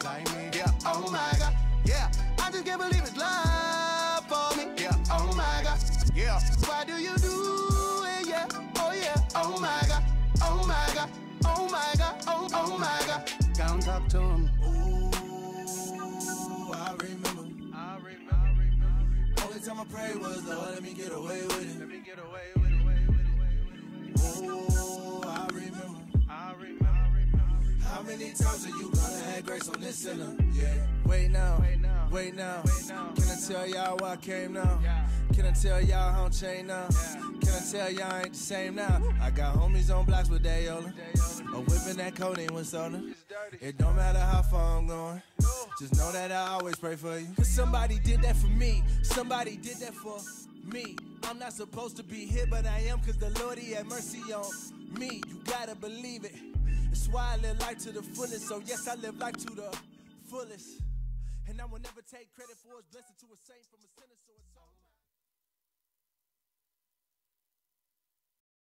Yeah. Oh my God. Yeah. I just can't believe it's love for me. Yeah. Oh my God. Yeah. Why do you do it? Yeah. Oh my God. Oh my God. Oh my God. Oh my God. Go and talk to him. Ooh, I remember. Only time I prayed was, Lord, let me get away with it. Ooh, I remember. How many times are you gonna have grace on this sinner? Yeah. Wait now. Can I tell y'all why I came now? Can I tell y'all how I'm changed now? Can I tell y'all I ain't the same now? I got homies on blocks with Dayola. I'm whipping that codeine with soda. It don't matter how far I'm going. Just know that I always pray for you. Cause somebody did that for me. Somebody did that for me. I'm not supposed to be here, but I am. Cause the Lord, He had mercy on me. You gotta believe it. That's why I live life to the fullest. So yes, I live life to the fullest. And I will never take credit for His blessing to a saint from a sinner.